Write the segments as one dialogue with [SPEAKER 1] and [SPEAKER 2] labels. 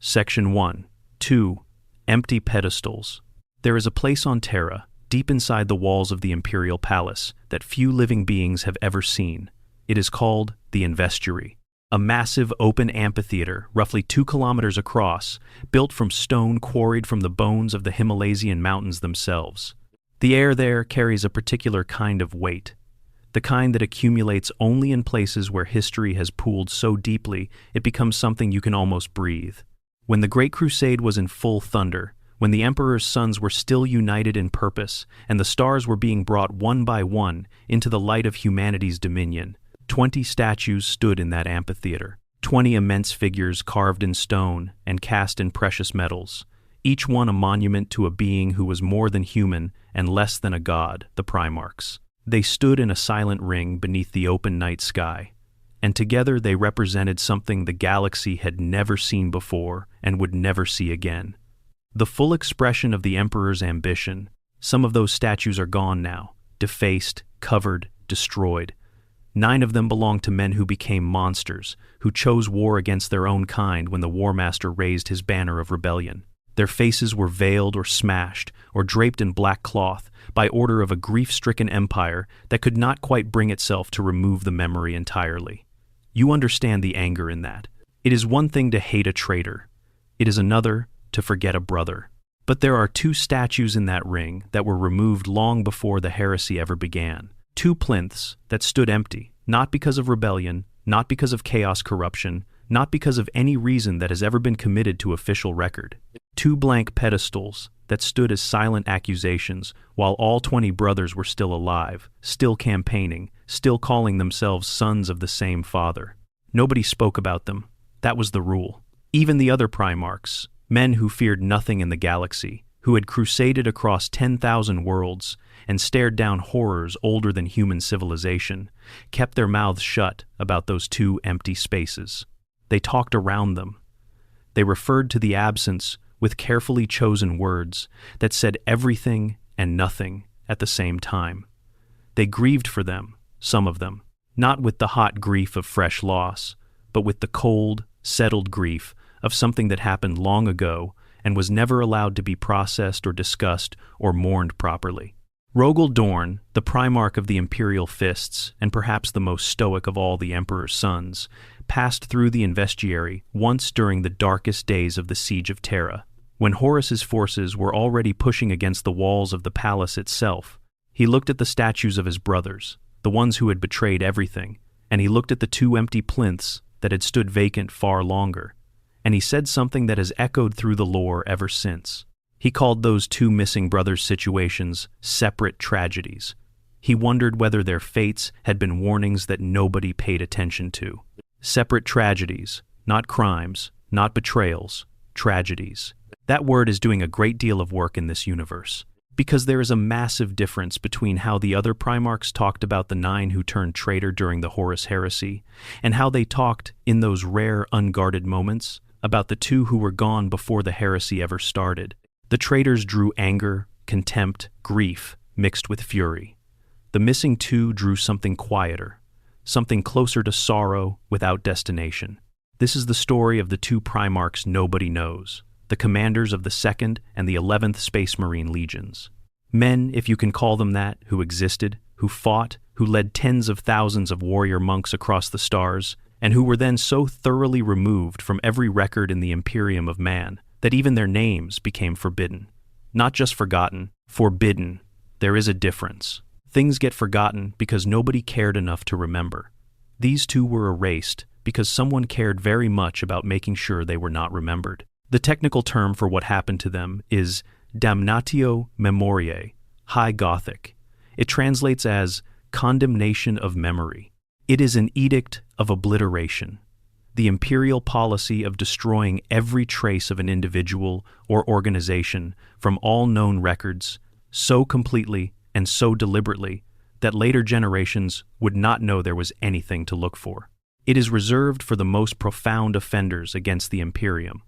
[SPEAKER 1] Section 1. 2. Empty pedestals. There is a place on Terra, deep inside the walls of the Imperial Palace, that few living beings have ever seen. It is called the Investuary. A massive open amphitheater, roughly 2 kilometers across, built from stone quarried from the bones of the Himalayan mountains themselves. The air there carries a particular kind of weight, the kind that accumulates only in places where history has pooled so deeply it becomes something you can almost breathe. When the Great Crusade was in full thunder, when the Emperor's sons were still united in purpose, and the stars were being brought one by one into the light of humanity's dominion, 20 statues stood in that amphitheater, 20 immense figures carved in stone and cast in precious metals, each one a monument to a being who was more than human and less than a god, the Primarchs. They stood in a silent ring beneath the open night sky, and together they represented something the galaxy had never seen before and would never see again. The full expression of the Emperor's ambition. Some of those statues are gone now, defaced, covered, destroyed. 9 of them belong to men who became monsters, who chose war against their own kind when the War Master raised his banner of rebellion. Their faces were veiled or smashed or draped in black cloth by order of a grief-stricken empire that could not quite bring itself to remove the memory entirely. You understand the anger in that. It is one thing to hate a traitor. It is another to forget a brother. But there are 2 statues in that ring that were removed long before the heresy ever began. 2 plinths that stood empty, not because of rebellion, not because of chaos corruption, not because of any reason that has ever been committed to official record. 2 blank pedestals that stood as silent accusations while all 20 brothers were still alive, still campaigning, still calling themselves sons of the same father. Nobody spoke about them. That was the rule. Even the other Primarchs, men who feared nothing in the galaxy, who had crusaded across 10,000 worlds and stared down horrors older than human civilization, kept their mouths shut about those 2 empty spaces. They talked around them. They referred to the absence with carefully chosen words that said everything and nothing at the same time. They grieved for them, some of them, not with the hot grief of fresh loss, but with the cold, settled grief of something that happened long ago and was never allowed to be processed or discussed or mourned properly. Rogel Dorn, the Primarch of the Imperial Fists, and perhaps the most stoic of all the Emperor's sons, passed through the Investiary once during the darkest days of the Siege of Terra, when Horus's forces were already pushing against the walls of the palace itself. He looked at the statues of his brothers, the ones who had betrayed everything, and he looked at the 2 empty plinths that had stood vacant far longer, and he said something that has echoed through the lore ever since. He called those 2 missing brothers' situations separate tragedies. He wondered whether their fates had been warnings that nobody paid attention to. Separate tragedies, not crimes, not betrayals, tragedies. That word is doing a great deal of work in this universe, because there is a massive difference between how the other Primarchs talked about the 9 who turned traitor during the Horus heresy, and how they talked, in those rare, unguarded moments, about the 2 who were gone before the heresy ever started. The traitors drew anger, contempt, grief, mixed with fury. The missing 2 drew something quieter, something closer to sorrow without destination. This is the story of the 2 Primarchs nobody knows, the commanders of the 2nd and the 11th Space Marine Legions. Men, if you can call them that, who existed, who fought, who led tens of thousands of warrior monks across the stars, and who were then so thoroughly removed from every record in the Imperium of man that even their names became forbidden. Not just forgotten, forbidden. There is a difference. Things get forgotten because nobody cared enough to remember. These 2 were erased because someone cared very much about making sure they were not remembered. The technical term for what happened to them is damnatio memoriae, High Gothic. It translates as condemnation of memory. It is an edict of obliteration, the imperial policy of destroying every trace of an individual or organization from all known records so completely and so deliberately that later generations would not know there was anything to look for. It is reserved for the most profound offenders against the Imperium,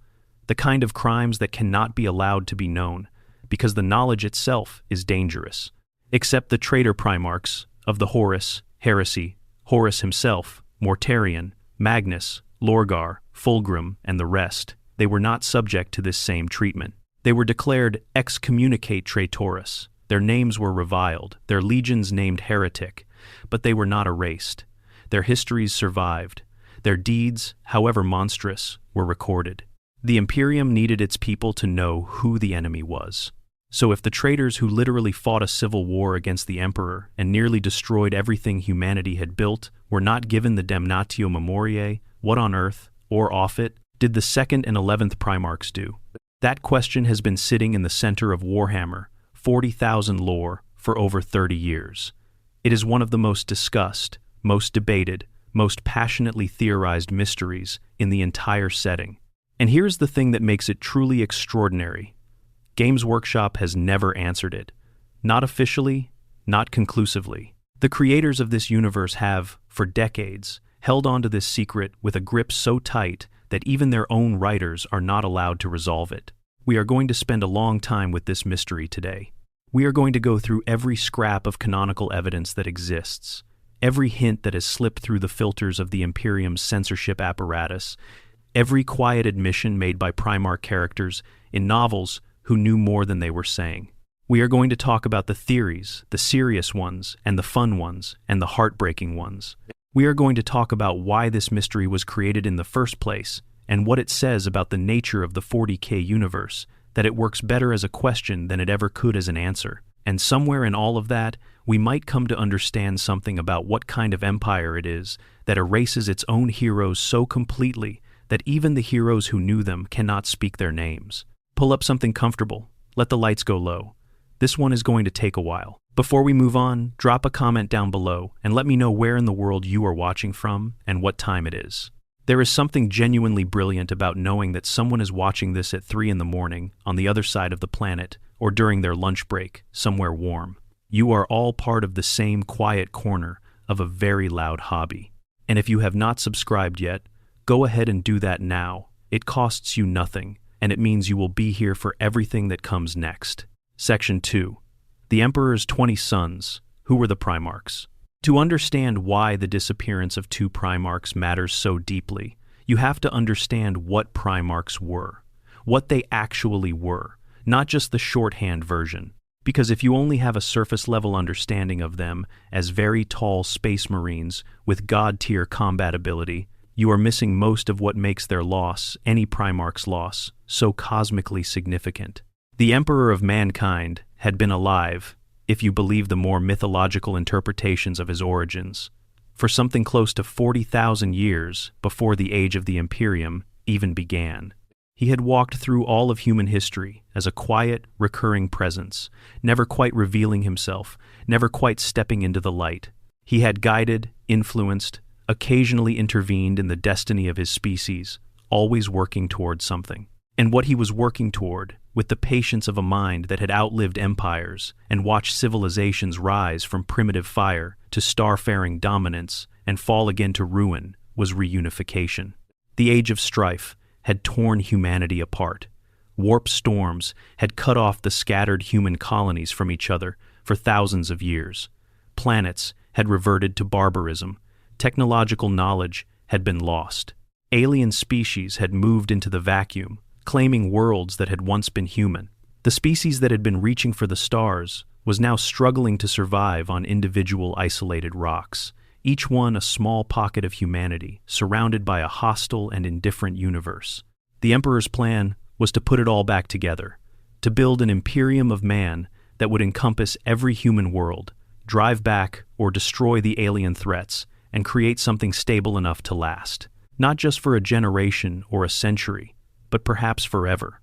[SPEAKER 1] the kind of crimes that cannot be allowed to be known, because the knowledge itself is dangerous. Except the traitor Primarchs of the Horus heresy, Horus himself, Mortarion, Magnus, Lorgar, Fulgrim, and the rest. they were not subject to this same treatment. They were declared excommunicate traitoris. Their names were reviled, their legions named heretic, but they were not erased. Their histories survived. Their deeds, however monstrous, were recorded. The Imperium needed its people to know who the enemy was. So if the traitors who literally fought a civil war against the Emperor and nearly destroyed everything humanity had built were not given the damnatio memoriae, what on earth, or off it, did the 2nd and 11th Primarchs do? That question has been sitting in the center of Warhammer 40,000 lore for over 30 years. It is one of the most discussed, most debated, most passionately theorized mysteries in the entire setting. And here's the thing that makes it truly extraordinary. Games Workshop has never answered it. Not officially, not conclusively. The creators of this universe have, for decades, held onto this secret with a grip so tight that even their own writers are not allowed to resolve it. We are going to spend a long time with this mystery today. We are going to go through every scrap of canonical evidence that exists, every hint that has slipped through the filters of the Imperium's censorship apparatus, every quiet admission made by Primarch characters in novels who knew more than they were saying. We are going to talk about the theories, the serious ones, and the fun ones, and the heartbreaking ones. We are going to talk about why this mystery was created in the first place, and what it says about the nature of the 40K universe, that it works better as a question than it ever could as an answer. And somewhere in all of that, we might come to understand something about what kind of empire it is that erases its own heroes so completely that even the heroes who knew them cannot speak their names. Pull up something comfortable. Let the lights go low. This one is going to take a while. Before we move on, drop a comment down below and let me know where in the world you are watching from and what time it is. There is something genuinely brilliant about knowing that someone is watching this at 3 in the morning on the other side of the planet or during their lunch break, somewhere warm. You are all part of the same quiet corner of a very loud hobby. And if you have not subscribed yet, go ahead and do that now. It costs you nothing, and it means you will be here for everything that comes next. Section 2. The Emperor's 20 sons. Who were the Primarchs? To understand why the disappearance of 2 Primarchs matters so deeply, you have to understand what Primarchs were, what they actually were, not just the shorthand version. Because if you only have a surface-level understanding of them as very tall space marines with god-tier combat ability, you are missing most of what makes their loss, any Primarch's loss, so cosmically significant. The Emperor of Mankind had been alive, if you believe the more mythological interpretations of his origins, for something close to 40,000 years before the age of the Imperium even began. He had walked through all of human history as a quiet, recurring presence, never quite revealing himself, never quite stepping into the light. He had guided, influenced, occasionally intervened in the destiny of his species, always working toward something. And what he was working toward, with the patience of a mind that had outlived empires and watched civilizations rise from primitive fire to starfaring dominance and fall again to ruin, was reunification. The age of strife had torn humanity apart. Warp storms had cut off the scattered human colonies from each other for thousands of years. Planets had reverted to barbarism. Technological knowledge had been lost. Alien species had moved into the vacuum, claiming worlds that had once been human. The species that had been reaching for the stars was now struggling to survive on individual isolated rocks, each one a small pocket of humanity, surrounded by a hostile and indifferent universe. The Emperor's plan was to put it all back together, to build an Imperium of man that would encompass every human world, drive back or destroy the alien threats, and create something stable enough to last, not just for a generation or a century, but perhaps forever,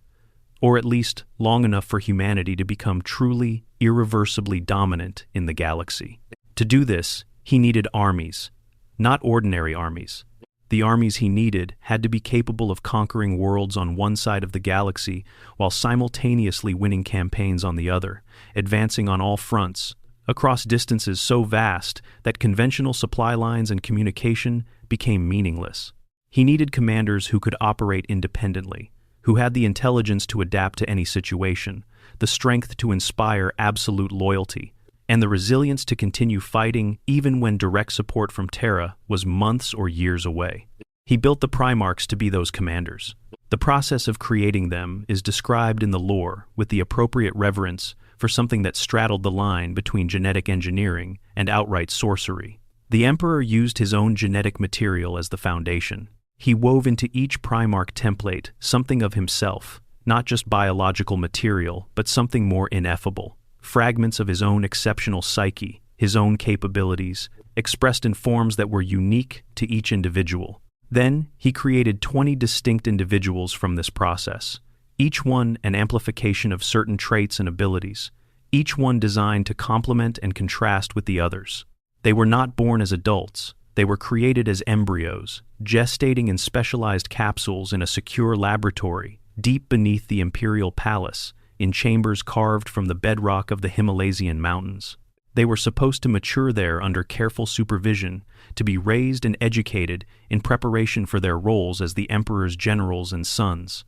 [SPEAKER 1] or at least long enough for humanity to become truly, irreversibly dominant in the galaxy. To do this, he needed armies, not ordinary armies. The armies he needed had to be capable of conquering worlds on one side of the galaxy while simultaneously winning campaigns on the other, advancing on all fronts, across distances so vast that conventional supply lines and communication became meaningless. He needed commanders who could operate independently, who had the intelligence to adapt to any situation, the strength to inspire absolute loyalty, and the resilience to continue fighting even when direct support from Terra was months or years away. He built the Primarchs to be those commanders. The process of creating them is described in the lore with the appropriate reverence for something that straddled the line between genetic engineering and outright sorcery. The Emperor used his own genetic material as the foundation. He wove into each Primarch template something of himself, not just biological material, but something more ineffable. Fragments of his own exceptional psyche, his own capabilities, expressed in forms that were unique to each individual. Then, he created 20 distinct individuals from this process, each one an amplification of certain traits and abilities, each one designed to complement and contrast with the others. They were not born as adults, they were created as embryos, gestating in specialized capsules in a secure laboratory, deep beneath the Imperial Palace, in chambers carved from the bedrock of the Himalayan mountains. They were supposed to mature there under careful supervision, to be raised and educated in preparation for their roles as the Emperor's generals and sons.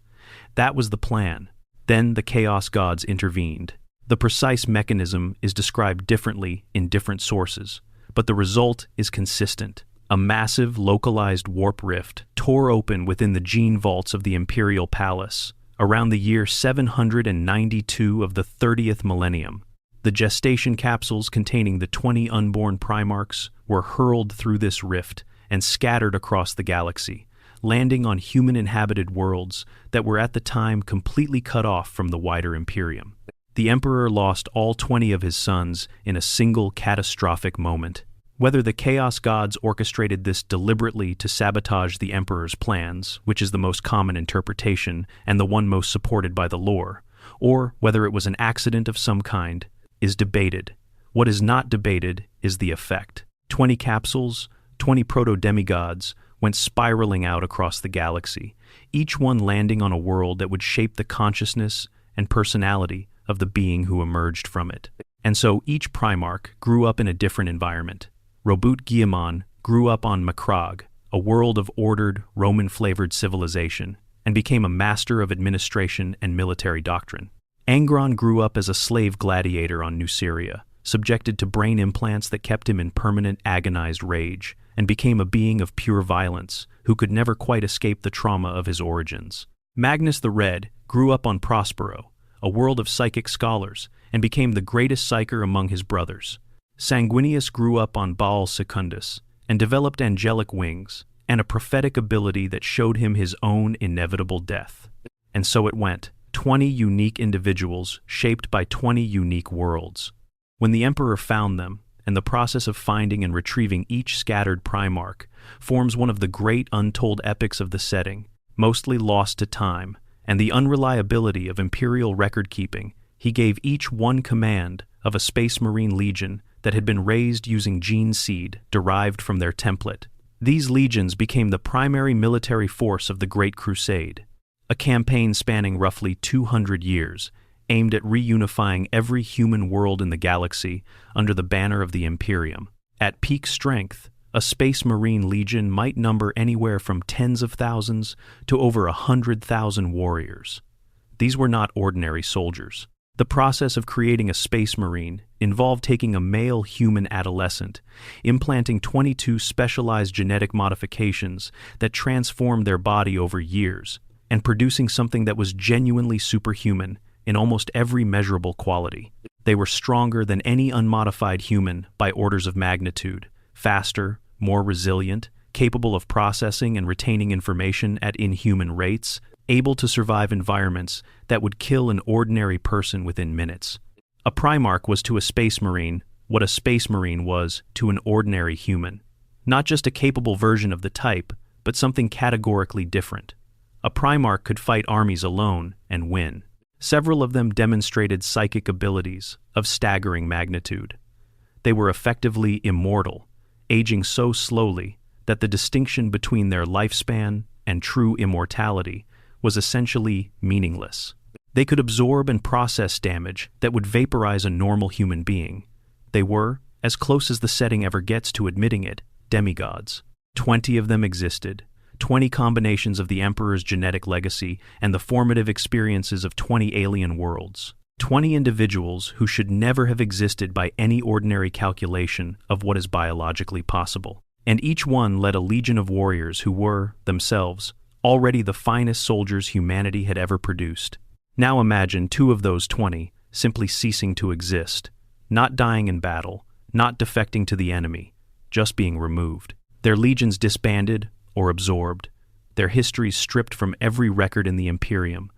[SPEAKER 1] That was the plan. Then the Chaos Gods intervened. The precise mechanism is described differently in different sources, but the result is consistent. A massive, localized warp rift tore open within the gene vaults of the Imperial Palace around the year 792 of the 30th millennium. The gestation capsules containing the 20 unborn Primarchs were hurled through this rift and scattered across the galaxy, landing on human-inhabited worlds that were at the time completely cut off from the wider Imperium. The Emperor lost all 20 of his sons in a single catastrophic moment. Whether the Chaos Gods orchestrated this deliberately to sabotage the Emperor's plans, which is the most common interpretation and the one most supported by the lore, or whether it was an accident of some kind, is debated. What is not debated is the effect. 20 capsules, 20 proto-demigods, went spiraling out across the galaxy, each one landing on a world that would shape the consciousness and personality of the being who emerged from it. And so each Primarch grew up in a different environment. Robut Guillemon grew up on Macragge, a world of ordered, Roman-flavored civilization, and became a master of administration and military doctrine. Angron grew up as a slave gladiator on Nuceria, subjected to brain implants that kept him in permanent agonized rage, and became a being of pure violence, who could never quite escape the trauma of his origins. Magnus the Red grew up on Prospero, a world of psychic scholars, and became the greatest psyker among his brothers. Sanguinius grew up on Baal Secundus, and developed angelic wings, and a prophetic ability that showed him his own inevitable death. And so it went. 20 unique individuals shaped by 20 unique worlds. When the Emperor found them, and the process of finding and retrieving each scattered Primarch forms one of the great untold epics of the setting, mostly lost to time, and the unreliability of Imperial record-keeping, he gave each one command of a Space Marine legion that had been raised using gene seed derived from their template. These legions became the primary military force of the Great Crusade, a campaign spanning roughly 200 years, aimed at reunifying every human world in the galaxy under the banner of the Imperium. At peak strength, a Space Marine legion might number anywhere from tens of thousands to over 100,000 warriors. These were not ordinary soldiers. The process of creating a Space Marine involved taking a male human adolescent, implanting 22 specialized genetic modifications that transformed their body over years, and producing something that was genuinely superhuman in almost every measurable quality. They were stronger than any unmodified human by orders of magnitude, faster, more resilient, capable of processing and retaining information at inhuman rates, able to survive environments that would kill an ordinary person within minutes. A Primarch was to a Space Marine what a Space Marine was to an ordinary human. Not just a capable version of the type, but something categorically different. A Primarch could fight armies alone and win. Several of them demonstrated psychic abilities of staggering magnitude. They were effectively immortal, aging so slowly that the distinction between their lifespan and true immortality was essentially meaningless. They could absorb and process damage that would vaporize a normal human being. They were, as close as the setting ever gets to admitting it, demigods. 20 of them existed. 20 combinations of the Emperor's genetic legacy and the formative experiences of 20 alien worlds. 20 individuals who should never have existed by any ordinary calculation of what is biologically possible. And each one led a legion of warriors who were, themselves, already the finest soldiers humanity had ever produced. Now imagine 2 of those 20 simply ceasing to exist, not dying in battle, not defecting to the enemy, just being removed. Their legions disbanded or absorbed, their histories stripped from every record in the Imperium,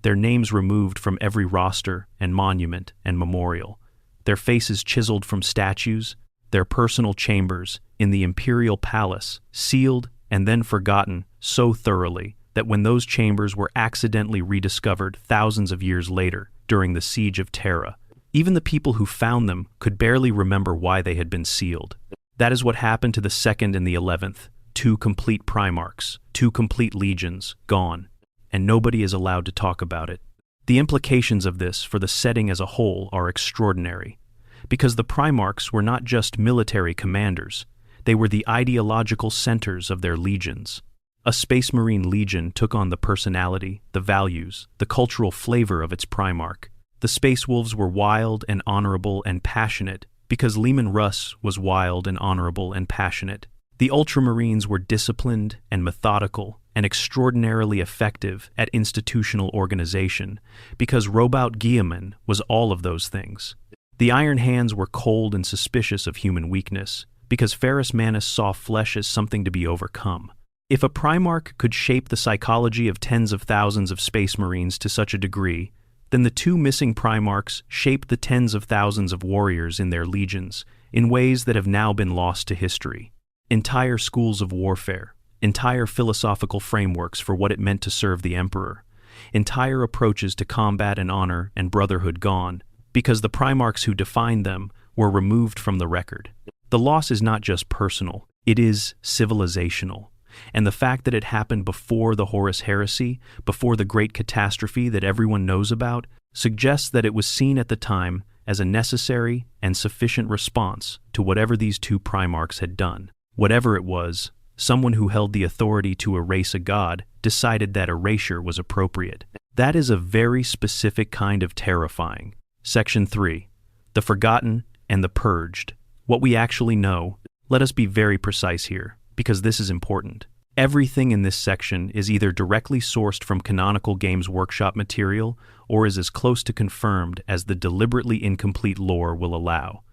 [SPEAKER 1] their names removed from every roster and monument and memorial, their faces chiseled from statues, their personal chambers in the Imperial Palace sealed and then forgotten so thoroughly that when those chambers were accidentally rediscovered thousands of years later during the Siege of Terra, even the people who found them could barely remember why they had been sealed. That is what happened to the 2nd and the 11th, 2 complete Primarchs, 2 complete legions, gone, and nobody is allowed to talk about it. The implications of this for the setting as a whole are extraordinary, because the Primarchs were not just military commanders, they were the ideological centers of their legions. A Space Marine legion took on the personality, the values, the cultural flavor of its Primarch. The Space Wolves were wild and honorable and passionate, because Leman Russ was wild and honorable and passionate. The Ultramarines were disciplined and methodical and extraordinarily effective at institutional organization, because Robout Guilliman was all of those things. The Iron Hands were cold and suspicious of human weakness, because Ferrus Manus saw flesh as something to be overcome. If a Primarch could shape the psychology of tens of thousands of Space Marines to such a degree, then the 2 missing Primarchs shaped the tens of thousands of warriors in their legions in ways that have now been lost to history. Entire schools of warfare, entire philosophical frameworks for what it meant to serve the Emperor, entire approaches to combat and honor and brotherhood gone, because the Primarchs who defined them were removed from the record. The loss is not just personal, it is civilizational. And the fact that it happened before the Horus Heresy, before the great catastrophe that everyone knows about, suggests that it was seen at the time as a necessary and sufficient response to whatever these 2 Primarchs had done. Whatever it was, someone who held the authority to erase a god decided that erasure was appropriate. That is a very specific kind of terrifying. Section 3. The Forgotten and the Purged. What we actually know. Let us be very precise here, because this is important. Everything in this section is either directly sourced from canonical Games Workshop material or is as close to confirmed as the deliberately incomplete lore will allow.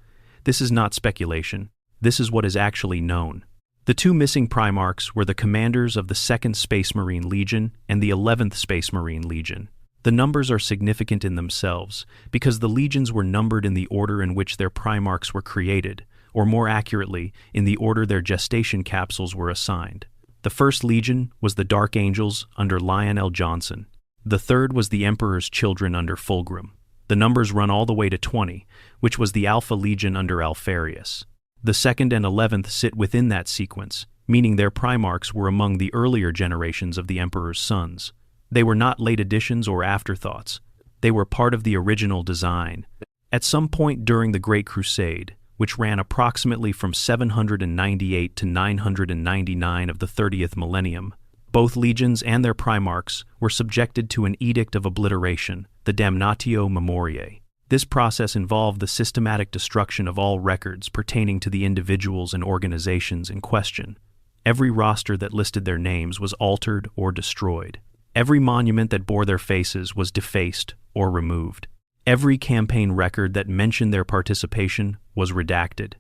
[SPEAKER 1] This is not speculation. This is what is actually known. The 2 missing Primarchs were the commanders of the 2nd Space Marine Legion and the 11th Space Marine Legion. The numbers are significant in themselves because the legions were numbered in the order in which their Primarchs were created, or more accurately, in the order their gestation capsules were assigned. The 1st Legion was the Dark Angels under Lionel Johnson. The 3rd was the Emperor's Children under Fulgrim. The numbers run all the way to 20, which was the Alpha Legion under Alfarius. The 2nd and 11th sit within that sequence, meaning their Primarchs were among the earlier generations of the Emperor's sons. They were not late additions or afterthoughts. They were part of the original design. At some point during the Great Crusade, which ran approximately from 798 to 999 of the 30th millennium, both legions and their Primarchs were subjected to an edict of obliteration, the Damnatio Memoriae. This process involved the systematic destruction of all records pertaining to the individuals and organizations in question. Every roster that listed their names was altered or destroyed. Every monument that bore their faces was defaced or removed. Every campaign record that mentioned their participation was redacted.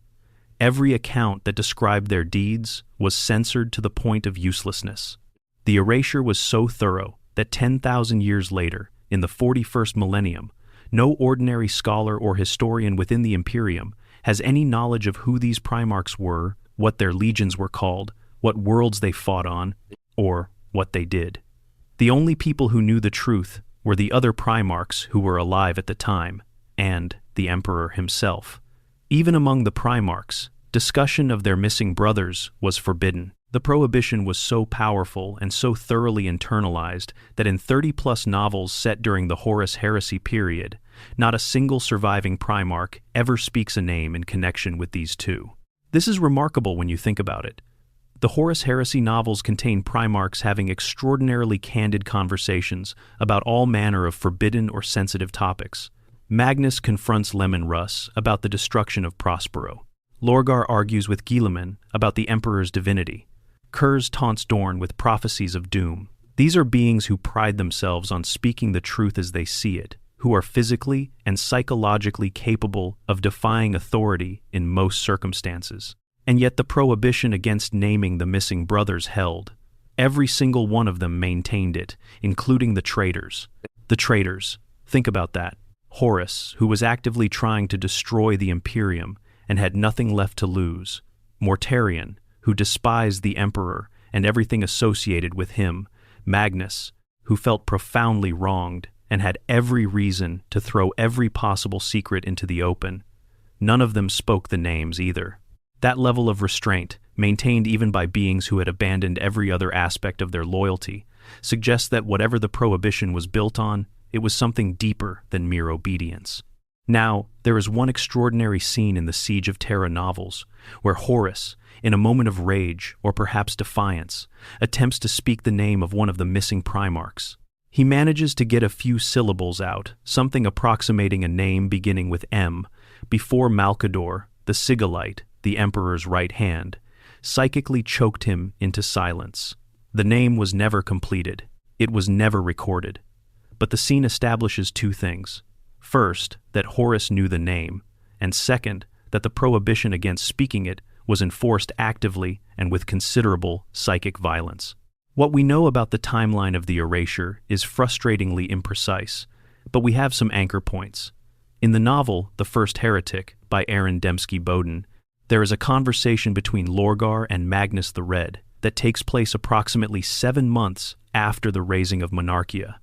[SPEAKER 1] Every account that described their deeds was censored to the point of uselessness. The erasure was so thorough that 10,000 years later, in the 41st millennium, no ordinary scholar or historian within the Imperium has any knowledge of who these Primarchs were, what their legions were called, what worlds they fought on, or what they did. The only people who knew the truth were the other Primarchs who were alive at the time, and the Emperor himself. Even among the Primarchs, discussion of their missing brothers was forbidden. The prohibition was so powerful and so thoroughly internalized that in 30-plus novels set during the Horus Heresy period, not a single surviving Primarch ever speaks a name in connection with these 2. This is remarkable when you think about it. The Horus Heresy novels contain Primarchs having extraordinarily candid conversations about all manner of forbidden or sensitive topics. Magnus confronts Leman Russ about the destruction of Prospero. Lorgar argues with Guilliman about the Emperor's divinity. Kurz taunts Dorn with prophecies of doom. These are beings who pride themselves on speaking the truth as they see it, who are physically and psychologically capable of defying authority in most circumstances. And yet the prohibition against naming the missing brothers held. Every single one of them maintained it, including the traitors. The traitors, think about that. Horus, who was actively trying to destroy the Imperium and had nothing left to lose. Mortarion, who despised the Emperor and everything associated with him. Magnus, who felt profoundly wronged and had every reason to throw every possible secret into the open. None of them spoke the names either. That level of restraint, maintained even by beings who had abandoned every other aspect of their loyalty, suggests that whatever the prohibition was built on, it was something deeper than mere obedience. Now, there is one extraordinary scene in the Siege of Terra novels, where Horus, in a moment of rage or perhaps defiance, attempts to speak the name of one of the missing Primarchs. He manages to get a few syllables out, something approximating a name beginning with M, before Malcador, the Sigillite, the Emperor's right hand, psychically choked him into silence. The name was never completed. It was never recorded. But the scene establishes two things. First, that Horus knew the name, and second, that the prohibition against speaking it was enforced actively and with considerable psychic violence. What we know about the timeline of the erasure is frustratingly imprecise, but we have some anchor points. In the novel The First Heretic by Aaron Dembski-Bowden, there is a conversation between Lorgar and Magnus the Red that takes place approximately 7 months after the raising of Monarchia,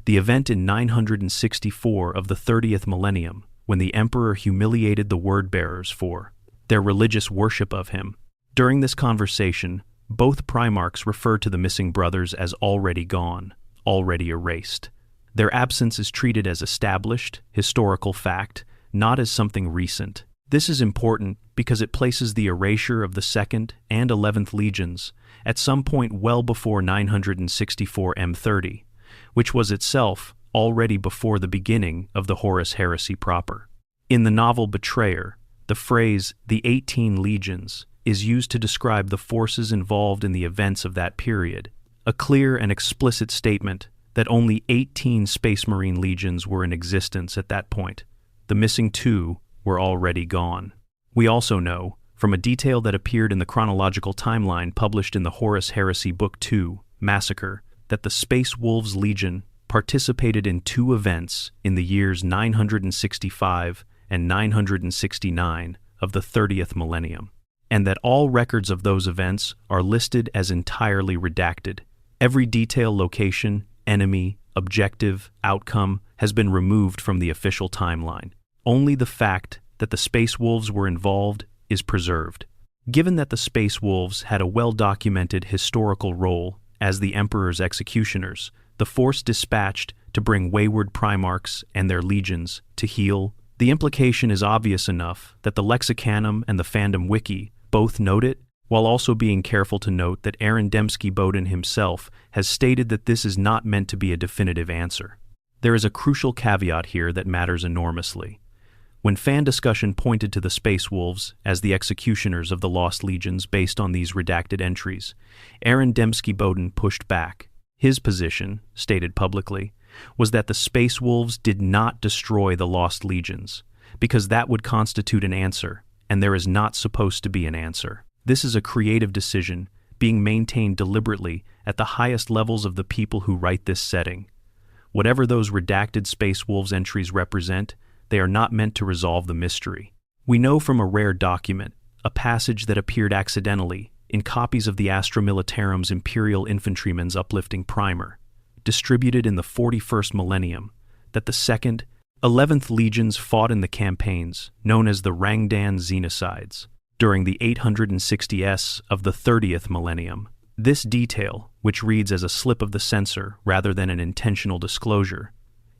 [SPEAKER 1] the event in 964 of the 30th millennium, when the Emperor humiliated the word-bearers for their religious worship of him. During this conversation, both Primarchs refer to the missing brothers as already gone, already erased. Their absence is treated as established, historical fact, not as something recent. This is important because it places the erasure of the 2nd and 11th Legions at some point well before 964 M30, which was itself already before the beginning of the Horus heresy proper. In the novel Betrayer, the phrase, the 18 legions, is used to describe the forces involved in the events of that period, a clear and explicit statement that only 18 Space Marine legions were in existence at that point. The missing 2 were already gone. We also know, from a detail that appeared in the chronological timeline published in the Horus Heresy Book 2, Massacre, that the Space Wolves Legion participated in 2 events in the years 965 and 969 of the 30th millennium, and that all records of those events are listed as entirely redacted. Every detail, location, enemy, objective, outcome has been removed from the official timeline. Only the fact that the Space Wolves were involved is preserved. Given that the Space Wolves had a well-documented historical role as the Emperor's executioners, the force dispatched to bring wayward Primarchs and their legions to heel, the implication is obvious enough that the Lexicanum and the fandom wiki both note it, while also being careful to note that Aaron Dembski-Bowden himself has stated that this is not meant to be a definitive answer. There is a crucial caveat here that matters enormously. When fan discussion pointed to the Space Wolves as the executioners of the Lost Legions based on these redacted entries, Aaron Dembski-Bowden pushed back. His position, stated publicly, was that the Space Wolves did not destroy the Lost Legions, because that would constitute an answer, and there is not supposed to be an answer. This is a creative decision being maintained deliberately at the highest levels of the people who write this setting. Whatever those redacted Space Wolves entries represent, they are not meant to resolve the mystery. We know from a rare document, a passage that appeared accidentally in copies of the Astra Militarum's Imperial Infantryman's uplifting primer, distributed in the 41st millennium, that the 2nd, 11th Legions fought in the campaigns known as the Rangdan Xenocides during the 860s of the 30th millennium. This detail, which reads as a slip of the censor rather than an intentional disclosure,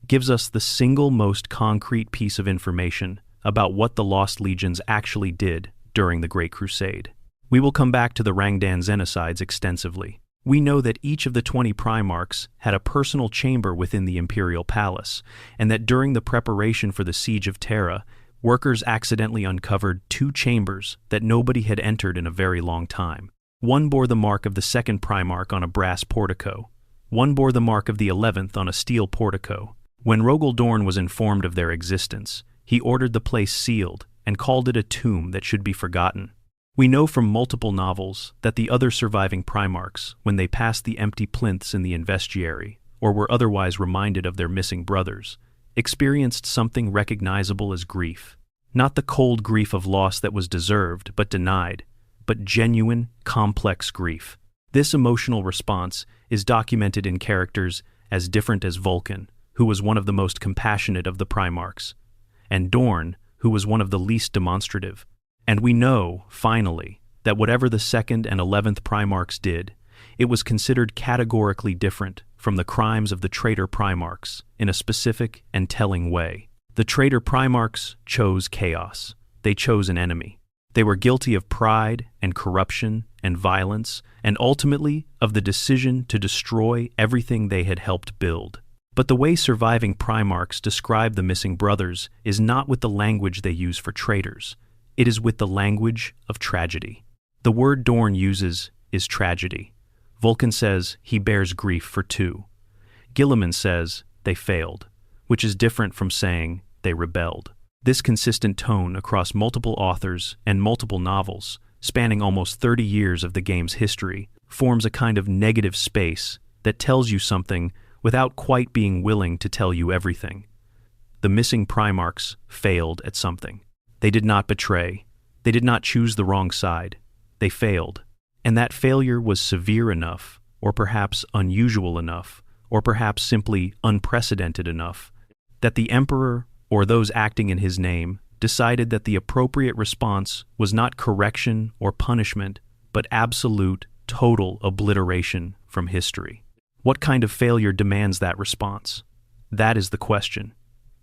[SPEAKER 1] gives us the single most concrete piece of information about what the Lost Legions actually did during the Great Crusade. We will come back to the Rangdan Xenocides extensively. We know that each of the 20 Primarchs had a personal chamber within the Imperial Palace, and that during the preparation for the Siege of Terra, workers accidentally uncovered 2 chambers that nobody had entered in a very long time. One bore the mark of the 2nd Primarch on a brass portico. One bore the mark of the 11th on a steel portico. When Rogal Dorn was informed of their existence, he ordered the place sealed and called it a tomb that should be forgotten. We know from multiple novels that the other surviving Primarchs, when they passed the empty plinths in the investiary, or were otherwise reminded of their missing brothers, experienced something recognizable as grief. Not the cold grief of loss that was deserved but denied, but genuine, complex grief. This emotional response is documented in characters as different as Vulcan, who was one of the most compassionate of the Primarchs, and Dorn, who was one of the least demonstrative. And we know, finally, that whatever the 2nd and 11th Primarchs did, it was considered categorically different from the crimes of the traitor Primarchs in a specific and telling way. The traitor Primarchs chose chaos. They chose an enemy. They were guilty of pride and corruption and violence, and ultimately of the decision to destroy everything they had helped build. But the way surviving Primarchs describe the missing brothers is not with the language they use for traitors. It is with the language of tragedy. The word Dorn uses is tragedy. Vulcan says he bears grief for 2. Gilliman says they failed, which is different from saying they rebelled. This consistent tone across multiple authors and multiple novels, spanning almost 30 years of the game's history, forms a kind of negative space that tells you something without quite being willing to tell you everything. The missing Primarchs failed at something. They did not betray. They did not choose the wrong side. They failed. And that failure was severe enough, or perhaps unusual enough, or perhaps simply unprecedented enough, that the Emperor, or those acting in his name, decided that the appropriate response was not correction or punishment, but absolute, total obliteration from history. What kind of failure demands that response? That is the question.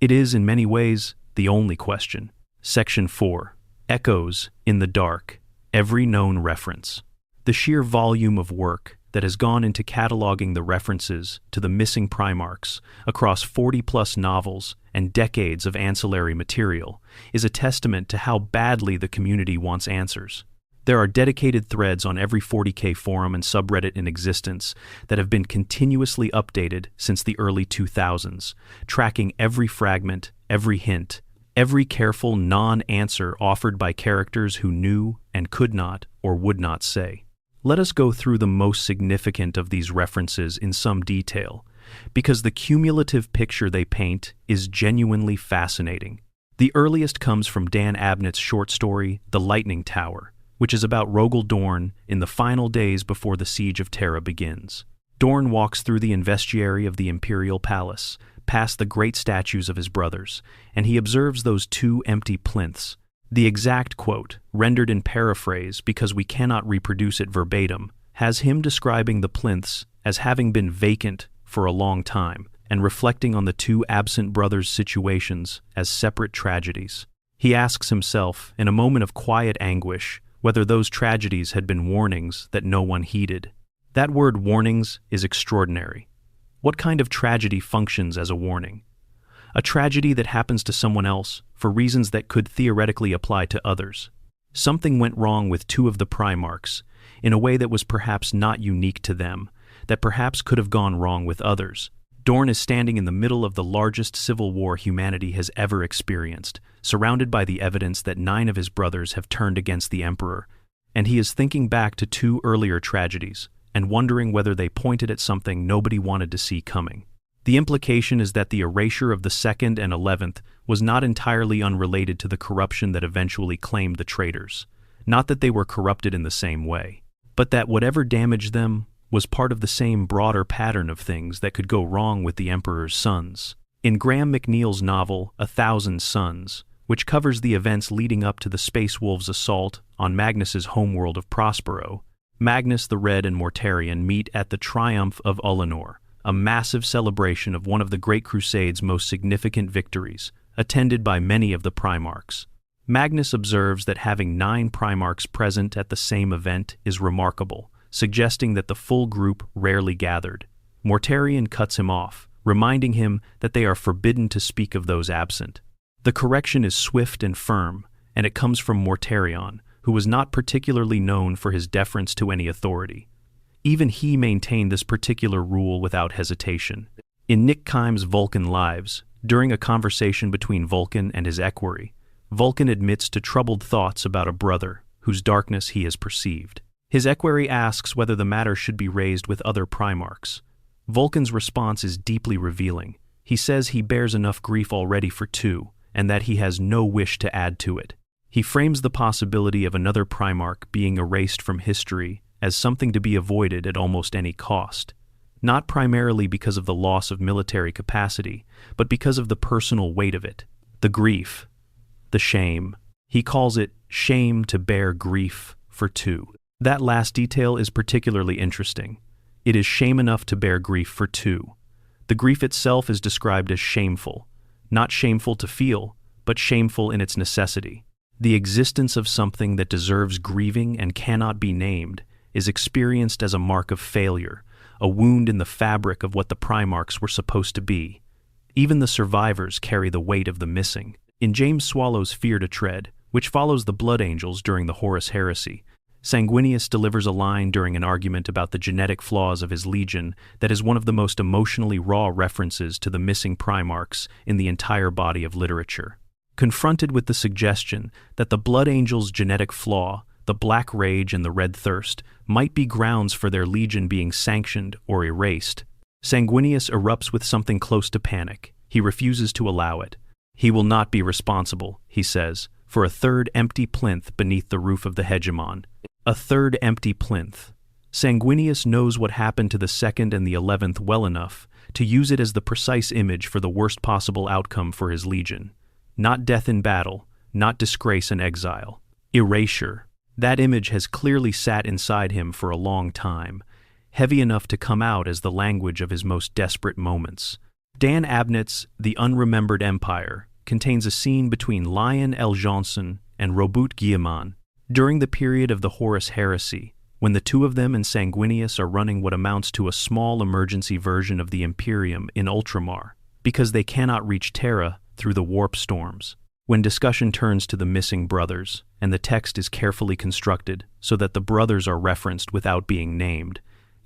[SPEAKER 1] It is, in many ways, the only question. Section 4. Echoes in the dark. Every known reference. The sheer volume of work that has gone into cataloging the references to the missing Primarchs across 40-plus novels and decades of ancillary material is a testament to how badly the community wants answers. There are dedicated threads on every 40K forum and subreddit in existence that have been continuously updated since the early 2000s, tracking every fragment, every hint, every careful non-answer offered by characters who knew and could not or would not say. Let us go through the most significant of these references in some detail, because the cumulative picture they paint is genuinely fascinating. The earliest comes from Dan Abnett's short story, The Lightning Tower, which is about Rogal Dorn in the final days before the siege of Terra begins. Dorn walks through the investiary of the Imperial Palace, past the great statues of his brothers, and he observes those 2 empty plinths. The exact quote, rendered in paraphrase because we cannot reproduce it verbatim, has him describing the plinths as having been vacant for a long time and reflecting on the 2 absent brothers' situations as separate tragedies. He asks himself, in a moment of quiet anguish, whether those tragedies had been warnings that no one heeded. That word warnings is extraordinary. What kind of tragedy functions as a warning? A tragedy that happens to someone else for reasons that could theoretically apply to others. Something went wrong with 2 of the Primarchs in a way that was perhaps not unique to them, that perhaps could have gone wrong with others. Dorn is standing in the middle of the largest civil war humanity has ever experienced, surrounded by the evidence that 9 of his brothers have turned against the Emperor, and he is thinking back to 2 earlier tragedies and wondering whether they pointed at something nobody wanted to see coming. The implication is that the erasure of the 2nd and 11th was not entirely unrelated to the corruption that eventually claimed the traitors. Not that they were corrupted in the same way, but that whatever damaged them was part of the same broader pattern of things that could go wrong with the Emperor's sons. In Graham McNeil's novel, 1,000 Suns, which covers the events leading up to the Space Wolves' assault on Magnus's homeworld of Prospero, Magnus the Red and Mortarion meet at the Triumph of Ulanor, a massive celebration of one of the Great Crusade's most significant victories, attended by many of the Primarchs. Magnus observes that having 9 Primarchs present at the same event is remarkable, suggesting that the full group rarely gathered. Mortarion cuts him off, reminding him that they are forbidden to speak of those absent. The correction is swift and firm, and it comes from Mortarion, who was not particularly known for his deference to any authority. Even he maintained this particular rule without hesitation. In Nick Kime's Vulcan Lives, during a conversation between Vulcan and his equerry, Vulcan admits to troubled thoughts about a brother whose darkness he has perceived. His equerry asks whether the matter should be raised with other Primarchs. Vulcan's response is deeply revealing. He says he bears enough grief already for two, and that he has no wish to add to it. He frames the possibility of another Primarch being erased from history as something to be avoided at almost any cost, not primarily because of the loss of military capacity, but because of the personal weight of it, the grief, the shame. He calls it shame to bear grief for two. That last detail is particularly interesting. It is shame enough to bear grief for two. The grief itself is described as shameful, not shameful to feel, but shameful in its necessity. The existence of something that deserves grieving and cannot be named is experienced as a mark of failure, a wound in the fabric of what the Primarchs were supposed to be. Even the survivors carry the weight of the missing. In James Swallow's Fear to Tread, which follows the Blood Angels during the Horus Heresy, Sanguinius delivers a line during an argument about the genetic flaws of his legion that is one of the most emotionally raw references to the missing Primarchs in the entire body of literature. Confronted with the suggestion that the Blood Angels' genetic flaw, the Black Rage and the Red Thirst, might be grounds for their legion being sanctioned or erased, Sanguinius erupts with something close to panic. He refuses to allow it. He will not be responsible, he says, for a third empty plinth beneath the roof of the hegemon. A third empty plinth. Sanguinius knows what happened to the 2nd and the 11th well enough to use it as the precise image for the worst possible outcome for his legion. Not death in battle, not disgrace and exile. Erasure. That image has clearly sat inside him for a long time, heavy enough to come out as the language of his most desperate moments. Dan Abnett's The Unremembered Empire contains a scene between Lion L. Johnson and Robert Guillemot during the period of the Horus Heresy, when the two of them and Sanguinius are running what amounts to a small emergency version of the Imperium in Ultramar, because they cannot reach Terra through the warp storms. When discussion turns to the missing brothers, and the text is carefully constructed so that the brothers are referenced without being named,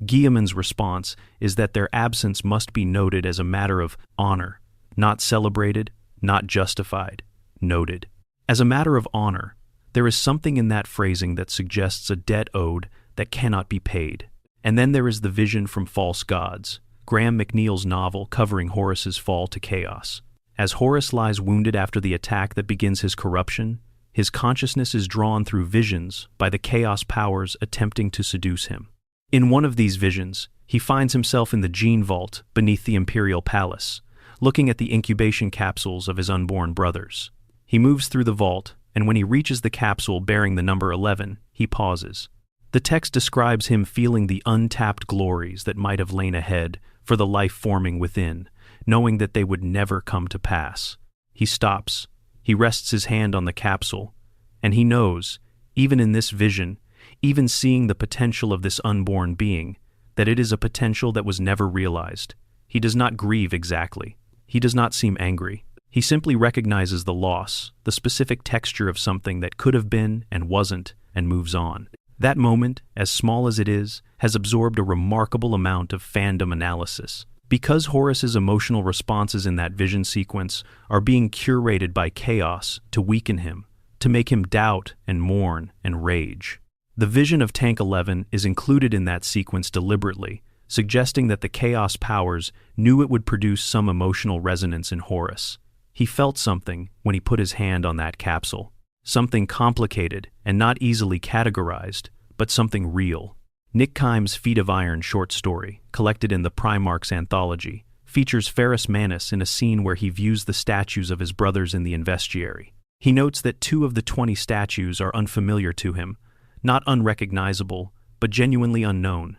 [SPEAKER 1] Guillemot's response is that their absence must be noted as a matter of honor, not celebrated, not justified, noted. As a matter of honor, there is something in that phrasing that suggests a debt owed that cannot be paid. And then there is the vision from False Gods, Graham McNeil's novel covering Horus's fall to chaos. As Horus lies wounded after the attack that begins his corruption, his consciousness is drawn through visions by the chaos powers attempting to seduce him. In one of these visions, he finds himself in the gene vault beneath the Imperial Palace, looking at the incubation capsules of his unborn brothers. He moves through the vault, and when he reaches the capsule bearing the number 11, he pauses. The text describes him feeling the untapped glories that might have lain ahead for the life forming within, knowing that they would never come to pass. He stops, he rests his hand on the capsule, and he knows, even in this vision, even seeing the potential of this unborn being, that it is a potential that was never realized. He does not grieve exactly. He does not seem angry. He simply recognizes the loss, the specific texture of something that could have been and wasn't, and moves on. That moment, as small as it is, has absorbed a remarkable amount of fandom analysis. Because Horus's emotional responses in that vision sequence are being curated by chaos to weaken him, to make him doubt and mourn and rage. The vision of Tank 11 is included in that sequence deliberately, suggesting that the chaos powers knew it would produce some emotional resonance in Horus. He felt something when he put his hand on that capsule. Something complicated and not easily categorized, but something real. Nick Kime's Feet of Iron short story, collected in the Primarch's anthology, features Ferrus Manus in a scene where he views the statues of his brothers in the Investiary. He notes that 2 of the 20 statues are unfamiliar to him, not unrecognizable, but genuinely unknown.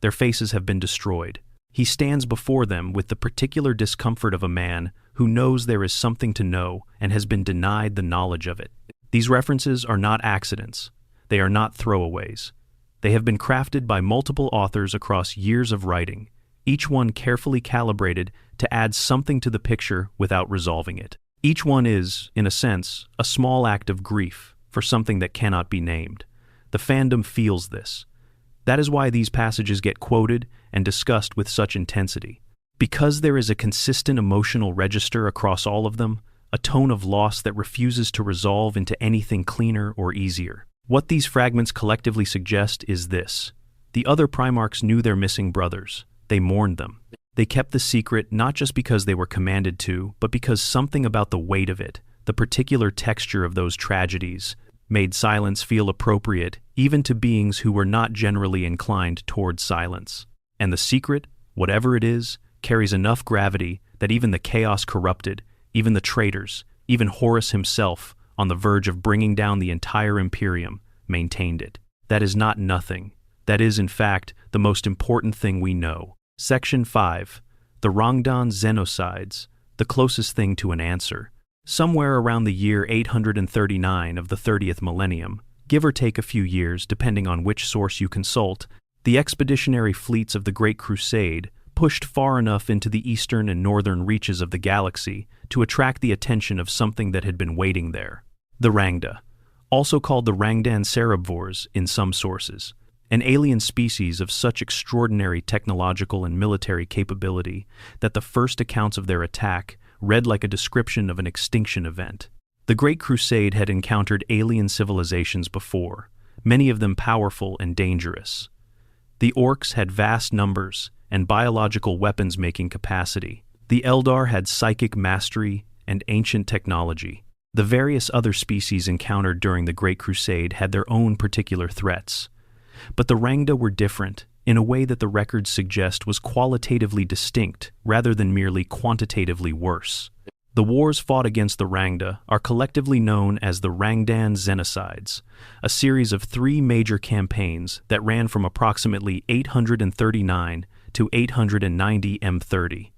[SPEAKER 1] Their faces have been destroyed. He stands before them with the particular discomfort of a man who knows there is something to know and has been denied the knowledge of it. These references are not accidents. They are not throwaways. They have been crafted by multiple authors across years of writing, each one carefully calibrated to add something to the picture without resolving it. Each one is, in a sense, a small act of grief for something that cannot be named. The fandom feels this. That is why these passages get quoted and discussed with such intensity. Because there is a consistent emotional register across all of them, a tone of loss that refuses to resolve into anything cleaner or easier. What these fragments collectively suggest is this. The other Primarchs knew their missing brothers. They mourned them. They kept the secret not just because they were commanded to, but because something about the weight of it, the particular texture of those tragedies, made silence feel appropriate even to beings who were not generally inclined towards silence. And the secret, whatever it is, carries enough gravity that even the chaos corrupted, even the traitors, even Horus himself, on the verge of bringing down the entire Imperium, maintained it. That is not nothing. That is, in fact, the most important thing we know. Section 5. The Rangdan Genocides, the closest thing to an answer. Somewhere around the year 839 of the 30th millennium, give or take a few years depending on which source you consult, the expeditionary fleets of the Great Crusade pushed far enough into the eastern and northern reaches of the galaxy to attract the attention of something that had been waiting there. The Rangda, also called the Rangdan Cerebrivores in some sources, an alien species of such extraordinary technological and military capability that the first accounts of their attack read like a description of an extinction event. The Great Crusade had encountered alien civilizations before, many of them powerful and dangerous. The Orcs had vast numbers and biological weapons-making capacity. The Eldar had psychic mastery and ancient technology. The various other species encountered during the Great Crusade had their own particular threats. But the Rangda were different, in a way that the records suggest was qualitatively distinct rather than merely quantitatively worse. The wars fought against the Rangda are collectively known as the Rangdan Genocides, a series of 3 major campaigns that ran from approximately 839 to 890 M30.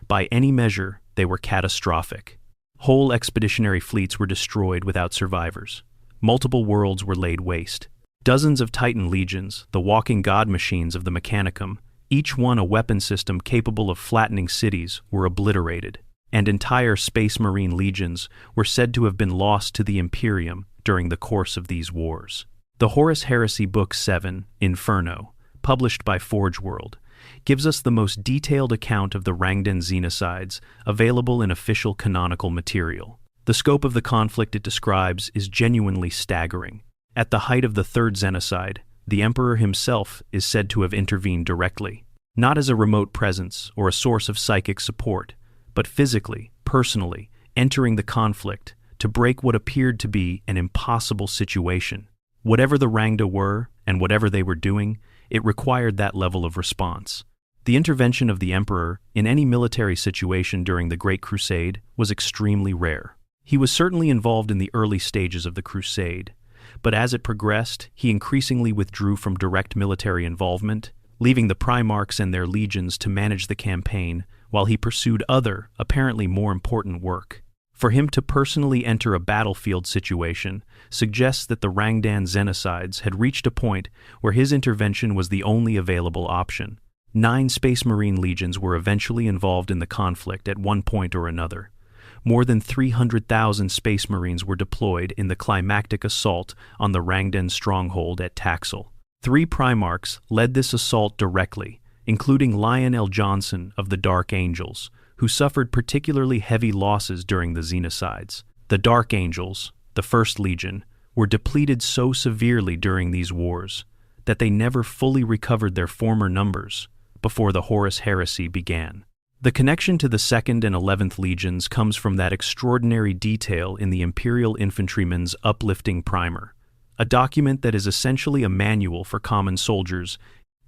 [SPEAKER 1] By any measure, they were catastrophic. Whole expeditionary fleets were destroyed without survivors. Multiple worlds were laid waste. Dozens of Titan legions, the walking god machines of the Mechanicum, each one a weapon system capable of flattening cities, were obliterated, and entire Space Marine legions were said to have been lost to the Imperium during the course of these wars. The Horus Heresy Book 7, Inferno, published by Forge World, gives us the most detailed account of the Rangdan genocides available in official canonical material. The scope of the conflict it describes is genuinely staggering. At the height of the third genocide, the Emperor himself is said to have intervened directly, not as a remote presence or a source of psychic support, but physically, personally, entering the conflict to break what appeared to be an impossible situation. Whatever the Rangda were, and whatever they were doing, it required that level of response. The intervention of the Emperor in any military situation during the Great Crusade was extremely rare. He was certainly involved in the early stages of the Crusade, but as it progressed, he increasingly withdrew from direct military involvement, leaving the Primarchs and their legions to manage the campaign while he pursued other, apparently more important work. For him to personally enter a battlefield situation suggests that the Rangdan Genocides had reached a point where his intervention was the only available option. 9 Space Marine legions were eventually involved in the conflict at one point or another. More than 300,000 Space Marines were deployed in the climactic assault on the Rangdan stronghold at Taxil. 3 Primarchs led this assault directly, including Lionel Johnson of the Dark Angels, who suffered particularly heavy losses during the genocides. The Dark Angels, the First Legion, were depleted so severely during these wars that they never fully recovered their former numbers before the Horus Heresy began. The connection to the 2nd and 11th Legions comes from that extraordinary detail in the Imperial Infantryman's uplifting primer, a document that is essentially a manual for common soldiers,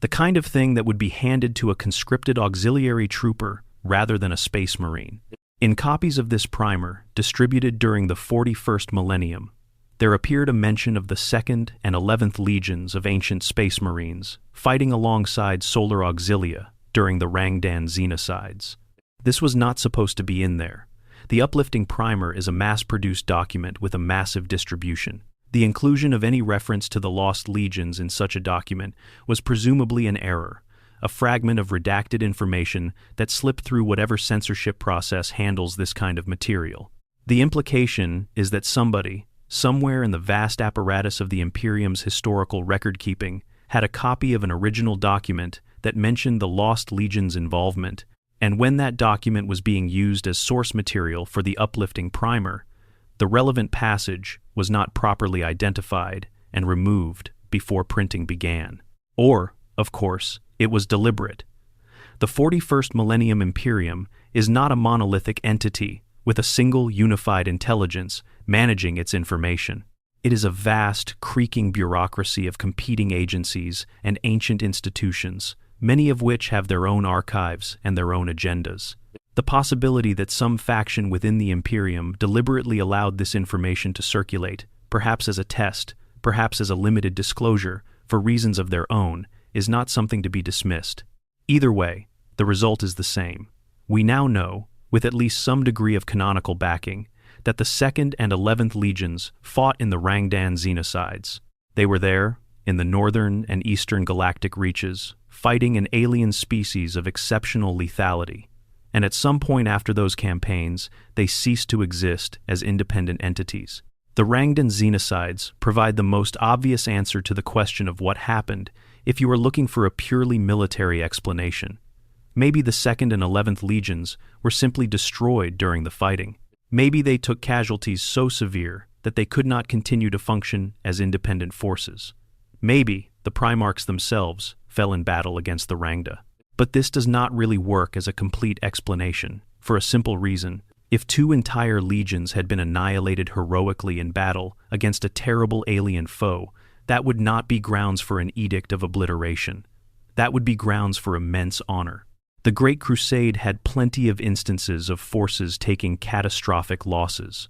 [SPEAKER 1] the kind of thing that would be handed to a conscripted auxiliary trooper rather than a Space Marine. In copies of this primer, distributed during the 41st millennium, there appeared a mention of the 2nd and 11th Legions of ancient Space Marines fighting alongside Solar Auxilia during the Rangdan Genocides. This was not supposed to be in there. The uplifting primer is a mass-produced document with a massive distribution. The inclusion of any reference to the lost legions in such a document was presumably an error, a fragment of redacted information that slipped through whatever censorship process handles this kind of material. The implication is that somebody, somewhere in the vast apparatus of the Imperium's historical record-keeping, had a copy of an original document that mentioned the Lost Legion's involvement, and when that document was being used as source material for the uplifting primer, the relevant passage was not properly identified and removed before printing began. Or, of course, it was deliberate. The 41st Millennium Imperium is not a monolithic entity with a single unified intelligence managing its information. It is a vast, creaking bureaucracy of competing agencies and ancient institutions, many of which have their own archives and their own agendas. The possibility that some faction within the Imperium deliberately allowed this information to circulate, perhaps as a test, perhaps as a limited disclosure, for reasons of their own, is not something to be dismissed. Either way, the result is the same. We now know, with at least some degree of canonical backing, that the 2nd and 11th Legions fought in the Rangdan Xenocides. They were there, in the northern and eastern galactic reaches, fighting an alien species of exceptional lethality, and at some point after those campaigns, they ceased to exist as independent entities. The Rangdan Xenocides provide the most obvious answer to the question of what happened if you are looking for a purely military explanation. Maybe the 2nd and 11th Legions were simply destroyed during the fighting. Maybe they took casualties so severe that they could not continue to function as independent forces. Maybe the Primarchs themselves fell in battle against the Rangda. But this does not really work as a complete explanation, for a simple reason. If 2 entire legions had been annihilated heroically in battle against a terrible alien foe, that would not be grounds for an edict of obliteration. That would be grounds for immense honor. The Great Crusade had plenty of instances of forces taking catastrophic losses.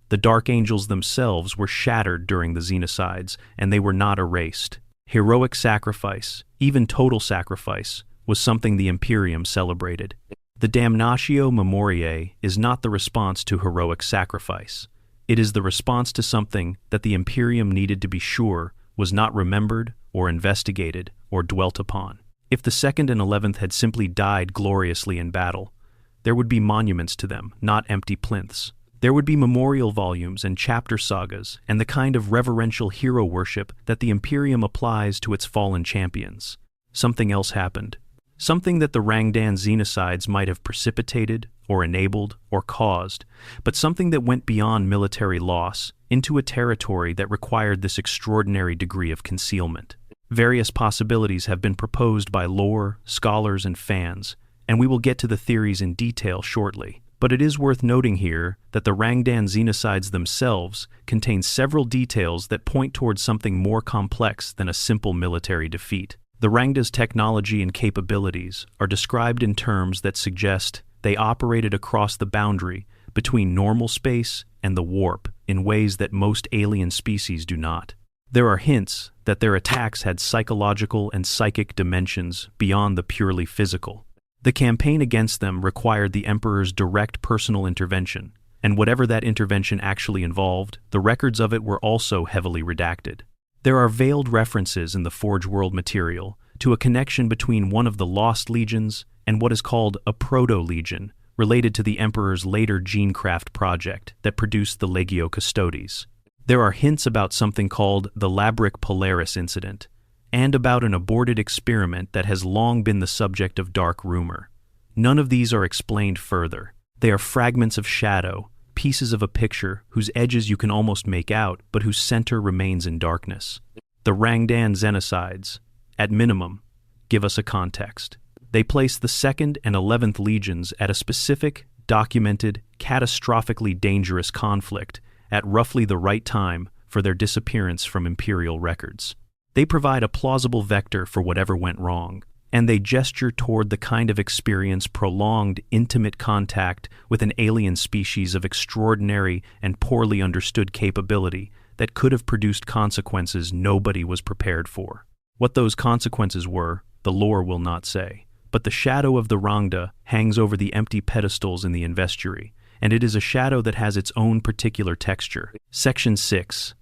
[SPEAKER 1] The Dark Angels themselves were shattered during the Xenocides, and they were not erased. Heroic sacrifice, even total sacrifice, was something the Imperium celebrated. The Damnatio Memoriae is not the response to heroic sacrifice. It is the response to something that the Imperium needed to be sure was not remembered or investigated or dwelt upon. If the 2nd and 11th had simply died gloriously in battle, there would be monuments to them, not empty plinths. There would be memorial volumes and chapter sagas and the kind of reverential hero worship that the Imperium applies to its fallen champions. Something else happened. Something that the Rangdan Xenocides might have precipitated or enabled or caused, but something that went beyond military loss into a territory that required this extraordinary degree of concealment. Various possibilities have been proposed by lore, scholars, and fans, and we will get to the theories in detail shortly. But it is worth noting here that the Rangdan Xenocides themselves contain several details that point towards something more complex than a simple military defeat. The Rangda's technology and capabilities are described in terms that suggest they operated across the boundary between normal space and the warp in ways that most alien species do not. There are hints that their attacks had psychological and psychic dimensions beyond the purely physical. The campaign against them required the Emperor's direct personal intervention, and whatever that intervention actually involved, the records of it were also heavily redacted. There are veiled references in the Forge World material to a connection between one of the Lost Legions and what is called a Proto-Legion, related to the Emperor's later Genecraft project that produced the Legio Custodes. There are hints about something called the Labric Polaris incident, and about an aborted experiment that has long been the subject of dark rumor. None of these are explained further. They are fragments of shadow, pieces of a picture whose edges you can almost make out, but whose center remains in darkness. The Rangdan Xenocides, at minimum, give us a context. They place the 2nd and 11th Legions at a specific, documented, catastrophically dangerous conflict at roughly the right time for their disappearance from Imperial records. They provide a plausible vector for whatever went wrong, and they gesture toward the kind of experience prolonged, intimate contact with an alien species of extraordinary and poorly understood capability that could have produced consequences nobody was prepared for. What those consequences were, the lore will not say, but the shadow of the Rangda hangs over the empty pedestals in the Investuary, and it is a shadow that has its own particular texture. Section 6.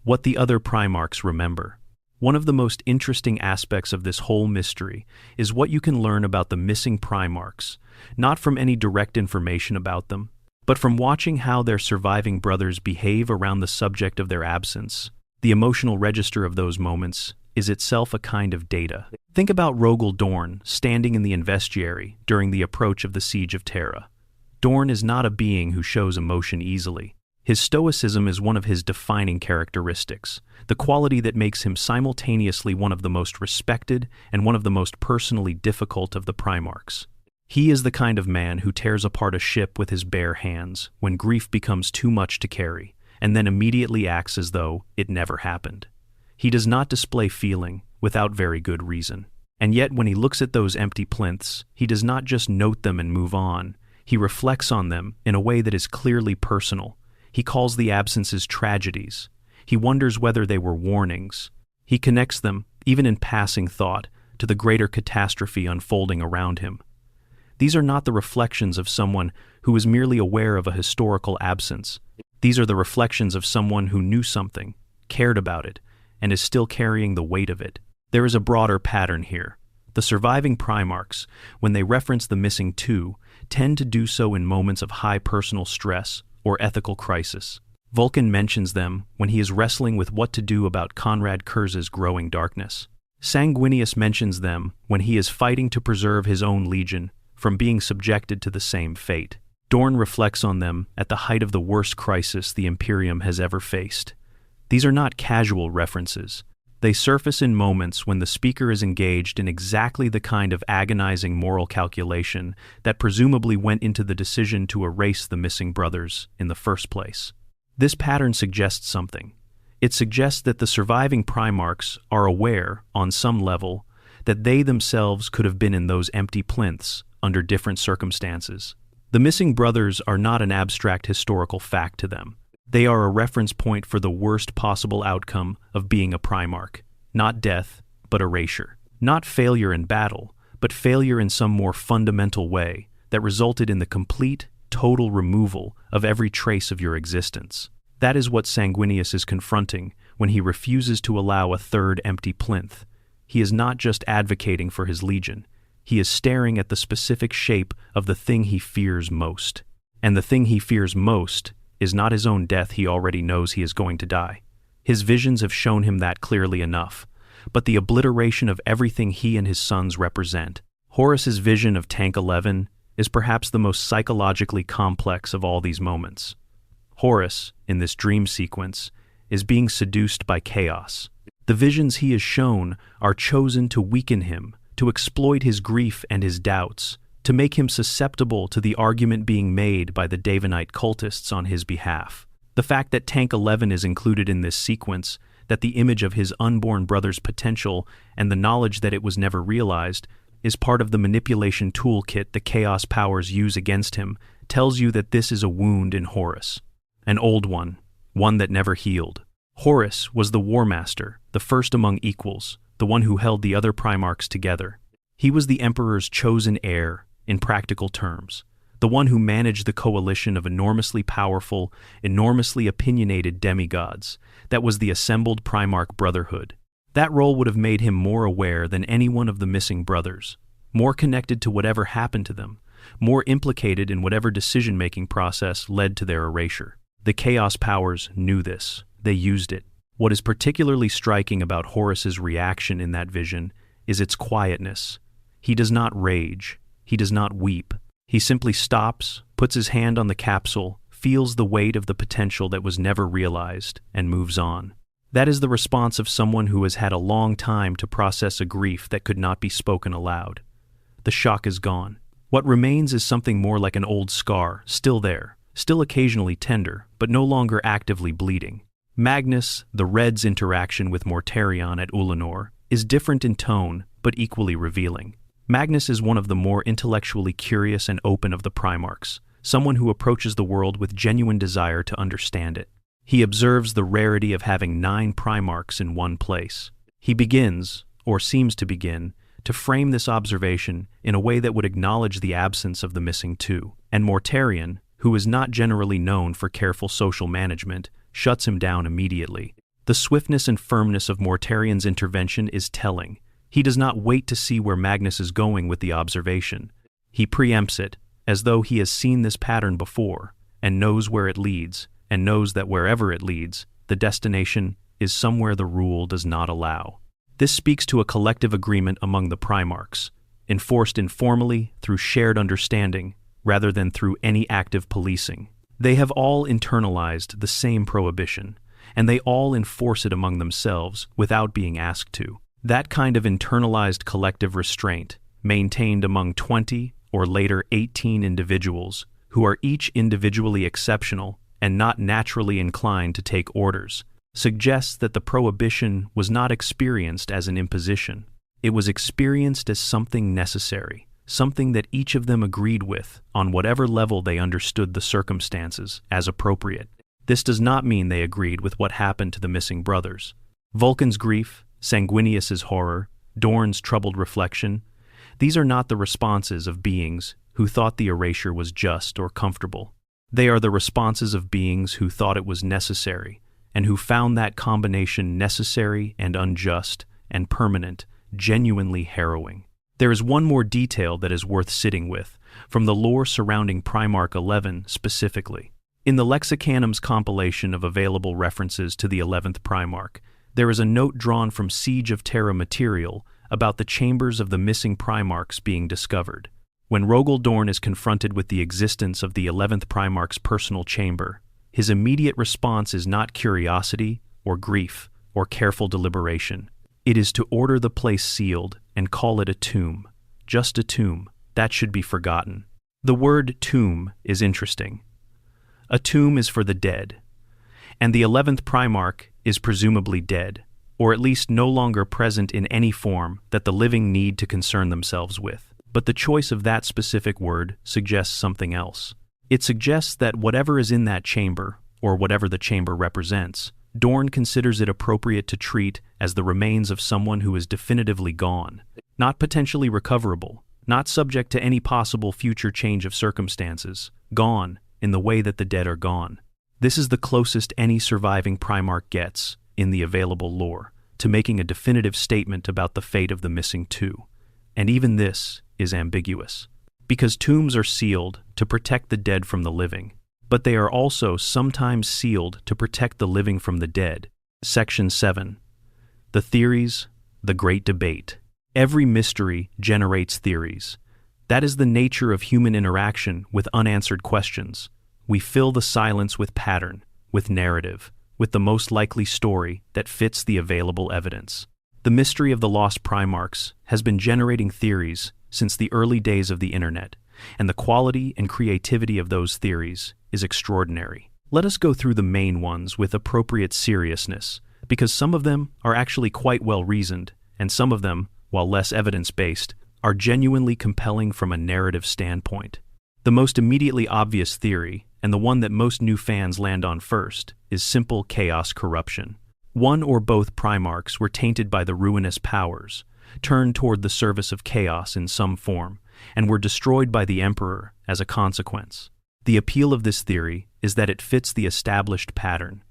[SPEAKER 1] What the other Primarchs remember. One of the most interesting aspects of this whole mystery is what you can learn about the missing Primarchs, not from any direct information about them, but from watching how their surviving brothers behave around the subject of their absence. The emotional register of those moments is itself a kind of data. Think about Rogel Dorn standing in the investiary during the approach of the siege of Terra. Dorn is not a being who shows emotion easily. His stoicism is one of his defining characteristics, the quality that makes him simultaneously one of the most respected and one of the most personally difficult of the Primarchs. He is the kind of man who tears apart a ship with his bare hands when grief becomes too much to carry, and then immediately acts as though it never happened. He does not display feeling without very good reason. And yet when he looks at those empty plinths, he does not just note them and move on. He reflects on them in a way that is clearly personal. He calls the absences tragedies. He wonders whether they were warnings. He connects them, even in passing thought, to the greater catastrophe unfolding around him. These are not the reflections of someone who is merely aware of a historical absence. These are the reflections of someone who knew something, cared about it, and is still carrying the weight of it. There is a broader pattern here. The surviving Primarchs, when they reference the missing two, tend to do so in moments of high personal stress or ethical crisis. Vulcan mentions them when he is wrestling with what to do about Conrad Kurz's growing darkness. Sanguinius mentions them when he is fighting to preserve his own legion from being subjected to the same fate. Dorn reflects on them at the height of the worst crisis the Imperium has ever faced. These are not casual references. They surface in moments when the speaker is engaged in exactly the kind of agonizing moral calculation that presumably went into the decision to erase the missing brothers in the first place. This pattern suggests something. It suggests that the surviving Primarchs are aware, on some level, that they themselves could have been in those empty plinths under different circumstances. The missing brothers are not an abstract historical fact to them. They are a reference point for the worst possible outcome of being a Primarch. Not death, but erasure. Not failure in battle, but failure in some more fundamental way that resulted in the complete, total removal of every trace of your existence. That is what Sanguinius is confronting when he refuses to allow a third empty plinth. He is not just advocating for his legion. He is staring at the specific shape of the thing he fears most. And the thing he fears most is not his own death. He already knows he is going to die. His visions have shown him that clearly enough, but the obliteration of everything he and his sons represent. Horus's vision of Tank 11 is perhaps the most psychologically complex of all these moments. Horus, in this dream sequence, is being seduced by chaos. The visions he is shown are chosen to weaken him, to exploit his grief and his doubts, to make him susceptible to the argument being made by the Davenite cultists on his behalf. The fact that Tank 11 is included in this sequence, that the image of his unborn brother's potential and the knowledge that it was never realized is part of the manipulation toolkit the Chaos powers use against him, tells you that this is a wound in Horus. An old one that never healed. Horus was the War Master, the first among equals, the one who held the other Primarchs together. He was the Emperor's chosen heir, in practical terms, the one who managed the coalition of enormously powerful, enormously opinionated demigods that was the assembled Primarch Brotherhood. That role would have made him more aware than any one of the missing brothers, more connected to whatever happened to them, more implicated in whatever decision-making process led to their erasure. The Chaos powers knew this. They used it. What is particularly striking about Horus's reaction in that vision is its quietness. He does not rage. He does not weep. He simply stops, puts his hand on the capsule, feels the weight of the potential that was never realized, and moves on. That is the response of someone who has had a long time to process a grief that could not be spoken aloud. The shock is gone. What remains is something more like an old scar, still there, still occasionally tender, but no longer actively bleeding. Magnus, the Red's interaction with Mortarion at Ulanor, is different in tone, but equally revealing. Magnus is one of the more intellectually curious and open of the Primarchs, someone who approaches the world with genuine desire to understand it. He observes the rarity of having 9 Primarchs in one place. He begins, or seems to begin, to frame this observation in a way that would acknowledge the absence of the missing 2. And Mortarion, who is not generally known for careful social management, shuts him down immediately. The swiftness and firmness of Mortarion's intervention is telling. He does not wait to see where Magnus is going with the observation. He preempts it, as though he has seen this pattern before, and knows where it leads, and knows that wherever it leads, the destination is somewhere the rule does not allow. This speaks to a collective agreement among the Primarchs, enforced informally through shared understanding rather than through any active policing. They have all internalized the same prohibition, and they all enforce it among themselves without being asked to. That kind of internalized collective restraint, maintained among 20 or later 18 individuals who are each individually exceptional and not naturally inclined to take orders, suggests that the prohibition was not experienced as an imposition. It was experienced as something necessary, something that each of them agreed with on whatever level they understood the circumstances as appropriate. This does not mean they agreed with what happened to the missing brothers. Vulcan's grief, Sanguinius's horror, Dorn's troubled reflection, these are not the responses of beings who thought the erasure was just or comfortable. They are the responses of beings who thought it was necessary, and who found that combination necessary and unjust and permanent genuinely harrowing. There is one more detail that is worth sitting with, from the lore surrounding Primarch 11 specifically. In the Lexicanum's compilation of available references to the 11th Primarch, there is a note drawn from Siege of Terra material about the chambers of the missing Primarchs being discovered. When Rogel Dorn is confronted with the existence of the 11th Primarch's personal chamber, his immediate response is not curiosity or grief or careful deliberation. It is to order the place sealed and call it a tomb. Just a tomb. That should be forgotten. The word tomb is interesting. A tomb is for the dead, and the 11th Primarch is presumably dead, or at least no longer present in any form that the living need to concern themselves with. But the choice of that specific word suggests something else. It suggests that whatever is in that chamber, or whatever the chamber represents, Dorn considers it appropriate to treat as the remains of someone who is definitively gone, not potentially recoverable, not subject to any possible future change of circumstances, gone in the way that the dead are gone. This is the closest any surviving Primarch gets, in the available lore, to making a definitive statement about the fate of the missing two. And even this is ambiguous, because tombs are sealed to protect the dead from the living, but they are also sometimes sealed to protect the living from the dead. Section 7. The theories, the great debate. Every mystery generates theories. That is the nature of human interaction with unanswered questions. We fill the silence with pattern, with narrative, with the most likely story that fits the available evidence. The mystery of the lost Primarchs has been generating theories since the early days of the internet, and the quality and creativity of those theories is extraordinary. Let us go through the main ones with appropriate seriousness, because some of them are actually quite well reasoned, and some of them, while less evidence-based, are genuinely compelling from a narrative standpoint. The most immediately obvious theory, and the one that most new fans land on first, is simple chaos corruption. One or both Primarchs were tainted by the ruinous powers, turned toward the service of chaos in some form, and were destroyed by the Emperor as a consequence. The appeal of this theory is that it fits the established pattern.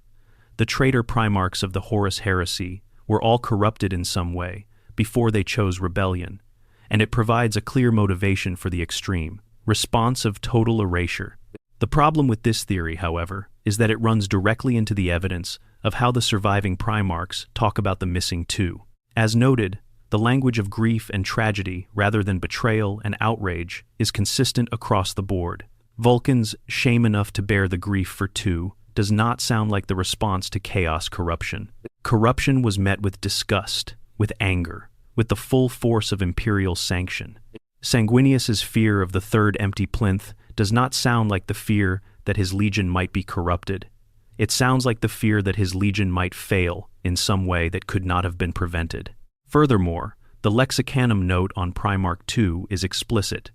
[SPEAKER 1] The traitor Primarchs of the Horus Heresy were all corrupted in some way before they chose rebellion, and it provides a clear motivation for the extreme, responsive total erasure. The problem with this theory, however, is that it runs directly into the evidence of how the surviving Primarchs talk about the missing two. As noted, the language of grief and tragedy rather than betrayal and outrage is consistent across the board. Vulcan's shame enough to bear the grief for two does not sound like the response to chaos corruption. Corruption was met with disgust, with anger, with the full force of imperial sanction. Sanguinius's fear of the third empty plinth does not sound like the fear that his legion might be corrupted. It sounds like the fear that his legion might fail in some way that could not have been prevented. Furthermore, the Lexicanum note on Primarch II is explicit.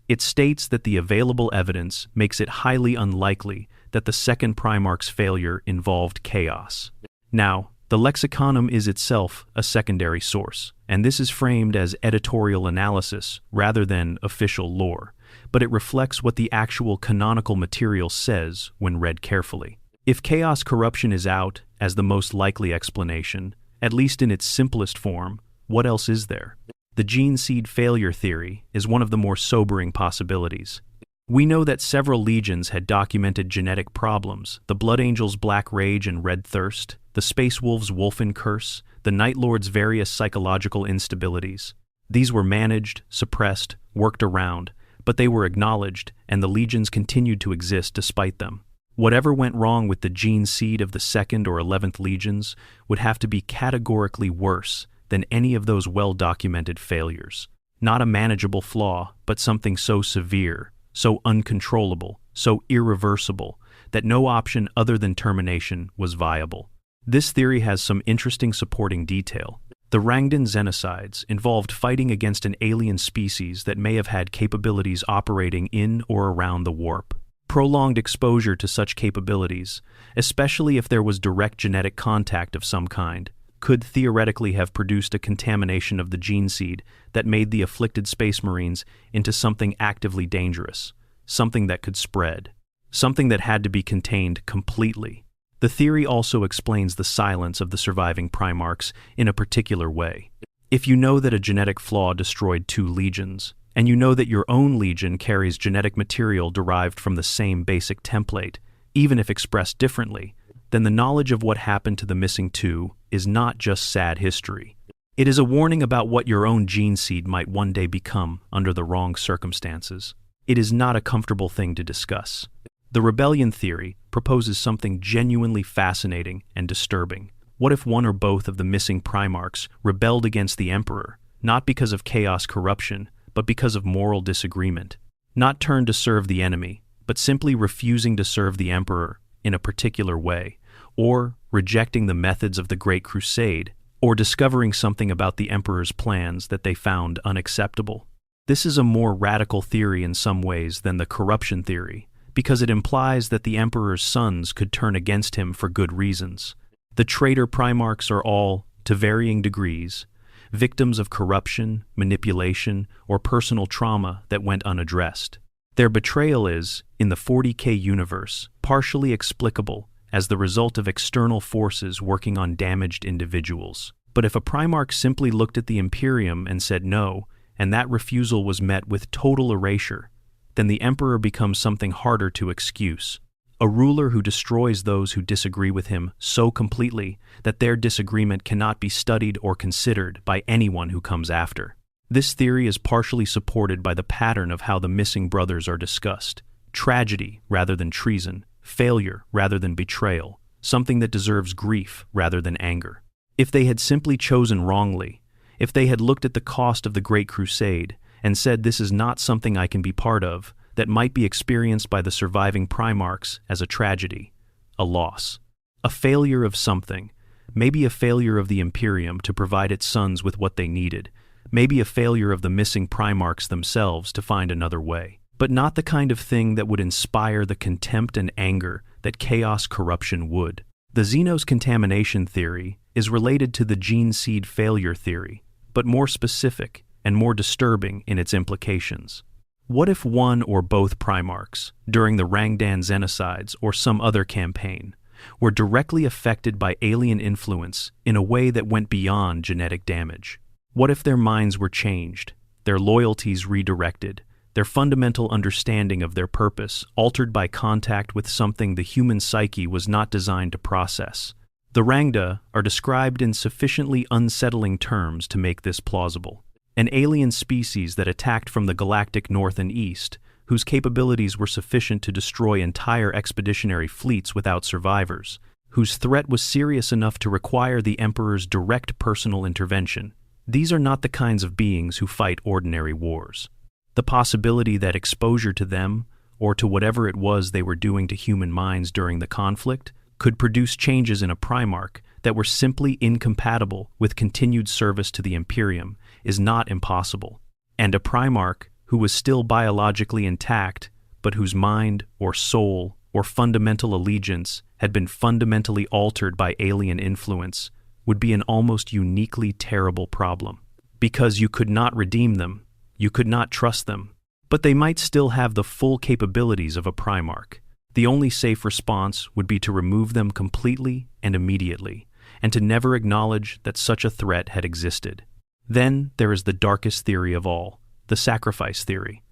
[SPEAKER 1] It states that the available evidence makes it highly unlikely that the second Primarch's failure involved chaos. Now, the Lexicanum is itself a secondary source, and this is framed as editorial analysis rather than official lore, but it reflects what the actual canonical material says when read carefully. If chaos corruption is out as the most likely explanation, at least in its simplest form, what else is there? The gene seed failure theory is one of the more sobering possibilities. We know that several legions had documented genetic problems: the Blood Angel's Black Rage and Red Thirst, the Space Wolf's Wolfen Curse, the Night Lord's various psychological instabilities. These were managed, suppressed, worked around, but they were acknowledged, and the legions continued to exist despite them. Whatever went wrong with the gene seed of the 2nd or 11th legions would have to be categorically worse than any of those well-documented failures. Not a manageable flaw, but something so severe, so uncontrollable, so irreversible, that no option other than termination was viable. This theory has some interesting supporting detail. The Rangdan genocides involved fighting against an alien species that may have had capabilities operating in or around the warp. Prolonged exposure to such capabilities, especially if there was direct genetic contact of some kind, could theoretically have produced a contamination of the gene seed that made the afflicted Space Marines into something actively dangerous, something that could spread, something that had to be contained completely. The theory also explains the silence of the surviving Primarchs in a particular way. If you know that a genetic flaw destroyed 2 legions, and you know that your own legion carries genetic material derived from the same basic template, even if expressed differently, then the knowledge of what happened to the missing 2 is not just sad history. It is a warning about what your own gene seed might one day become under the wrong circumstances. It is not a comfortable thing to discuss. The rebellion theory proposes something genuinely fascinating and disturbing. What if one or both of the missing Primarchs rebelled against the Emperor, not because of chaos corruption, but because of moral disagreement? Not turned to serve the enemy, but simply refusing to serve the Emperor in a particular way, or rejecting the methods of the Great Crusade, or discovering something about the Emperor's plans that they found unacceptable. This is a more radical theory in some ways than the corruption theory, because it implies that the Emperor's sons could turn against him for good reasons. The traitor Primarchs are all, to varying degrees, victims of corruption, manipulation, or personal trauma that went unaddressed. Their betrayal is, in the 40K universe, partially explicable as the result of external forces working on damaged individuals. But if a Primarch simply looked at the Imperium and said no, and that refusal was met with total erasure, then the Emperor becomes something harder to excuse. A ruler who destroys those who disagree with him so completely that their disagreement cannot be studied or considered by anyone who comes after. This theory is partially supported by the pattern of how the missing brothers are discussed. Tragedy rather than treason, failure rather than betrayal, something that deserves grief rather than anger. If they had simply chosen wrongly, if they had looked at the cost of the Great Crusade and said this is not something I can be part of, that might be experienced by the surviving Primarchs as a tragedy, a loss, a failure of something, maybe a failure of the Imperium to provide its sons with what they needed, maybe a failure of the missing Primarchs themselves to find another way, but not the kind of thing that would inspire the contempt and anger that chaos corruption would. The Xenos contamination theory is related to the gene seed failure theory, but more specific and more disturbing in its implications. What if one or both Primarchs, during the Rangdan genocides or some other campaign, were directly affected by alien influence in a way that went beyond genetic damage? What if their minds were changed, their loyalties redirected, their fundamental understanding of their purpose altered by contact with something the human psyche was not designed to process? The Rangda are described in sufficiently unsettling terms to make this plausible. An alien species that attacked from the galactic north and east, whose capabilities were sufficient to destroy entire expeditionary fleets without survivors, whose threat was serious enough to require the Emperor's direct personal intervention. These are not the kinds of beings who fight ordinary wars. The possibility that exposure to them, or to whatever it was they were doing to human minds during the conflict, could produce changes in a Primarch that were simply incompatible with continued service to the Imperium is not impossible. And a Primarch who was still biologically intact, but whose mind or soul or fundamental allegiance had been fundamentally altered by alien influence, would be an almost uniquely terrible problem. Because you could not redeem them, you could not trust them, but they might still have the full capabilities of a Primarch. The only safe response would be to remove them completely and immediately, and to never acknowledge that such a threat had existed. Then there is the darkest theory of all, the sacrifice theory.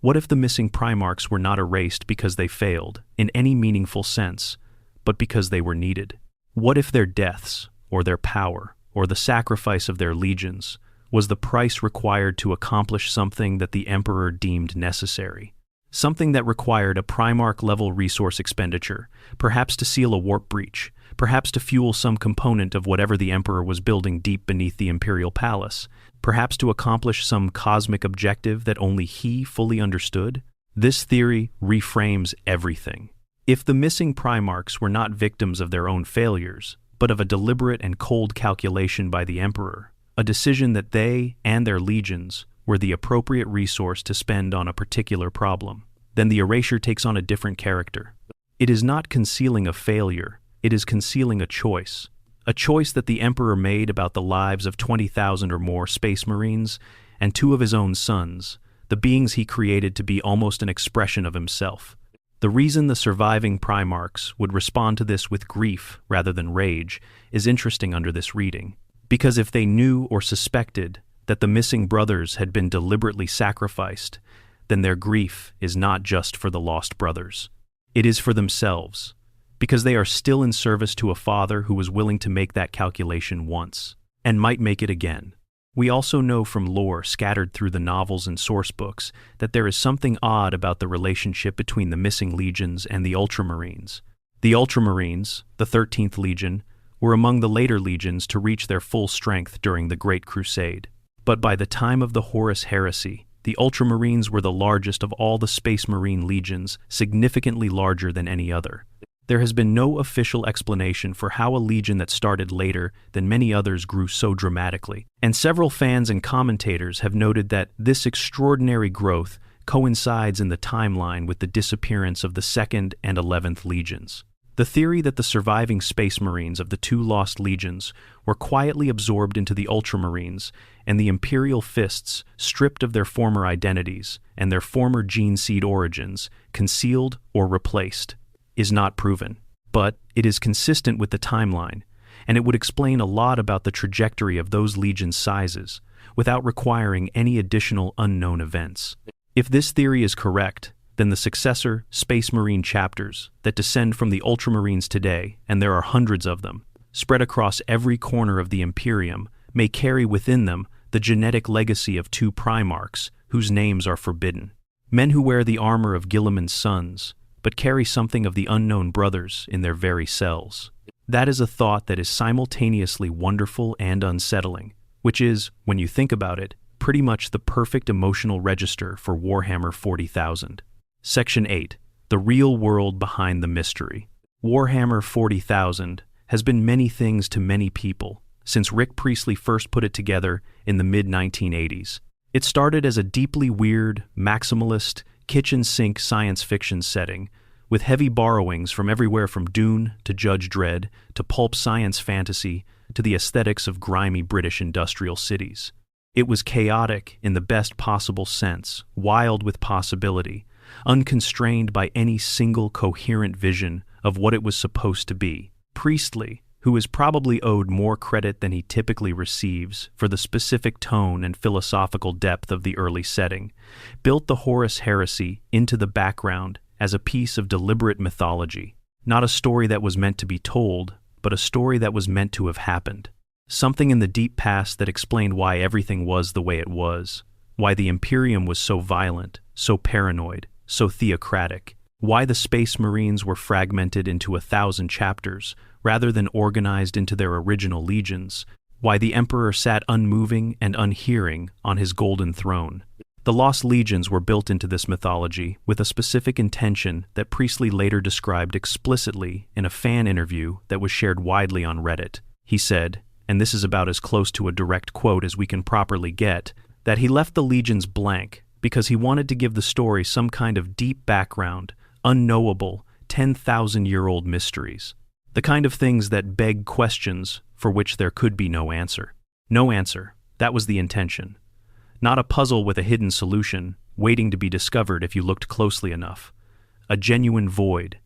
[SPEAKER 1] What if the missing Primarchs were not erased because they failed, in any meaningful sense, but because they were needed? What if their deaths, or their power, or the sacrifice of their legions, was the price required to accomplish something that the Emperor deemed necessary. Something that required a Primarch-level resource expenditure, perhaps to seal a warp breach, perhaps to fuel some component of whatever the Emperor was building deep beneath the Imperial Palace, perhaps to accomplish some cosmic objective that only he fully understood. This theory reframes everything. If the missing Primarchs were not victims of their own failures, but of a deliberate and cold calculation by the Emperor, a decision that they and their legions were the appropriate resource to spend on a particular problem, then the erasure takes on a different character. It is not concealing a failure, it is concealing a choice that the Emperor made about the lives of 20,000 or more Space Marines and 2 of his own sons, the beings he created to be almost an expression of himself. The reason the surviving Primarchs would respond to this with grief rather than rage is interesting under this reading, because if they knew or suspected that the missing brothers had been deliberately sacrificed, then their grief is not just for the lost brothers. It is for themselves, because they are still in service to a father who was willing to make that calculation once, and might make it again. We also know from lore scattered through the novels and source books that there is something odd about the relationship between the missing legions and the Ultramarines. The Ultramarines, the 13th Legion, were among the later legions to reach their full strength during the Great Crusade. But by the time of the Horus Heresy, the Ultramarines were the largest of all the Space Marine legions, significantly larger than any other. There has been no official explanation for how a legion that started later than many others grew so dramatically, and several fans and commentators have noted that this extraordinary growth coincides in the timeline with the disappearance of the 2nd and 11th Legions. The theory that the surviving Space Marines of the 2 lost legions were quietly absorbed into the Ultramarines, and the Imperial Fists, stripped of their former identities and their former gene seed origins, concealed or replaced, is not proven. But it is consistent with the timeline, and it would explain a lot about the trajectory of those legions' sizes, without requiring any additional unknown events. If this theory is correct, then the successor Space Marine chapters that descend from the Ultramarines today, and there are hundreds of them, spread across every corner of the Imperium, may carry within them the genetic legacy of 2 Primarchs whose names are forbidden. Men who wear the armor of Guilliman's sons, but carry something of the unknown brothers in their very cells. That is a thought that is simultaneously wonderful and unsettling, which is, when you think about it, pretty much the perfect emotional register for Warhammer 40,000. Section 8. The Real World Behind the Mystery. Warhammer 40,000 has been many things to many people since Rick Priestley first put it together in the mid-1980s. It started as a deeply weird, maximalist, kitchen sink science fiction setting, with heavy borrowings from everywhere from Dune to Judge Dredd to pulp science fantasy to the aesthetics of grimy British industrial cities. It was chaotic in the best possible sense, wild with possibility, unconstrained by any single coherent vision of what it was supposed to be. Priestley, who is probably owed more credit than he typically receives for the specific tone and philosophical depth of the early setting, built the Horus Heresy into the background as a piece of deliberate mythology, not a story that was meant to be told, but a story that was meant to have happened. Something in the deep past that explained why everything was the way it was, why the Imperium was so violent, so paranoid, so theocratic, why the Space Marines were fragmented into 1,000 chapters rather than organized into their original legions, why the Emperor sat unmoving and unhearing on his golden throne. The Lost Legions were built into this mythology with a specific intention that Priestley later described explicitly in a fan interview that was shared widely on Reddit. He said, and this is about as close to a direct quote as we can properly get, that he left the legions blank because he wanted to give the story some kind of deep background, unknowable, 10,000-year-old mysteries. The kind of things that beg questions for which there could be no answer. No answer, that was the intention. Not a puzzle with a hidden solution, waiting to be discovered if you looked closely enough. A genuine void,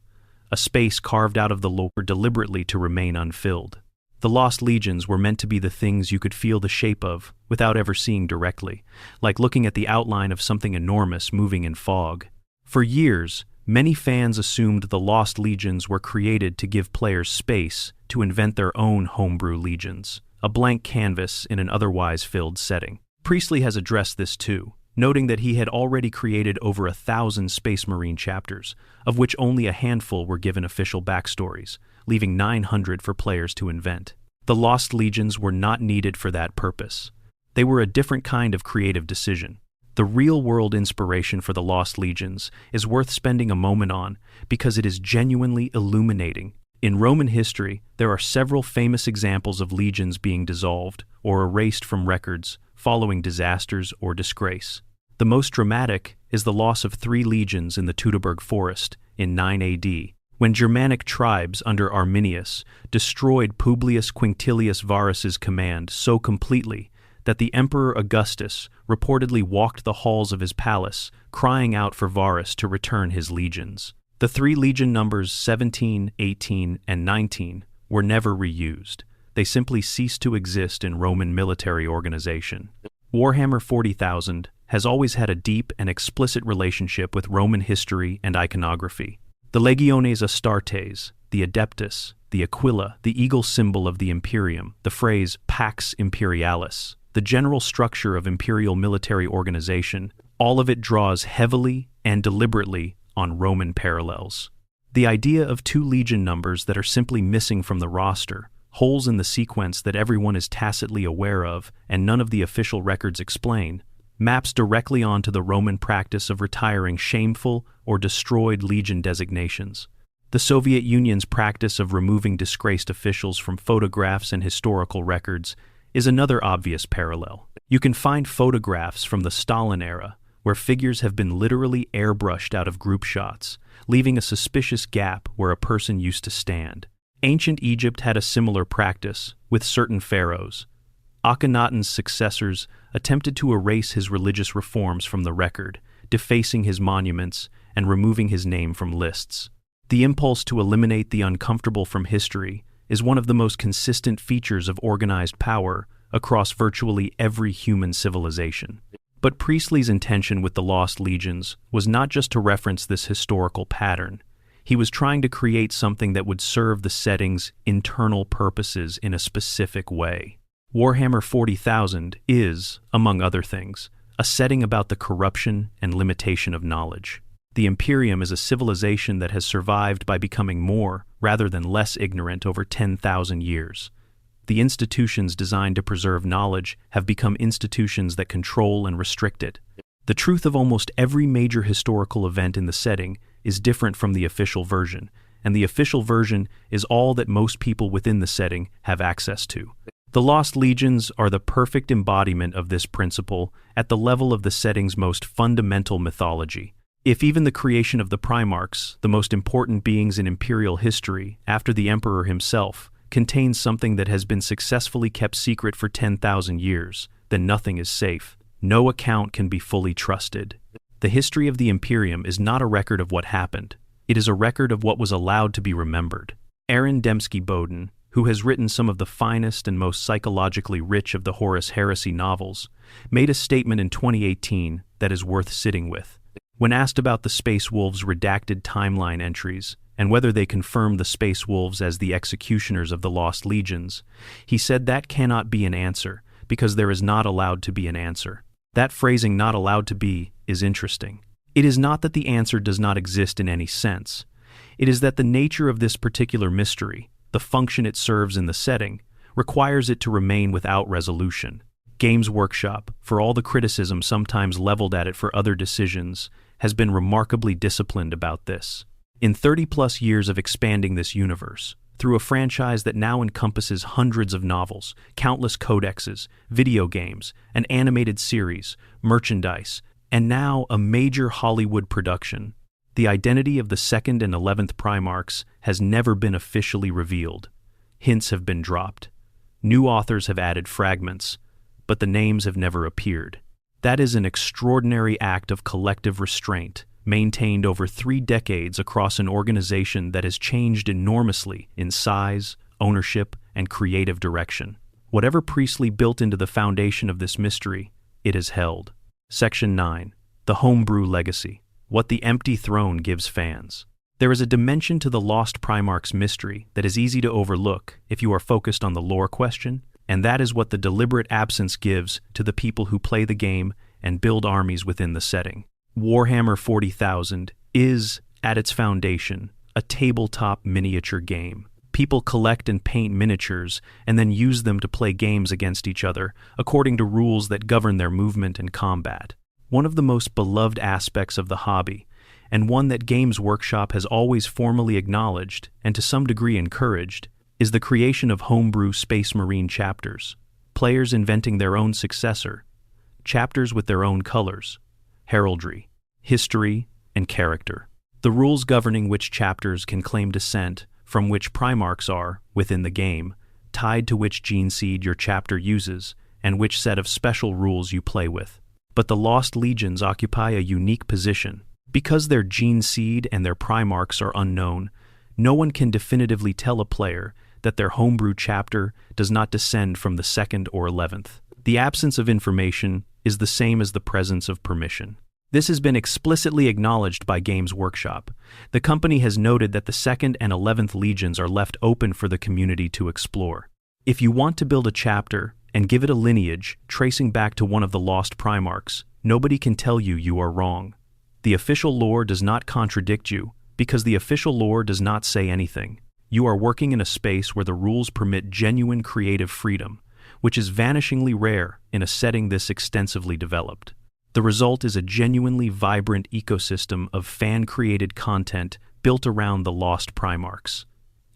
[SPEAKER 1] a space carved out of the lore deliberately to remain unfilled. The Lost Legions were meant to be the things you could feel the shape of without ever seeing directly, like looking at the outline of something enormous moving in fog. For years, many fans assumed the Lost Legions were created to give players space to invent their own homebrew legions, a blank canvas in an otherwise filled setting. Priestley has addressed this too, noting that he had already created over 1,000 Space Marine chapters, of which only a handful were given official backstories, leaving 900 for players to invent. The Lost Legions were not needed for that purpose. They were a different kind of creative decision. The real-world inspiration for the Lost Legions is worth spending a moment on because it is genuinely illuminating. In Roman history, there are several famous examples of legions being dissolved or erased from records following disasters or disgrace. The most dramatic is the loss of 3 legions in the Teutoburg Forest in 9 AD, when Germanic tribes under Arminius destroyed Publius Quinctilius Varus's command so completely that the Emperor Augustus reportedly walked the halls of his palace, crying out for Varus to return his legions. The 3 legion numbers 17, 18, and 19 were never reused. They simply ceased to exist in Roman military organization. Warhammer 40,000 has always had a deep and explicit relationship with Roman history and iconography. The Legiones Astartes, the Adeptus, the Aquila, the eagle symbol of the Imperium, the phrase Pax Imperialis, the general structure of imperial military organization, all of it draws heavily and deliberately on Roman parallels. The idea of 2 legion numbers that are simply missing from the roster, holes in the sequence that everyone is tacitly aware of and none of the official records explain, maps directly onto the Roman practice of retiring shameful or destroyed legion designations. The Soviet Union's practice of removing disgraced officials from photographs and historical records is another obvious parallel. You can find photographs from the Stalin era where figures have been literally airbrushed out of group shots, leaving a suspicious gap where a person used to stand. Ancient Egypt had a similar practice with certain pharaohs. Akhenaten's successors attempted to erase his religious reforms from the record, defacing his monuments and removing his name from lists. The impulse to eliminate the uncomfortable from history is one of the most consistent features of organized power across virtually every human civilization. But Priestley's intention with the Lost Legions was not just to reference this historical pattern. He was trying to create something that would serve the setting's internal purposes in a specific way. Warhammer 40,000 is, among other things, a setting about the corruption and limitation of knowledge. The Imperium is a civilization that has survived by becoming more rather than less ignorant over 10,000 years. The institutions designed to preserve knowledge have become institutions that control and restrict it. The truth of almost every major historical event in the setting is different from the official version, and the official version is all that most people within the setting have access to. The Lost Legions are the perfect embodiment of this principle at the level of the setting's most fundamental mythology. If even the creation of the Primarchs, the most important beings in imperial history after the Emperor himself, contains something that has been successfully kept secret for 10,000 years, then nothing is safe. No account can be fully trusted. The history of the Imperium is not a record of what happened. It is a record of what was allowed to be remembered. Aaron Dembski-Bowden, who has written some of the finest and most psychologically rich of the Horus Heresy novels, made a statement in 2018 that is worth sitting with. When asked about the Space Wolves' redacted timeline entries and whether they confirm the Space Wolves as the executioners of the Lost Legions, he said that cannot be an answer because there is not allowed to be an answer. That phrasing, "not allowed to be," is interesting. It is not that the answer does not exist in any sense. It is that the nature of this particular mystery, the function it serves in the setting, requires it to remain without resolution. Games Workshop, for all the criticism sometimes leveled at it for other decisions, has been remarkably disciplined about this. In 30-plus years of expanding this universe, through a franchise that now encompasses hundreds of novels, countless codexes, video games, an animated series, merchandise, and now a major Hollywood production, the identity of the 2nd and 11th Primarchs has never been officially revealed. Hints have been dropped. New authors have added fragments, but the names have never appeared. That is an extraordinary act of collective restraint, maintained over 3 decades across an organization that has changed enormously in size, ownership, and creative direction. Whatever Priestley built into the foundation of this mystery, it has held. Section 9. The Homebrew Legacy. What the Empty Throne Gives Fans. There is a dimension to the Lost Primarchs mystery that is easy to overlook if you are focused on the lore question, And that is what the deliberate absence gives to the people who play the game and build armies within the setting. Warhammer 40,000 is, at its foundation, a tabletop miniature game. People collect and paint miniatures and then use them to play games against each other according to rules that govern their movement and combat. One of the most beloved aspects of the hobby, and one that Games Workshop has always formally acknowledged and to some degree encouraged, is the creation of homebrew Space Marine chapters, players inventing their own successor, chapters with their own colors, heraldry, history, and character. The rules governing which chapters can claim descent from which Primarchs are, within the game, tied to which gene seed your chapter uses and which set of special rules you play with. But the Lost Legions occupy a unique position. Because their gene seed and their Primarchs are unknown, no one can definitively tell a player that their homebrew chapter does not descend from the 2nd or 11th. The absence of information is the same as the presence of permission. This has been explicitly acknowledged by Games Workshop. The company has noted that the 2nd and 11th Legions are left open for the community to explore. If you want to build a chapter and give it a lineage tracing back to one of the lost Primarchs, nobody can tell you are wrong. The official lore does not contradict you because the official lore does not say anything. You are working in a space where the rules permit genuine creative freedom, which is vanishingly rare in a setting this extensively developed. The result is a genuinely vibrant ecosystem of fan-created content built around the lost Primarchs.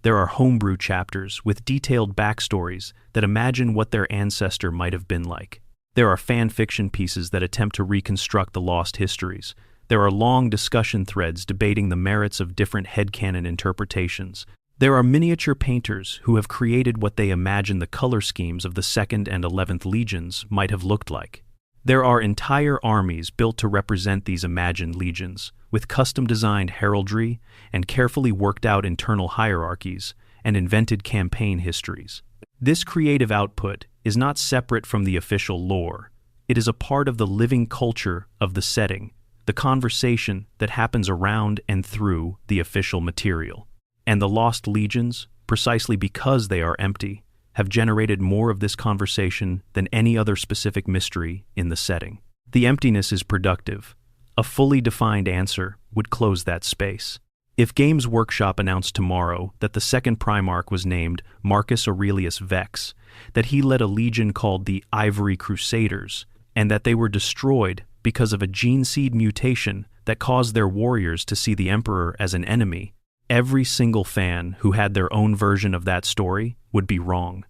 [SPEAKER 1] There are homebrew chapters with detailed backstories that imagine what their ancestor might have been like. There are fan fiction pieces that attempt to reconstruct the lost histories. There are long discussion threads debating the merits of different headcanon interpretations. There are miniature painters who have created what they imagine the color schemes of the 2nd and 11th Legions might have looked like. There are entire armies built to represent these imagined legions, with custom-designed heraldry and carefully worked-out internal hierarchies and invented campaign histories. This creative output is not separate from the official lore. It is a part of the living culture of the setting, the conversation that happens around and through the official material. And the Lost Legions, precisely because they are empty, have generated more of this conversation than any other specific mystery in the setting. The emptiness is productive. A fully defined answer would close that space. If Games Workshop announced tomorrow that the 2nd Primarch was named Marcus Aurelius Vex, that he led a legion called the Ivory Crusaders, and that they were destroyed because of a gene seed mutation that caused their warriors to see the Emperor as an enemy, every single fan who had their own version of that story would be wrong.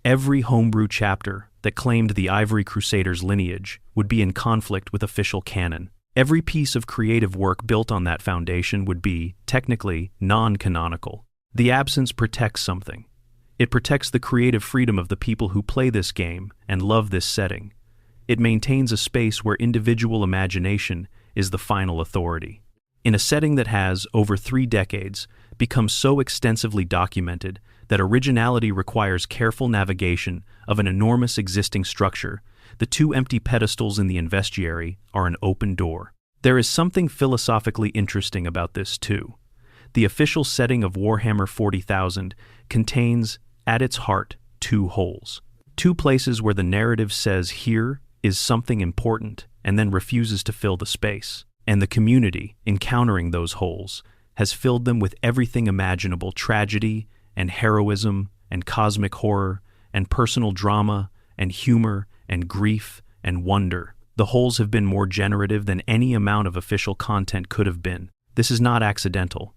[SPEAKER 1] Every homebrew chapter that claimed the Ivory Crusaders' lineage would be in conflict with official canon. Every piece of creative work built on that foundation would be, technically, non-canonical. The absence protects something. It protects the creative freedom of the people who play this game and love this setting. It maintains a space where individual imagination is the final authority. In a setting that has, over 3 decades, become so extensively documented that originality requires careful navigation of an enormous existing structure, the 2 empty pedestals in the investiary are an open door. There is something philosophically interesting about this too. The official setting of Warhammer 40,000 contains, at its heart, 2 holes. 2 places where the narrative says here is something important and then refuses to fill the space. And the community, encountering those holes, has filled them with everything imaginable: tragedy and heroism and cosmic horror and personal drama and humor and grief and wonder. The holes have been more generative than any amount of official content could have been. This is not accidental.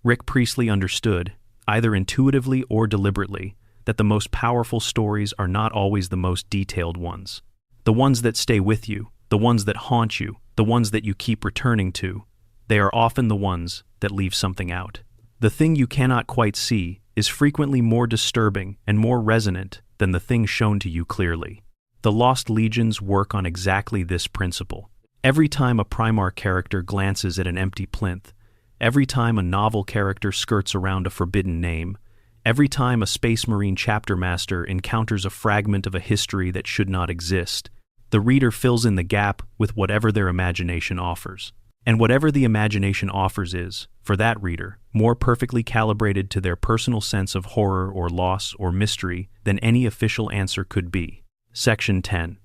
[SPEAKER 1] Rick Priestley understood, either intuitively or deliberately, that the most powerful stories are not always the most detailed ones. The ones that stay with you, the ones that haunt you, the ones that you keep returning to, they are often the ones that leave something out. The thing you cannot quite see is frequently more disturbing and more resonant than the thing shown to you clearly. The Lost Legions work on exactly this principle. Every time a Primarch character glances at an empty plinth, every time a novel character skirts around a forbidden name, every time a Space Marine chapter master encounters a fragment of a history that should not exist, the reader fills in the gap with whatever their imagination offers. And whatever the imagination offers is, for that reader, more perfectly calibrated to their personal sense of horror or loss or mystery than any official answer could be. Section 10.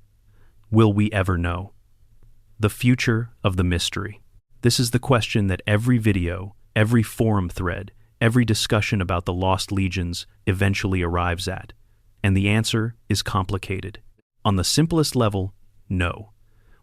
[SPEAKER 1] Will we ever know? The future of the mystery. This is the question that every video, every forum thread, every discussion about the Lost Legions eventually arrives at. And the answer is complicated. On the simplest level, no.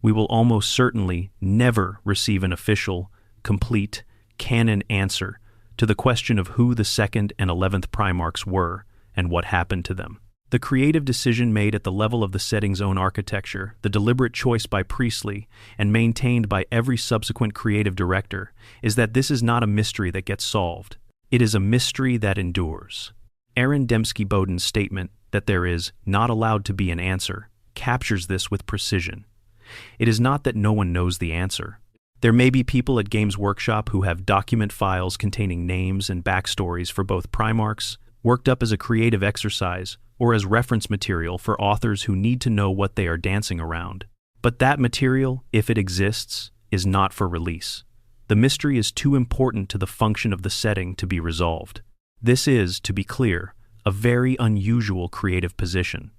[SPEAKER 1] We will almost certainly never receive an official, complete, canon answer to the question of who the 2nd and 11th Primarchs were and what happened to them. The creative decision made at the level of the setting's own architecture, the deliberate choice by Priestley, and maintained by every subsequent creative director, is that this is not a mystery that gets solved. It is a mystery that endures. Aaron Dembski-Bowden's statement that there is not allowed to be an answer captures this with precision. It is not that no one knows the answer. There may be people at Games Workshop who have document files containing names and backstories for both Primarchs, worked up as a creative exercise or as reference material for authors who need to know what they are dancing around. But that material, if it exists, is not for release. The mystery is too important to the function of the setting to be resolved. This is, to be clear, a very unusual creative position.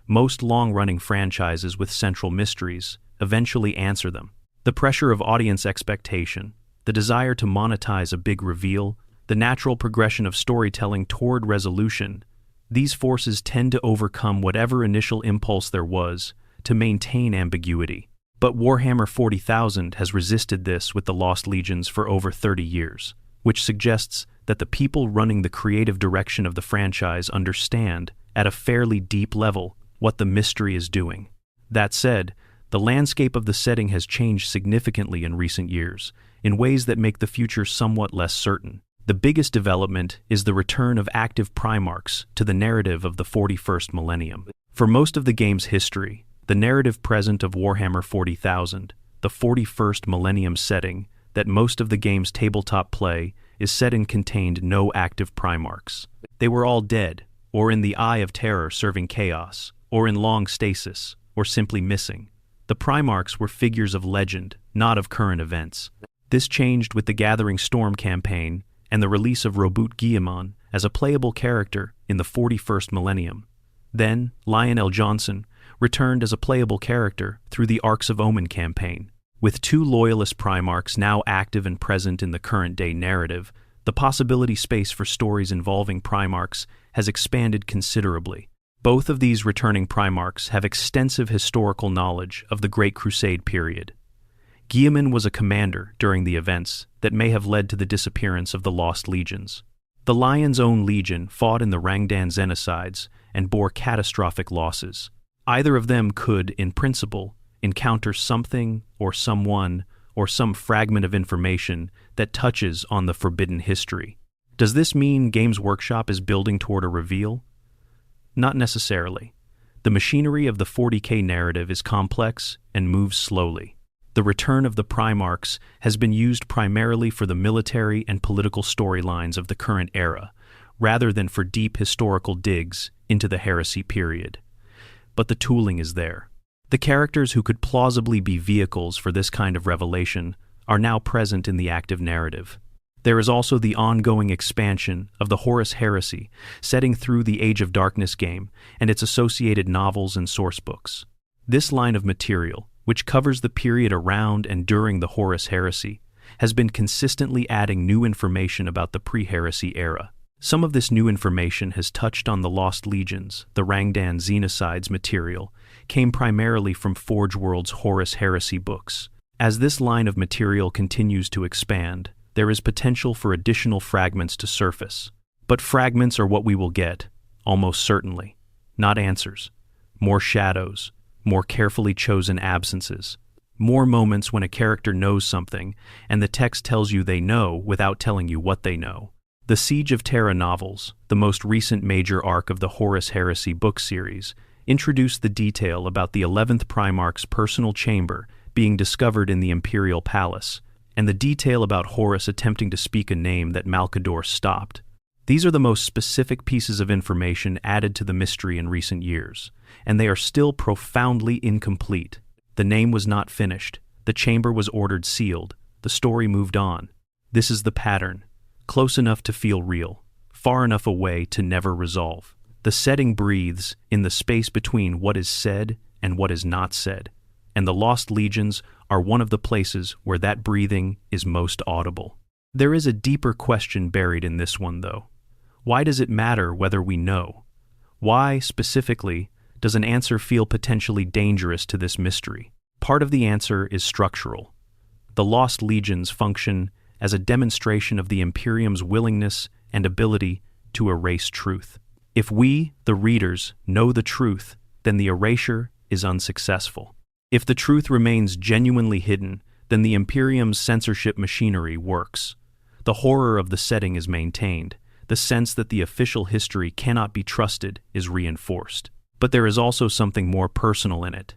[SPEAKER 1] Most long-running franchises with central mysteries eventually answer them. The pressure of audience expectation, the desire to monetize a big reveal, the natural progression of storytelling toward resolution, these forces tend to overcome whatever initial impulse there was to maintain ambiguity. But Warhammer 40,000 has resisted this with the Lost Legions for over 30 years, which suggests that the people running the creative direction of the franchise understand, at a fairly deep level, what the mystery is doing. That said, the landscape of the setting has changed significantly in recent years, in ways that make the future somewhat less certain. The biggest development is the return of active Primarchs to the narrative of the 41st millennium. For most of the game's history, the narrative present of Warhammer 40,000, the 41st millennium setting that most of the game's tabletop play is set in, contained no active Primarchs. They were all dead, or in the Eye of Terror serving chaos, or in long stasis, or simply missing. The Primarchs were figures of legend, not of current events. This changed with the Gathering Storm campaign and the release of Robert Guillemot as a playable character in the 41st millennium. Then, Lionel Johnson returned as a playable character through the Arcs of Omen campaign. With 2 loyalist Primarchs now active and present in the current-day narrative, the possibility space for stories involving Primarchs has expanded considerably. Both of these returning Primarchs have extensive historical knowledge of the Great Crusade period. Guillemot was a commander during the events that may have led to the disappearance of the Lost Legions. The Lion's Own Legion fought in the Rangdan Genocides and bore catastrophic losses. Either of them could, in principle, encounter something or someone or some fragment of information that touches on the forbidden history. Does this mean Games Workshop is building toward a reveal? Not necessarily. The machinery of the 40K narrative is complex and moves slowly. The return of the Primarchs has been used primarily for the military and political storylines of the current era, rather than for deep historical digs into the heresy period. But the tooling is there. The characters who could plausibly be vehicles for this kind of revelation are now present in the active narrative. There is also the ongoing expansion of the Horus Heresy, setting through the Age of Darkness game and its associated novels and sourcebooks. This line of material, which covers the period around and during the Horus Heresy, has been consistently adding new information about the pre-heresy era. Some of this new information has touched on the Lost Legions. The Rangdan Genocides material came primarily from Forge World's Horus Heresy books. As this line of material continues to expand, there is potential for additional fragments to surface. But fragments are what we will get, almost certainly. Not answers. More shadows, more carefully chosen absences, more moments when a character knows something and the text tells you they know without telling you what they know. The Siege of Terra novels, the most recent major arc of the Horus Heresy book series, introduced the detail about the 11th Primarch's personal chamber being discovered in the Imperial Palace, and the detail about Horus attempting to speak a name that Malcador stopped. These are the most specific pieces of information added to the mystery in recent years, and they are still profoundly incomplete. The name was not finished, the chamber was ordered sealed, the story moved on. This is the pattern. Close enough to feel real, far enough away to never resolve. The setting breathes in the space between what is said and what is not said, and the Lost Legions are one of the places where that breathing is most audible. There is a deeper question buried in this one, though. Why does it matter whether we know? Why, specifically, does an answer feel potentially dangerous to this mystery? Part of the answer is structural. The Lost Legions function as a demonstration of the Imperium's willingness and ability to erase truth. If we, the readers, know the truth, then the erasure is unsuccessful. If the truth remains genuinely hidden, then the Imperium's censorship machinery works. The horror of the setting is maintained. The sense that the official history cannot be trusted is reinforced. But there is also something more personal in it.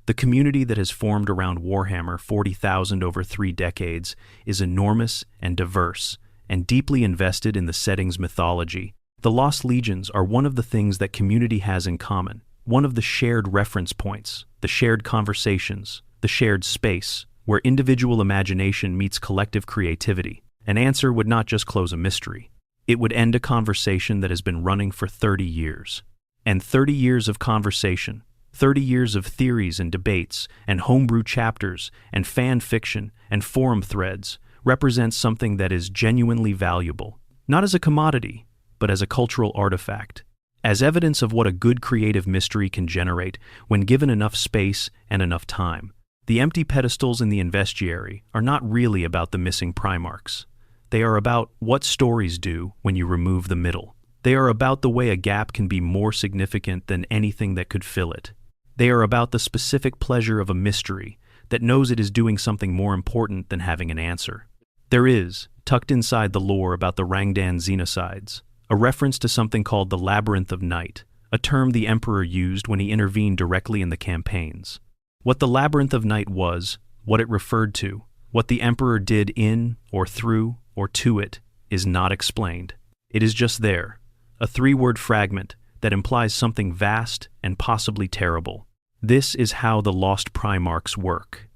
[SPEAKER 1] The community that has formed around Warhammer 40,000 over 3 decades is enormous and diverse, and deeply invested in the setting's mythology. The Lost Legions are one of the things that community has in common, one of the shared reference points, the shared conversations, the shared space, where individual imagination meets collective creativity. An answer would not just close a mystery. It would end a conversation that has been running for 30 years. And 30 years of conversation, 30 years of theories and debates, and homebrew chapters, and fan fiction, and forum threads represents something that is genuinely valuable, not as a commodity, but as a cultural artifact, as evidence of what a good creative mystery can generate when given enough space and enough time. The empty pedestals in the investiary are not really about the missing Primarchs. They are about what stories do when you remove the middle. They are about the way a gap can be more significant than anything that could fill it. They are about the specific pleasure of a mystery that knows it is doing something more important than having an answer. There is, tucked inside the lore about the Rangdan Xenocides, a reference to something called the Labyrinth of Night, a term the Emperor used when he intervened directly in the campaigns. What the Labyrinth of Night was, what it referred to, what the Emperor did in, or through, or to it, is not explained. It is just there, a 3-word fragment that implies something vast and possibly terrible. This is how the Lost Primarchs work.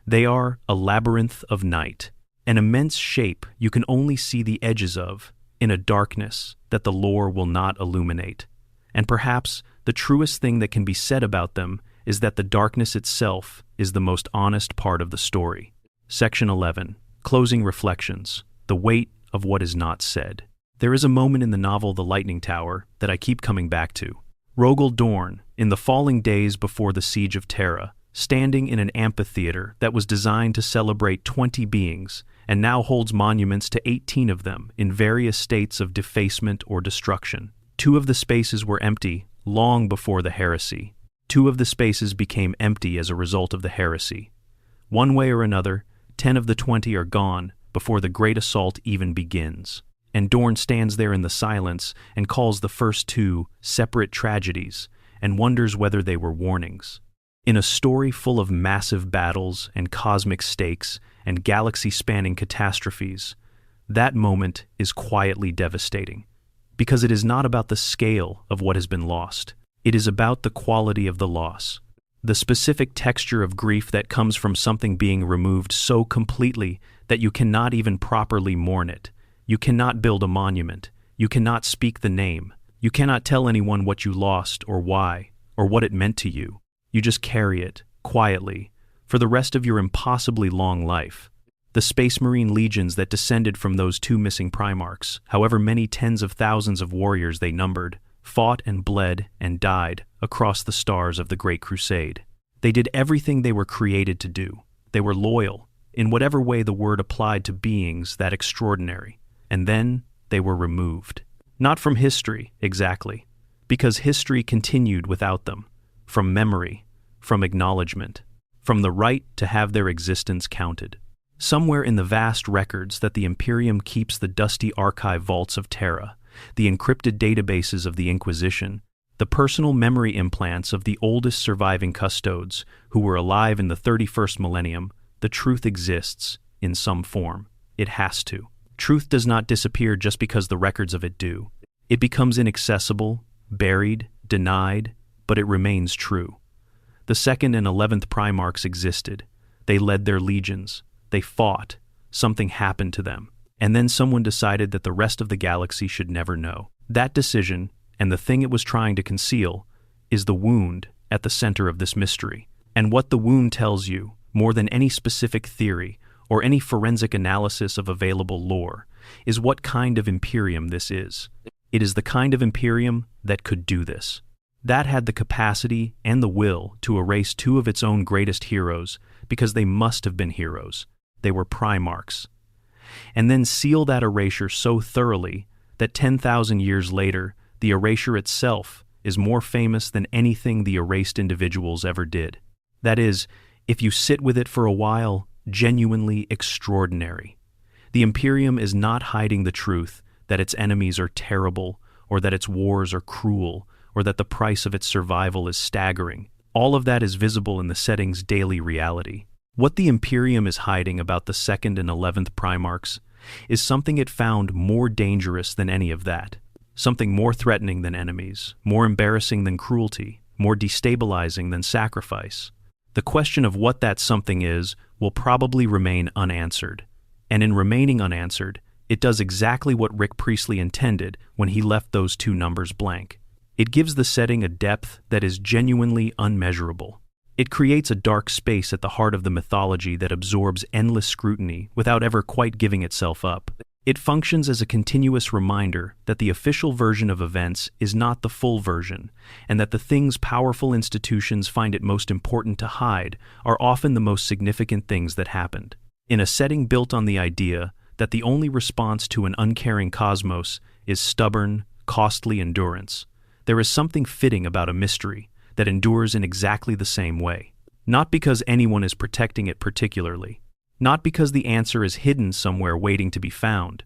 [SPEAKER 1] They are a labyrinth of night, an immense shape you can only see the edges of, in a darkness that the lore will not illuminate. And perhaps the truest thing that can be said about them is that the darkness itself is the most honest part of the story. Section 11. Closing Reflections. The Weight of What Is Not Said. There is a moment in the novel The Lightning Tower that I keep coming back to. Rogel Dorn, in the falling days before the siege of Terra, standing in an amphitheater that was designed to celebrate 20 beings, and now holds monuments to 18 of them in various states of defacement or destruction. 2 of the spaces were empty long before the heresy. 2 of the spaces became empty as a result of the heresy. One way or another, 10 of the 20 are gone before the great assault even begins. And Dorn stands there in the silence and calls the first 2 separate tragedies and wonders whether they were warnings. In a story full of massive battles and cosmic stakes and galaxy-spanning catastrophes, that moment is quietly devastating, because it is not about the scale of what has been lost. It is about the quality of the loss, the specific texture of grief that comes from something being removed so completely that you cannot even properly mourn it. You cannot build a monument. You cannot speak the name. You cannot tell anyone what you lost or why, or what it meant to you. You just carry it, quietly, for the rest of your impossibly long life. The Space Marine legions that descended from those 2 missing Primarchs, however many tens of thousands of warriors they numbered, fought and bled and died across the stars of the Great Crusade. They did everything they were created to do. They were loyal, in whatever way the word applied to beings that extraordinary. And then they were removed. Not from history, exactly, because history continued without them. From memory, from acknowledgement, from the right to have their existence counted. Somewhere in the vast records that the Imperium keeps, the dusty archive vaults of Terra, the encrypted databases of the Inquisition, the personal memory implants of the oldest surviving custodes who were alive in the 31st millennium, the truth exists in some form. It has to. Truth does not disappear just because the records of it do. It becomes inaccessible, buried, denied, but it remains true. The 2nd and 11th Primarchs existed. They led their legions. They fought. something happened to them, and then someone decided that the rest of the galaxy should never know. That decision, and the thing it was trying to conceal, is the wound at the center of this mystery. And what the wound tells you, more than any specific theory or any forensic analysis of available lore, is what kind of Imperium this is. It is the kind of Imperium that could do this. That had the capacity and the will to erase two of its own greatest heroes because they must have been heroes. They were Primarchs. And then seal that erasure so thoroughly that 10,000 years later, the erasure itself is more famous than anything the erased individuals ever did. That is, if you sit with it for a while, genuinely extraordinary. The Imperium is not hiding the truth that its enemies are terrible, or that its wars are cruel, or that the price of its survival is staggering. All of that is visible in the setting's daily reality. What the Imperium is hiding about the 2nd and 11th Primarchs is something it found more dangerous than any of that. Something more threatening than enemies, more embarrassing than cruelty, more destabilizing than sacrifice. The question of what that something is will probably remain unanswered. And in remaining unanswered, it does exactly what Rick Priestley intended when he left those two numbers blank. It gives the setting a depth that is genuinely unmeasurable. It creates a dark space at the heart of the mythology that absorbs endless scrutiny without ever quite giving itself up. It functions as a continuous reminder that the official version of events is not the full version, and that the things powerful institutions find it most important to hide are often the most significant things that happened. In a setting built on the idea that the only response to an uncaring cosmos is stubborn, costly endurance, there is something fitting about a mystery that endures in exactly the same way. Not because anyone is protecting it particularly, not because the answer is hidden somewhere waiting to be found,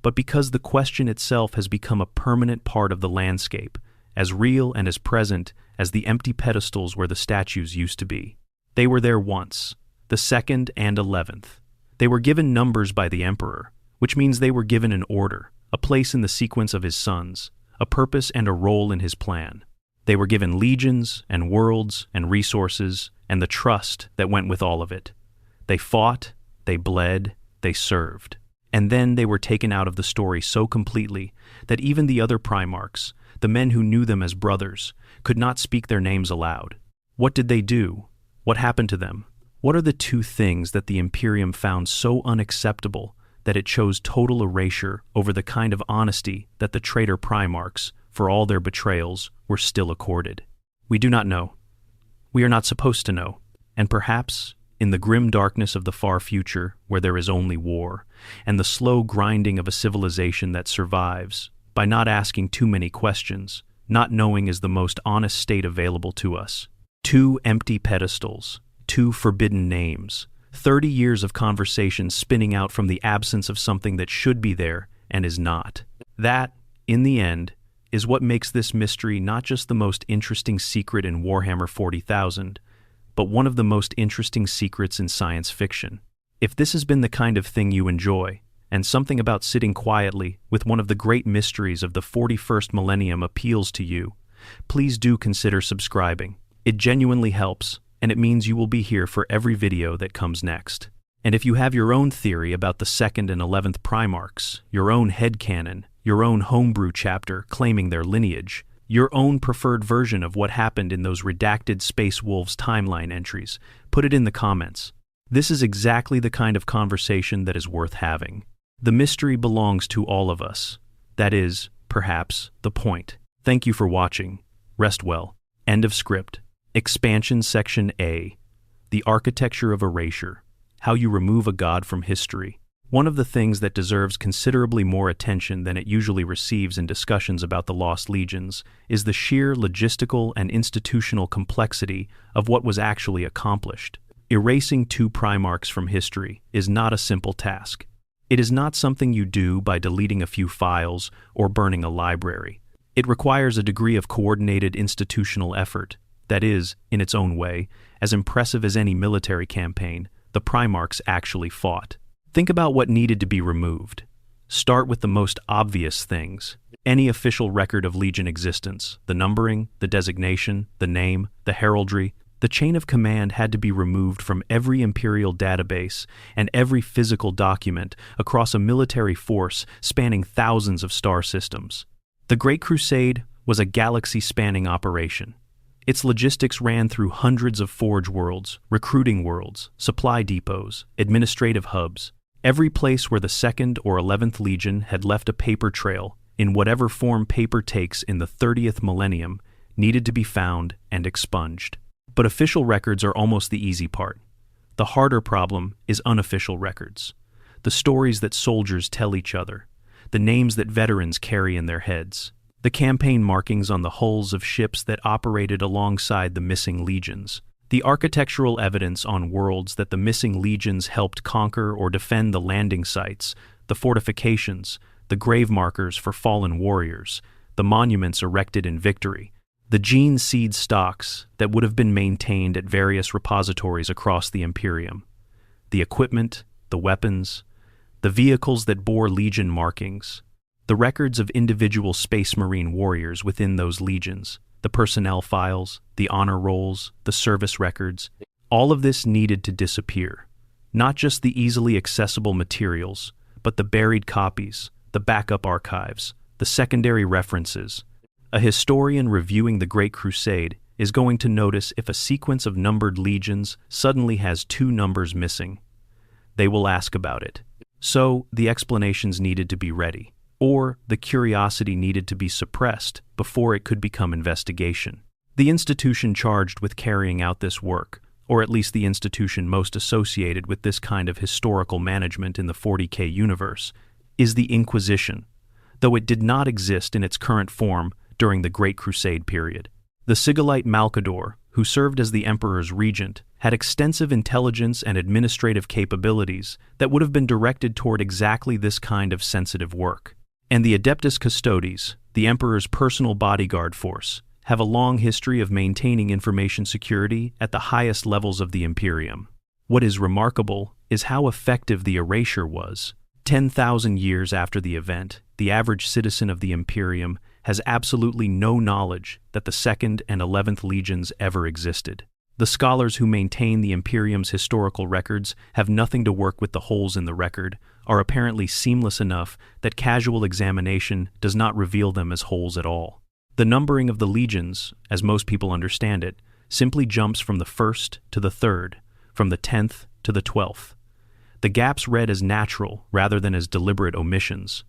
[SPEAKER 1] but because the question itself has become a permanent part of the landscape, as real and as present as the empty pedestals where the statues used to be. They were there once, the 2nd and 11th. They were given numbers by the Emperor, which means they were given an order, a place in the sequence of his sons, a purpose and a role in his plan. They were given legions and worlds and resources and the trust that went with all of it. They fought, they bled, they served. And then they were taken out of the story so completely that even the other Primarchs, the men who knew them as brothers, could not speak their names aloud. What did they do? What happened to them? What are the two things that the Imperium found so unacceptable that it chose total erasure over the kind of honesty that the traitor Primarchs, for all their betrayals, were still accorded? We do not know. We are not supposed to know. And perhaps, in the grim darkness of the far future, where there is only war, and the slow grinding of a civilization that survives, by not asking too many questions, not knowing is the most honest state available to us. 2 empty pedestals, 2 forbidden names, 30 years of conversation spinning out from the absence of something that should be there and is not. That, in the end, is what makes this mystery not just the most interesting secret in Warhammer 40,000, but one of the most interesting secrets in science fiction. If this has been the kind of thing you enjoy, and something about sitting quietly with one of the great mysteries of the 41st millennium appeals to you, please do consider subscribing. It genuinely helps, and it means you will be here for every video that comes next. And if you have your own theory about the 2nd and 11th Primarchs, your own headcanon, your own homebrew chapter claiming their lineage, your own preferred version of what happened in those redacted Space Wolves timeline entries, put it in the comments. This is exactly the kind of conversation that is worth having. The mystery belongs to all of us. That is, perhaps, the point. Thank you for watching. Rest well. End of script. Expansion Section A. The Architecture of Erasure. How you remove a god from history. One of the things that deserves considerably more attention than it usually receives in discussions about the Lost Legions is the sheer logistical and institutional complexity of what was actually accomplished. Erasing 2 Primarchs from history is not a simple task. It is not something you do by deleting a few files or burning a library. It requires a degree of coordinated institutional effort that is, in its own way, as impressive as any military campaign the Primarchs actually fought. Think about what needed to be removed. Start with the most obvious things. Any official record of Legion existence, the numbering, the designation, the name, the heraldry, The chain of command had to be removed from every Imperial database and every physical document across a military force spanning thousands of star systems. The Great Crusade was a galaxy-spanning operation. Its logistics ran through hundreds of forge worlds, recruiting worlds, supply depots, administrative hubs, every place where the 2nd or 11th Legion had left a paper trail, in whatever form paper takes in the 30th millennium, needed to be found and expunged. But official records are almost the easy part. The harder problem is unofficial records. The stories that soldiers tell each other, the names that veterans carry in their heads, the campaign markings on the hulls of ships that operated alongside the missing legions, the architectural evidence on worlds that the missing legions helped conquer or defend, the landing sites, the fortifications, the grave markers for fallen warriors, the monuments erected in victory, the gene seed stocks that would have been maintained at various repositories across the Imperium, the equipment, the weapons, the vehicles that bore legion markings, the records of individual Space Marine warriors within those legions, the personnel files, the honor rolls, the service records. All of this needed to disappear. Not just the easily accessible materials, but the buried copies, the backup archives, the secondary references. A historian reviewing the Great Crusade is going to notice if a sequence of numbered legions suddenly has 2 numbers missing. They will ask about it. So, the explanations needed to be ready, or the curiosity needed to be suppressed before it could become investigation. The institution charged with carrying out this work, or at least the institution most associated with this kind of historical management in the 40K universe, is the Inquisition, though it did not exist in its current form during the Great Crusade period. The Sigillite Malcador, who served as the Emperor's regent, had extensive intelligence and administrative capabilities that would have been directed toward exactly this kind of sensitive work. And the Adeptus Custodes, the Emperor's personal bodyguard force, have a long history of maintaining information security at the highest levels of the Imperium. What is remarkable is how effective the erasure was. 10,000 years after the event, the average citizen of the Imperium has absolutely no knowledge that the 2nd and 11th Legions ever existed. The scholars who maintain the Imperium's historical records have nothing to work with the holes in the record, are apparently seamless enough that casual examination does not reveal them as holes at all. The numbering of the legions, as most people understand it, simply jumps from the 1st to the 3rd, from the 10th to the 12th. The gaps read as natural rather than as deliberate omissions.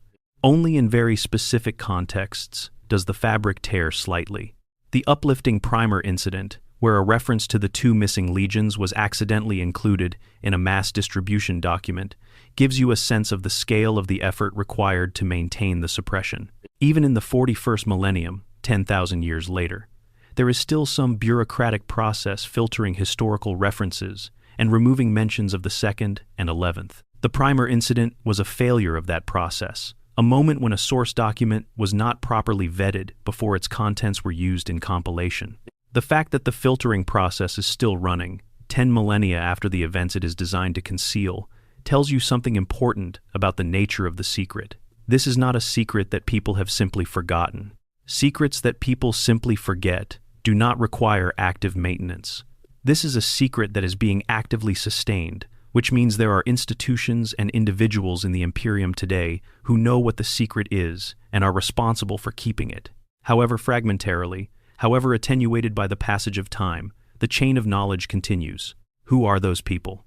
[SPEAKER 1] Only in very specific contexts does the fabric tear slightly. The uplifting primer incident, where a reference to the 2 missing legions was accidentally included in a mass distribution document, gives you a sense of the scale of the effort required to maintain the suppression. Even in the 41st millennium, 10,000 years later, there is still some bureaucratic process filtering historical references and removing mentions of the 2nd and 11th. The primer incident was a failure of that process, a moment when a source document was not properly vetted before its contents were used in compilation. The fact that the filtering process is still running, 10 millennia after the events it is designed to conceal, tells you something important about the nature of the secret. This is not a secret that people have simply forgotten. Secrets that people simply forget do not require active maintenance. This is a secret that is being actively sustained, which means there are institutions and individuals in the Imperium today who know what the secret is and are responsible for keeping it. However fragmentarily, however attenuated by the passage of time, the chain of knowledge continues. Who are those people?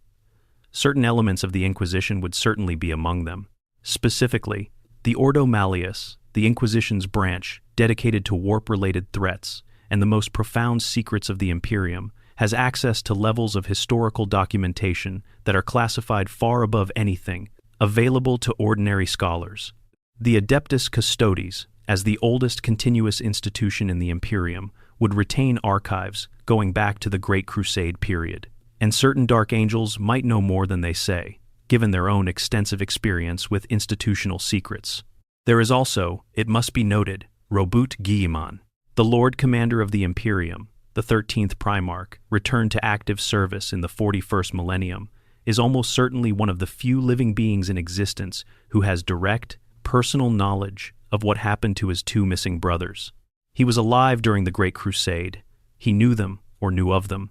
[SPEAKER 1] Certain elements of the Inquisition would certainly be among them. Specifically, the Ordo Malleus, the Inquisition's branch dedicated to warp-related threats and the most profound secrets of the Imperium, has access to levels of historical documentation that are classified far above anything available to ordinary scholars. The Adeptus Custodes, as the oldest continuous institution in the Imperium, would retain archives going back to the Great Crusade period, and certain Dark Angels might know more than they say, given their own extensive experience with institutional secrets. There is also, it must be noted, Robut Guilliman, the Lord Commander of the Imperium, the 13th Primarch, returned to active service in the 41st millennium, is almost certainly one of the few living beings in existence who has direct, personal knowledge of what happened to his 2 missing brothers. He was alive during the Great Crusade. He knew them, or knew of them,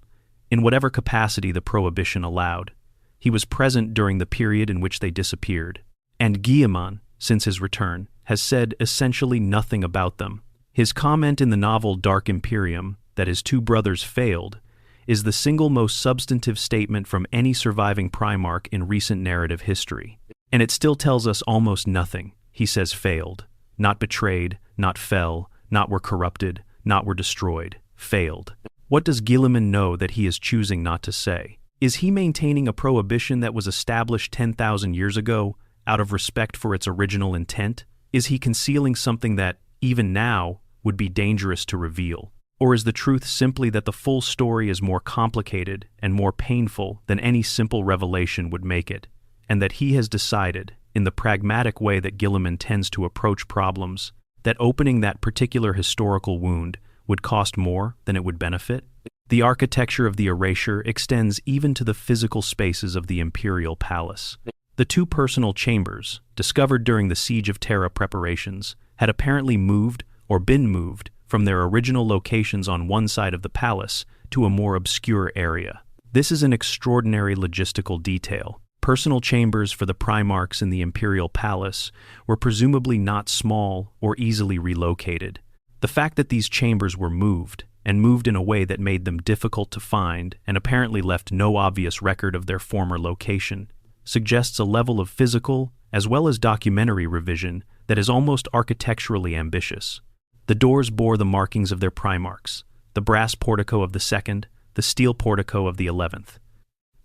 [SPEAKER 1] in whatever capacity the prohibition allowed. He was present during the period in which they disappeared. And Guillemot, since his return, has said essentially nothing about them. His comment in the novel Dark Imperium, that his two brothers failed, is the single most substantive statement from any surviving Primarch in recent narrative history. And it still tells us almost nothing. He says failed. Not betrayed, not fell, not were corrupted, not were destroyed. Failed. What does Guillemot know that he is choosing not to say? Is he maintaining a prohibition that was established 10,000 years ago out of respect for its original intent? Is he concealing something that, even now, would be dangerous to reveal? Or is the truth simply that the full story is more complicated and more painful than any simple revelation would make it, and that he has decided, in the pragmatic way that Guillemot tends to approach problems, that opening that particular historical wound would cost more than it would benefit? The architecture of the erasure extends even to the physical spaces of the Imperial Palace. The two personal chambers, discovered during the Siege of Terra preparations, had apparently moved or been moved from their original locations on one side of the palace to a more obscure area. This is an extraordinary logistical detail. Personal chambers for the Primarchs in the Imperial Palace were presumably not small or easily relocated. The fact that these chambers were moved, and moved in a way that made them difficult to find and apparently left no obvious record of their former location, suggests a level of physical as well as documentary revision that is almost architecturally ambitious. The doors bore the markings of their Primarchs, the brass portico of the second, the steel portico of the 11th.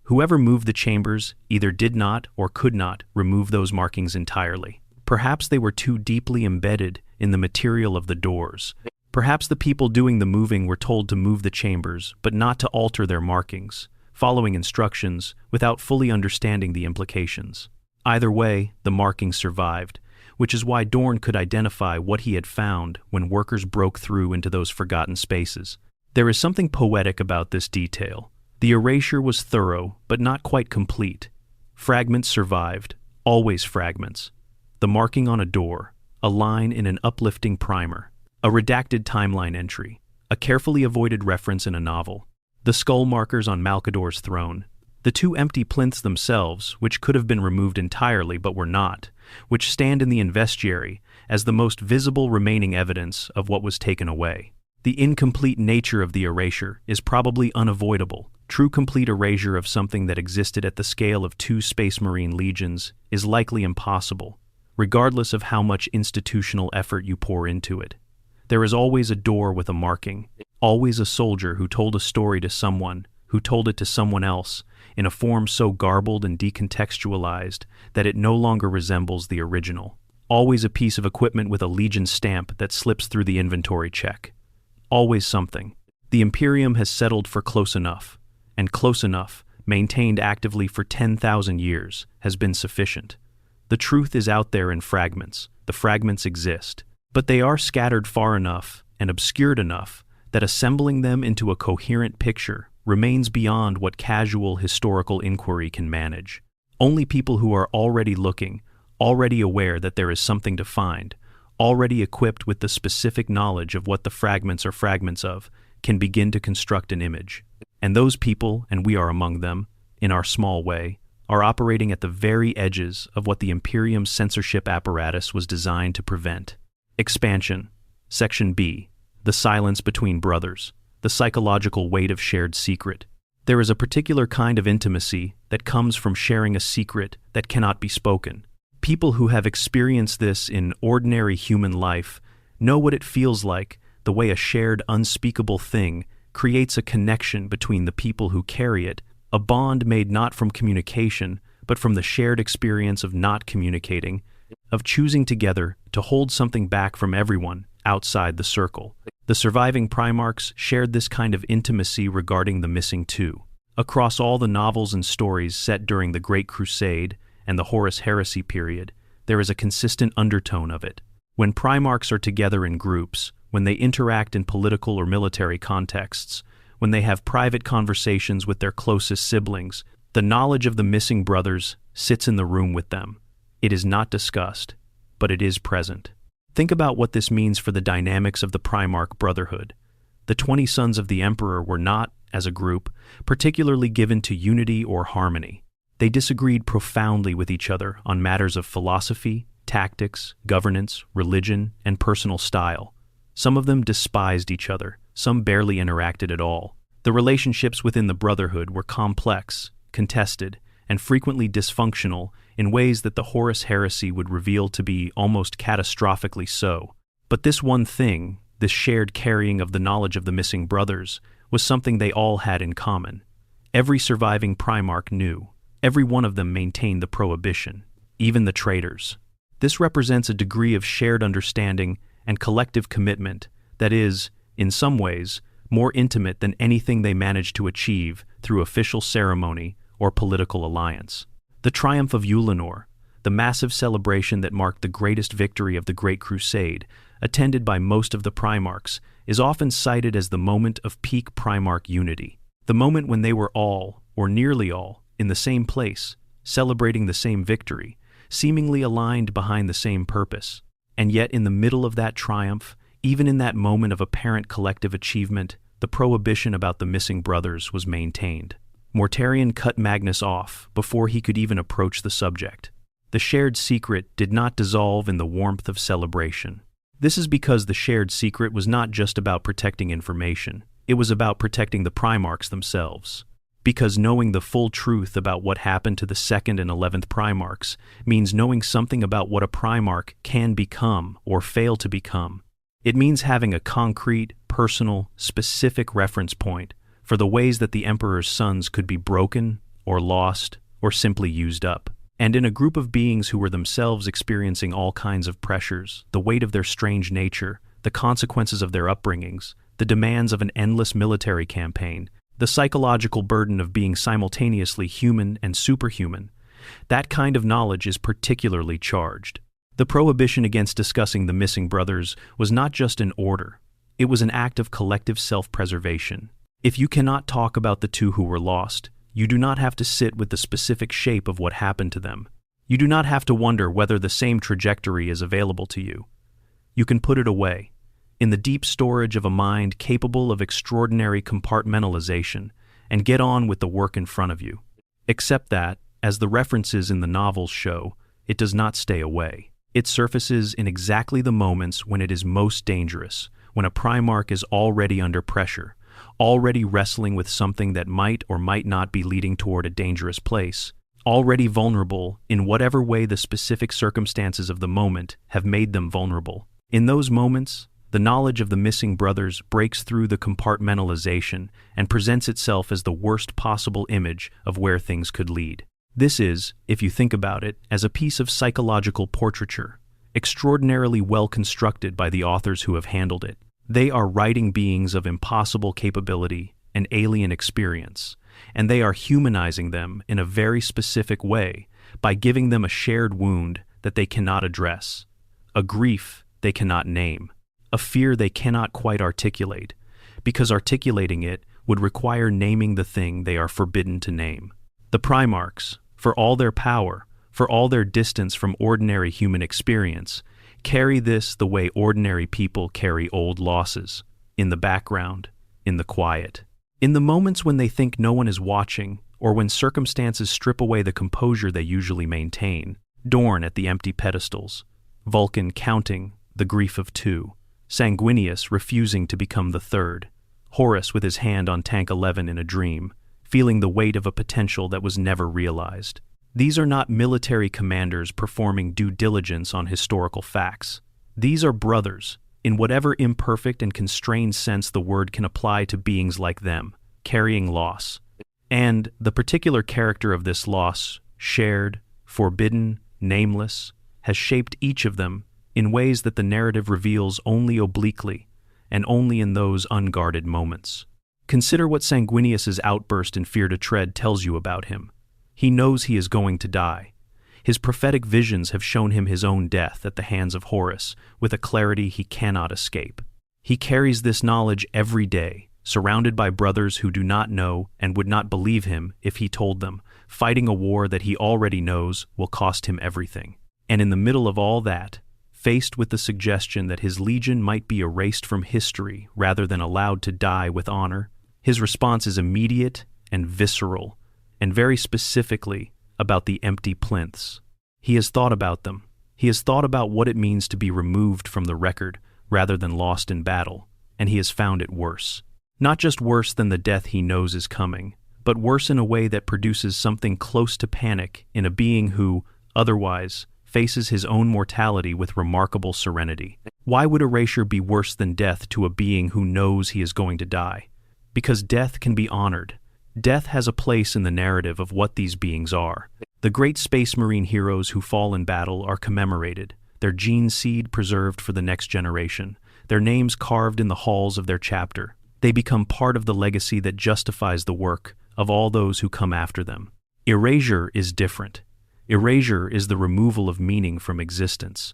[SPEAKER 1] Whoever moved the chambers either did not or could not remove those markings entirely. Perhaps they were too deeply embedded in the material of the doors. Perhaps the people doing the moving were told to move the chambers, but not to alter their markings, following instructions without fully understanding the implications. Either way, the markings survived, which is why Dorn could identify what he had found when workers broke through into those forgotten spaces. There is something poetic about this detail. The erasure was thorough, but not quite complete. Fragments survived, always fragments. The marking on a door, a line in an uplifting primer, a redacted timeline entry, a carefully avoided reference in a novel, the skull markers on Malcador's throne, the two empty plinths themselves, which could have been removed entirely but were not, which stand in the investiary as the most visible remaining evidence of what was taken away. The incomplete nature of the erasure is probably unavoidable. True complete erasure of something that existed at the scale of 2 Space Marine legions is likely impossible, regardless of how much institutional effort you pour into it. There is always a door with a marking, always a soldier who told a story to someone, who told it to someone else, in a form so garbled and decontextualized that it no longer resembles the original. Always a piece of equipment with a Legion stamp that slips through the inventory check. Always something. The Imperium has settled for close enough, and close enough, maintained actively for 10,000 years, has been sufficient. The truth is out there in fragments. The fragments exist, but they are scattered far enough and obscured enough that assembling them into a coherent picture remains beyond what casual historical inquiry can manage. Only people who are already looking, already aware that there is something to find, already equipped with the specific knowledge of what the fragments are fragments of, can begin to construct an image. And those people, and we are among them, in our small way, are operating at the very edges of what the Imperium's censorship apparatus was designed to prevent. Expansion. Section B. The silence between brothers. The psychological weight of shared secret. There is a particular kind of intimacy that comes from sharing a secret that cannot be spoken. People who have experienced this in ordinary human life know what it feels like, the way a shared unspeakable thing creates a connection between the people who carry it, a bond made not from communication, but from the shared experience of not communicating, of choosing together to hold something back from everyone outside the circle. The surviving Primarchs shared this kind of intimacy regarding the missing two. Across all the novels and stories set during the Great Crusade and the Horus Heresy period, there is a consistent undertone of it. When Primarchs are together in groups, when they interact in political or military contexts, when they have private conversations with their closest siblings, the knowledge of the missing brothers sits in the room with them. It is not discussed, but it is present. Think about what this means for the dynamics of the Primarch Brotherhood. The 20 sons of the Emperor were not, as a group, particularly given to unity or harmony. They disagreed profoundly with each other on matters of philosophy, tactics, governance, religion, and personal style. Some of them despised each other, some barely interacted at all. The relationships within the Brotherhood were complex, contested, and frequently dysfunctional in ways that the Horus heresy would reveal to be almost catastrophically so. But this one thing, this shared carrying of the knowledge of the missing brothers, was something they all had in common. Every surviving Primarch knew. Every one of them maintained the prohibition, even the traitors. This represents a degree of shared understanding and collective commitment that is, in some ways, more intimate than anything they managed to achieve through official ceremony or political alliance. The triumph of Ulanor, the massive celebration that marked the greatest victory of the Great Crusade, attended by most of the Primarchs, is often cited as the moment of peak Primarch unity, the moment when they were all, or nearly all, in the same place, celebrating the same victory, seemingly aligned behind the same purpose. And yet in the middle of that triumph, even in that moment of apparent collective achievement, the prohibition about the missing brothers was maintained. Mortarion cut Magnus off before he could even approach the subject. The shared secret did not dissolve in the warmth of celebration. This is because the shared secret was not just about protecting information, it was about protecting the Primarchs themselves. Because knowing the full truth about what happened to the 2nd and 11th Primarchs means knowing something about what a Primarch can become or fail to become. It means having a concrete, personal, specific reference point for the ways that the Emperor's sons could be broken, or lost, or simply used up. And in a group of beings who were themselves experiencing all kinds of pressures, the weight of their strange nature, the consequences of their upbringings, the demands of an endless military campaign, the psychological burden of being simultaneously human and superhuman, that kind of knowledge is particularly charged. The prohibition against discussing the missing brothers was not just an order, it was an act of collective self-preservation. If you cannot talk about the two who were lost, you do not have to sit with the specific shape of what happened to them. You do not have to wonder whether the same trajectory is available to you. You can put it away, in the deep storage of a mind capable of extraordinary compartmentalization, and get on with the work in front of you. Except that, as the references in the novels show, it does not stay away. It surfaces in exactly the moments when it is most dangerous, when a Primarch is already under pressure, already wrestling with something that might or might not be leading toward a dangerous place, already vulnerable in whatever way the specific circumstances of the moment have made them vulnerable. In those moments, the knowledge of the missing brothers breaks through the compartmentalization and presents itself as the worst possible image of where things could lead. This is, if you think about it, as a piece of psychological portraiture, extraordinarily well constructed by the authors who have handled it. They are writing beings of impossible capability and alien experience, and they are humanizing them in a very specific way by giving them a shared wound that they cannot address, a grief they cannot name, a fear they cannot quite articulate, because articulating it would require naming the thing they are forbidden to name. The Primarchs, for all their power, for all their distance from ordinary human experience, carry this the way ordinary people carry old losses, in the background, in the quiet. In the moments when they think no one is watching, or when circumstances strip away the composure they usually maintain, Dorn at the empty pedestals, Vulcan counting the grief of two, Sanguinius refusing to become the third, Horus with his hand on Tank 11 in a dream, feeling the weight of a potential that was never realized. These are not military commanders performing due diligence on historical facts. These are brothers, in whatever imperfect and constrained sense the word can apply to beings like them, carrying loss. And the particular character of this loss, shared, forbidden, nameless, has shaped each of them in ways that the narrative reveals only obliquely, and only in those unguarded moments. Consider what Sanguinius's outburst in Fear to Tread tells you about him. He knows he is going to die. His prophetic visions have shown him his own death at the hands of Horus with a clarity he cannot escape. He carries this knowledge every day, surrounded by brothers who do not know and would not believe him if he told them, fighting a war that he already knows will cost him everything. And in the middle of all that, faced with the suggestion that his legion might be erased from history rather than allowed to die with honor, his response is immediate and visceral, and very specifically about the empty plinths. He has thought about them. He has thought about what it means to be removed from the record rather than lost in battle, and he has found it worse. Not just worse than the death he knows is coming, but worse in a way that produces something close to panic in a being who, otherwise, faces his own mortality with remarkable serenity. Why would erasure be worse than death to a being who knows he is going to die? Because death can be honored. Death has a place in the narrative of what these beings are. The great Space Marine heroes who fall in battle are commemorated, their gene seed preserved for the next generation, their names carved in the halls of their chapter. They become part of the legacy that justifies the work of all those who come after them. Erasure is different. Erasure is the removal of meaning from existence.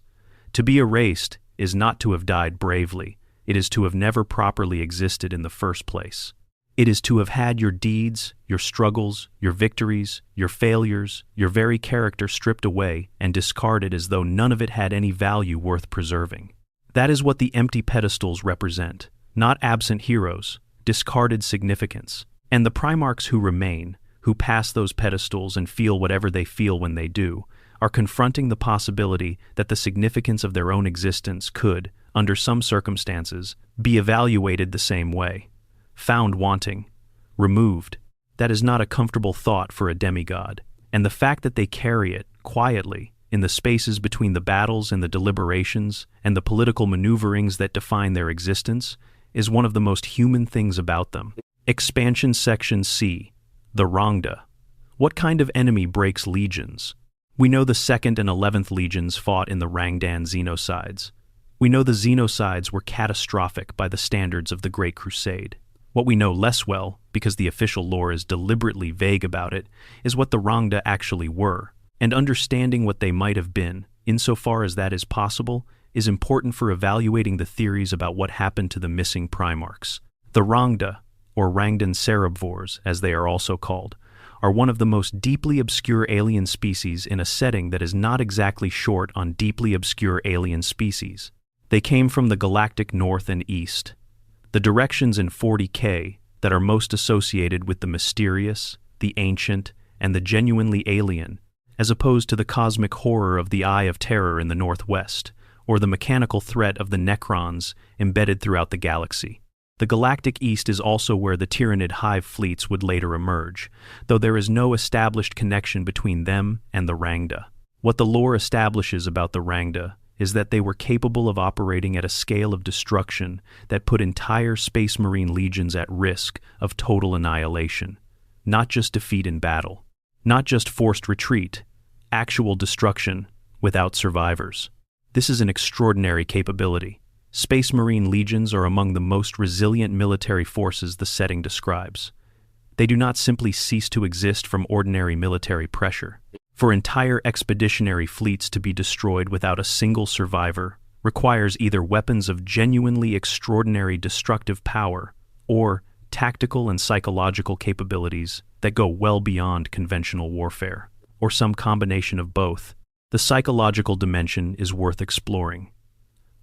[SPEAKER 1] To be erased is not to have died bravely. It is to have never properly existed in the first place. It is to have had your deeds, your struggles, your victories, your failures, your very character stripped away and discarded as though none of it had any value worth preserving. That is what the empty pedestals represent, not absent heroes, discarded significance. And the Primarchs who remain, who pass those pedestals and feel whatever they feel when they do, are confronting the possibility that the significance of their own existence could, under some circumstances, be evaluated the same way. Found wanting, removed. That is not a comfortable thought for a demigod, and the fact that they carry it, quietly, in the spaces between the battles and the deliberations and the political maneuverings that define their existence, is one of the most human things about them. Expansion Section C. The Rangda. What kind of enemy breaks legions? We know the 2nd and 11th legions fought in the Rangdan Xenocides. We know the Xenocides were catastrophic by the standards of the Great Crusade. What we know less well, because the official lore is deliberately vague about it, is what the Rangda actually were, and understanding what they might have been, insofar as that is possible, is important for evaluating the theories about what happened to the missing Primarchs. The Rangda, or Rangdan Cerebvors, as they are also called, are one of the most deeply obscure alien species in a setting that is not exactly short on deeply obscure alien species. They came from the galactic north and east. The directions in 40K that are most associated with the mysterious, the ancient, and the genuinely alien, as opposed to the cosmic horror of the Eye of Terror in the northwest, or the mechanical threat of the Necrons embedded throughout the galaxy. The galactic east is also where the Tyranid hive fleets would later emerge, though there is no established connection between them and the Rangda. What the lore establishes about the Rangda is that they were capable of operating at a scale of destruction that put entire Space Marine legions at risk of total annihilation. Not just defeat in battle, not just forced retreat, actual destruction without survivors. This is an extraordinary capability. Space Marine legions are among the most resilient military forces the setting describes. They do not simply cease to exist from ordinary military pressure. For entire expeditionary fleets to be destroyed without a single survivor requires either weapons of genuinely extraordinary destructive power or tactical and psychological capabilities that go well beyond conventional warfare, or some combination of both. The psychological dimension is worth exploring.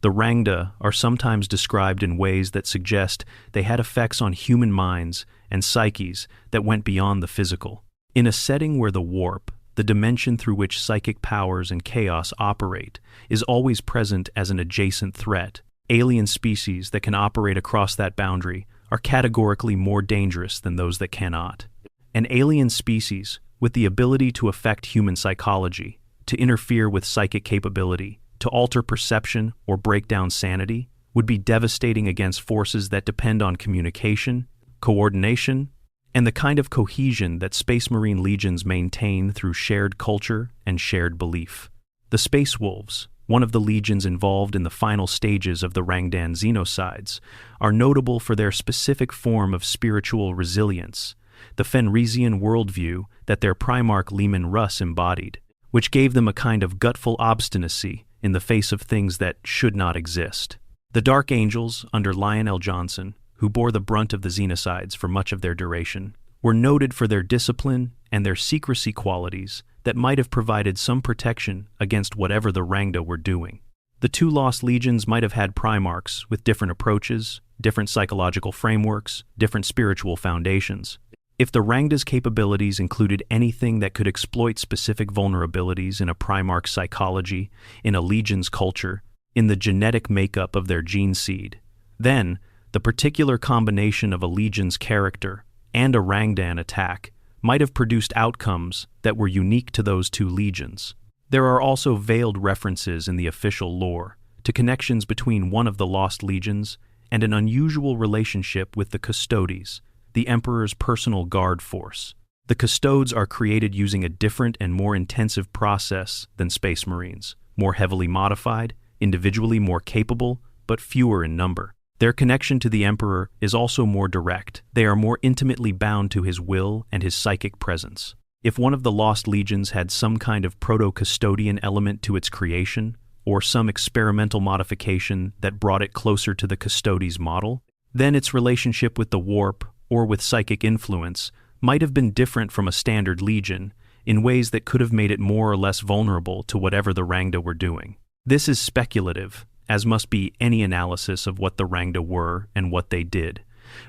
[SPEAKER 1] The Rangda are sometimes described in ways that suggest they had effects on human minds and psyches that went beyond the physical. In a setting where the warp, the dimension through which psychic powers and chaos operate, is always present as an adjacent threat, alien species that can operate across that boundary are categorically more dangerous than those that cannot. An alien species, with the ability to affect human psychology, to interfere with psychic capability, to alter perception or break down sanity, would be devastating against forces that depend on communication, coordination, and the kind of cohesion that Space Marine legions maintain through shared culture and shared belief. The Space Wolves, one of the legions involved in the final stages of the Rangdan Xenocides, are notable for their specific form of spiritual resilience, the Fenrisian worldview that their Primarch Leman Russ embodied, which gave them a kind of gutful obstinacy in the face of things that should not exist. The Dark Angels, under Lionel Johnson, who bore the brunt of the Xenocides for much of their duration, were noted for their discipline and their secrecy qualities that might have provided some protection against whatever the Rangda were doing. The two lost legions might have had Primarchs with different approaches, different psychological frameworks, different spiritual foundations. If the Rangda's capabilities included anything that could exploit specific vulnerabilities in a Primarch's psychology, in a legion's culture, in the genetic makeup of their gene seed, then the particular combination of a legion's character and a Rangdan attack might have produced outcomes that were unique to those two legions. There are also veiled references in the official lore to connections between one of the lost legions and an unusual relationship with the Custodes, the Emperor's personal guard force. The Custodes are created using a different and more intensive process than Space Marines, more heavily modified, individually more capable, but fewer in number. Their connection to the Emperor is also more direct. They are more intimately bound to his will and his psychic presence. If one of the lost legions had some kind of proto-custodian element to its creation, or some experimental modification that brought it closer to the Custodes model, then its relationship with the warp or with psychic influence might have been different from a standard legion in ways that could have made it more or less vulnerable to whatever the Rangda were doing. This is speculative, as must be any analysis of what the Rangda were and what they did,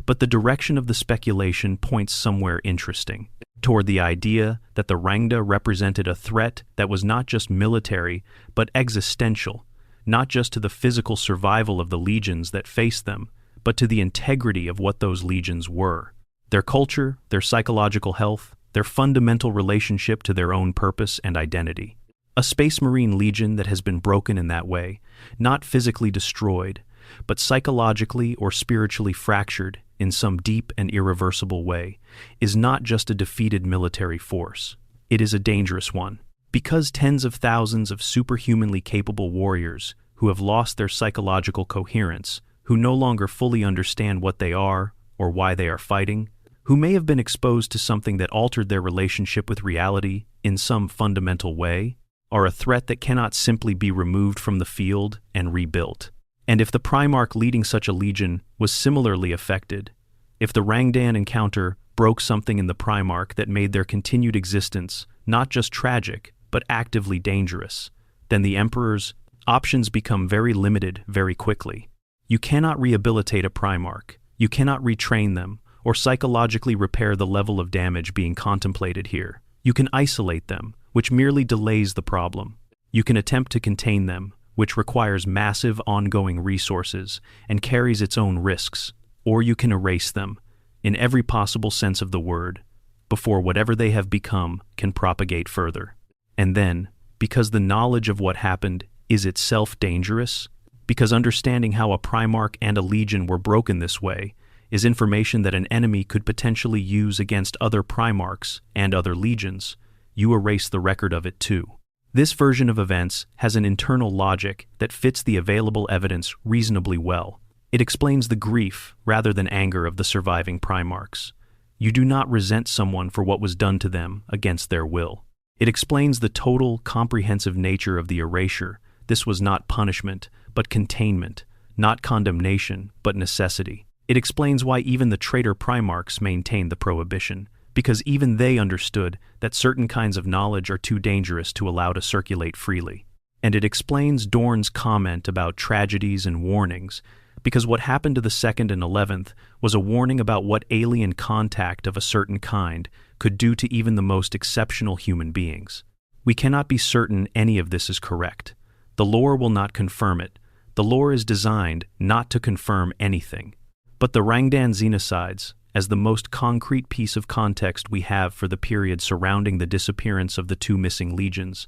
[SPEAKER 1] but the direction of the speculation points somewhere interesting, toward the idea that the Rangda represented a threat that was not just military, but existential, not just to the physical survival of the legions that faced them, but to the integrity of what those legions were, their culture, their psychological health, their fundamental relationship to their own purpose and identity. A Space Marine legion that has been broken in that way, not physically destroyed, but psychologically or spiritually fractured in some deep and irreversible way, is not just a defeated military force. It is a dangerous one. Because tens of thousands of superhumanly capable warriors who have lost their psychological coherence, who no longer fully understand what they are or why they are fighting, who may have been exposed to something that altered their relationship with reality in some fundamental way, are a threat that cannot simply be removed from the field and rebuilt. And if the Primarch leading such a legion was similarly affected, if the Rangdan encounter broke something in the Primarch that made their continued existence not just tragic, but actively dangerous, then the Emperor's options become very limited very quickly. You cannot rehabilitate a Primarch, you cannot retrain them, or psychologically repair the level of damage being contemplated here. You can isolate them, which merely delays the problem. You can attempt to contain them, which requires massive ongoing resources and carries its own risks, or you can erase them, in every possible sense of the word, before whatever they have become can propagate further. And then, because the knowledge of what happened is itself dangerous, because understanding how a Primarch and a legion were broken this way is information that an enemy could potentially use against other Primarchs and other legions, you erase the record of it too. This version of events has an internal logic that fits the available evidence reasonably well. It explains the grief rather than anger of the surviving Primarchs. You do not resent someone for what was done to them against their will. It explains the total, comprehensive nature of the erasure. This was not punishment, but containment, not condemnation, but necessity. It explains why even the traitor Primarchs maintained the prohibition, because even they understood that certain kinds of knowledge are too dangerous to allow to circulate freely. And it explains Dorn's comment about tragedies and warnings, because what happened to the 2nd and 11th was a warning about what alien contact of a certain kind could do to even the most exceptional human beings. We cannot be certain any of this is correct. The lore will not confirm it. The lore is designed not to confirm anything. But the Rangdan Xenocides, as the most concrete piece of context we have for the period surrounding the disappearance of the two missing legions,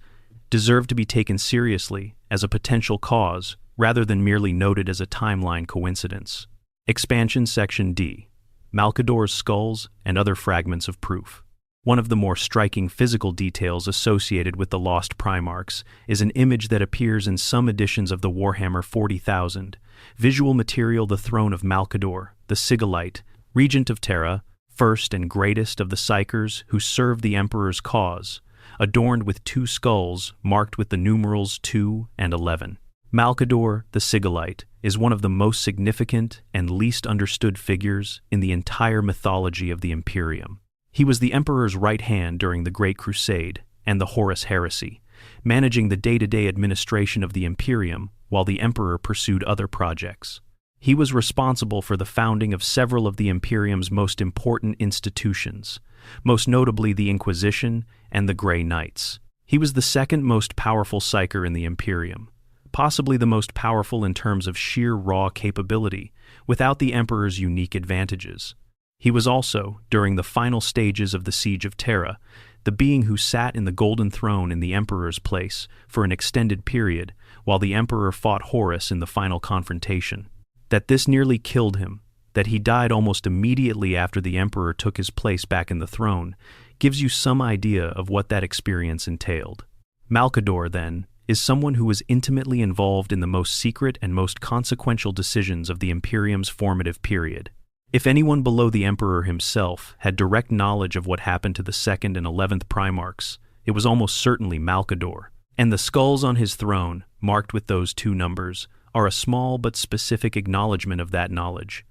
[SPEAKER 1] deserve to be taken seriously as a potential cause rather than merely noted as a timeline coincidence. Expansion Section D. Malkador's skulls and other fragments of proof. One of the more striking physical details associated with the lost Primarchs is an image that appears in some editions of the Warhammer 40,000, visual material the throne of Malkador, the Sigillite, regent of Terra, first and greatest of the Psykers who served the Emperor's cause, adorned with two skulls marked with the numerals 2 and 11. Malkador, the Sigillite, is one of the most significant and least understood figures in the entire mythology of the Imperium. He was the Emperor's right hand during the Great Crusade and the Horus Heresy, managing the day-to-day administration of the Imperium while the Emperor pursued other projects. He was responsible for the founding of several of the Imperium's most important institutions, most notably the Inquisition and the Grey Knights. He was the second most powerful psyker in the Imperium, possibly the most powerful in terms of sheer raw capability, without the Emperor's unique advantages. He was also, during the final stages of the Siege of Terra, the being who sat in the Golden Throne in the Emperor's place for an extended period, while the Emperor fought Horus in the final confrontation. That this nearly killed him, that he died almost immediately after the Emperor took his place back in the throne, gives you some idea of what that experience entailed. Malcador, then, is someone who was intimately involved in the most secret and most consequential decisions of the Imperium's formative period. If anyone below the Emperor himself had direct knowledge of what happened to the 2nd and 11th Primarchs, it was almost certainly Malcador. And the skulls on his throne, marked with those 2 numbers, are a small but specific acknowledgement of that knowledge.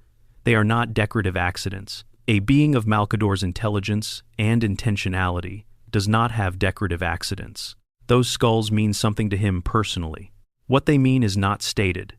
[SPEAKER 1] They are not decorative accidents. A being of Malcador's intelligence and intentionality does not have decorative accidents. Those skulls mean something to him personally. What they mean is not stated.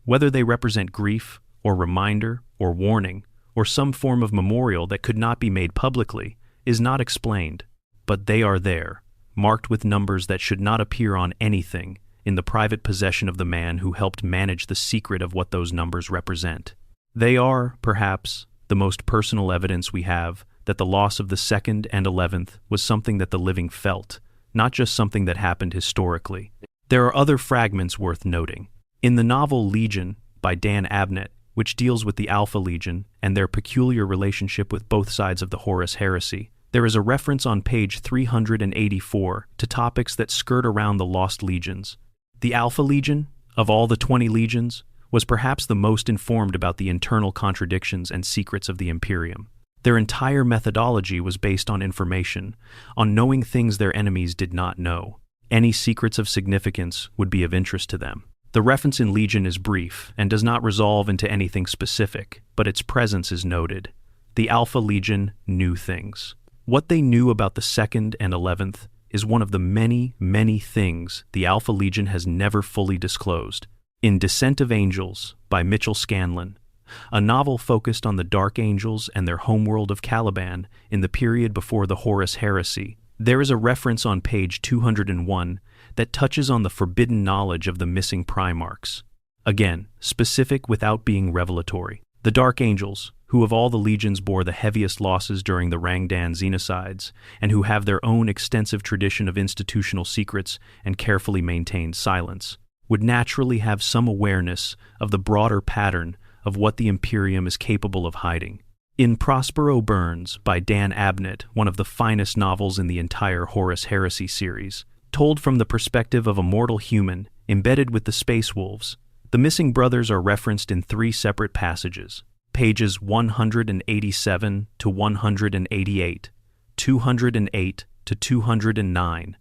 [SPEAKER 1] Whether they represent grief, or reminder, or warning, or some form of memorial that could not be made publicly, is not explained. But they are there, marked with numbers that should not appear on anything, in the private possession of the man who helped manage the secret of what those numbers represent. They are, perhaps, the most personal evidence we have that the loss of the 2nd and 11th was something that the living felt, not just something that happened historically. There are other fragments worth noting. In the novel Legion, by Dan Abnett, which deals with the Alpha Legion and their peculiar relationship with both sides of the Horus Heresy, there is a reference on page 384 to topics that skirt around the Lost Legions. The Alpha Legion, of all the 20 legions, was perhaps the most informed about the internal contradictions and secrets of the Imperium. Their entire methodology was based on information, on knowing things their enemies did not know. Any secrets of significance would be of interest to them. The reference in Legion is brief and does not resolve into anything specific, but its presence is noted. The Alpha Legion knew things. What they knew about the 2nd and 11th is one of the many, many things the Alpha Legion has never fully disclosed. In Descent of Angels, by Mitchell Scanlon, a novel focused on the Dark Angels and their homeworld of Caliban in the period before the Horus Heresy, there is a reference on page 201 that touches on the forbidden knowledge of the missing Primarchs. Again, specific without being revelatory. The Dark Angels, who of all the legions bore the heaviest losses during the Rangdan Xenocides, and who have their own extensive tradition of institutional secrets and carefully maintained silence, would naturally have some awareness of the broader pattern of what the Imperium is capable of hiding. In Prospero Burns, by Dan Abnett, one of the finest novels in the entire Horus Heresy series, told from the perspective of a mortal human embedded with the Space Wolves, the missing brothers are referenced in 3 separate passages, pages 187 to 188, 208 to 209,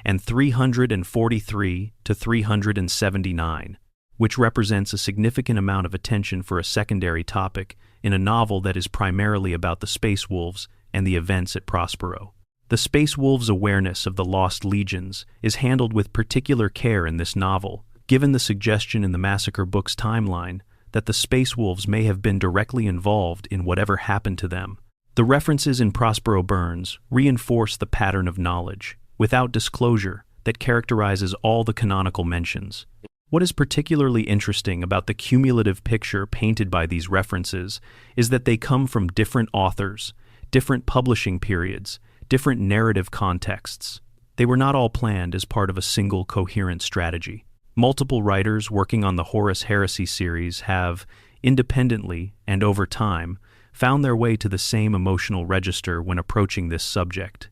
[SPEAKER 1] and 343 to 379, which represents a significant amount of attention for a secondary topic in a novel that is primarily about the Space Wolves and the events at Prospero. The Space Wolves' awareness of the Lost Legions is handled with particular care in this novel, given the suggestion in the Massacre book's timeline that the Space Wolves may have been directly involved in whatever happened to them. The references in Prospero Burns reinforce the pattern of knowledge, without disclosure, that characterizes all the canonical mentions. What is particularly interesting about the cumulative picture painted by these references is that they come from different authors, different publishing periods, different narrative contexts. They were not all planned as part of a single coherent strategy. Multiple writers working on the Horus Heresy series have, independently and over time, found their way to the same emotional register when approaching this subject.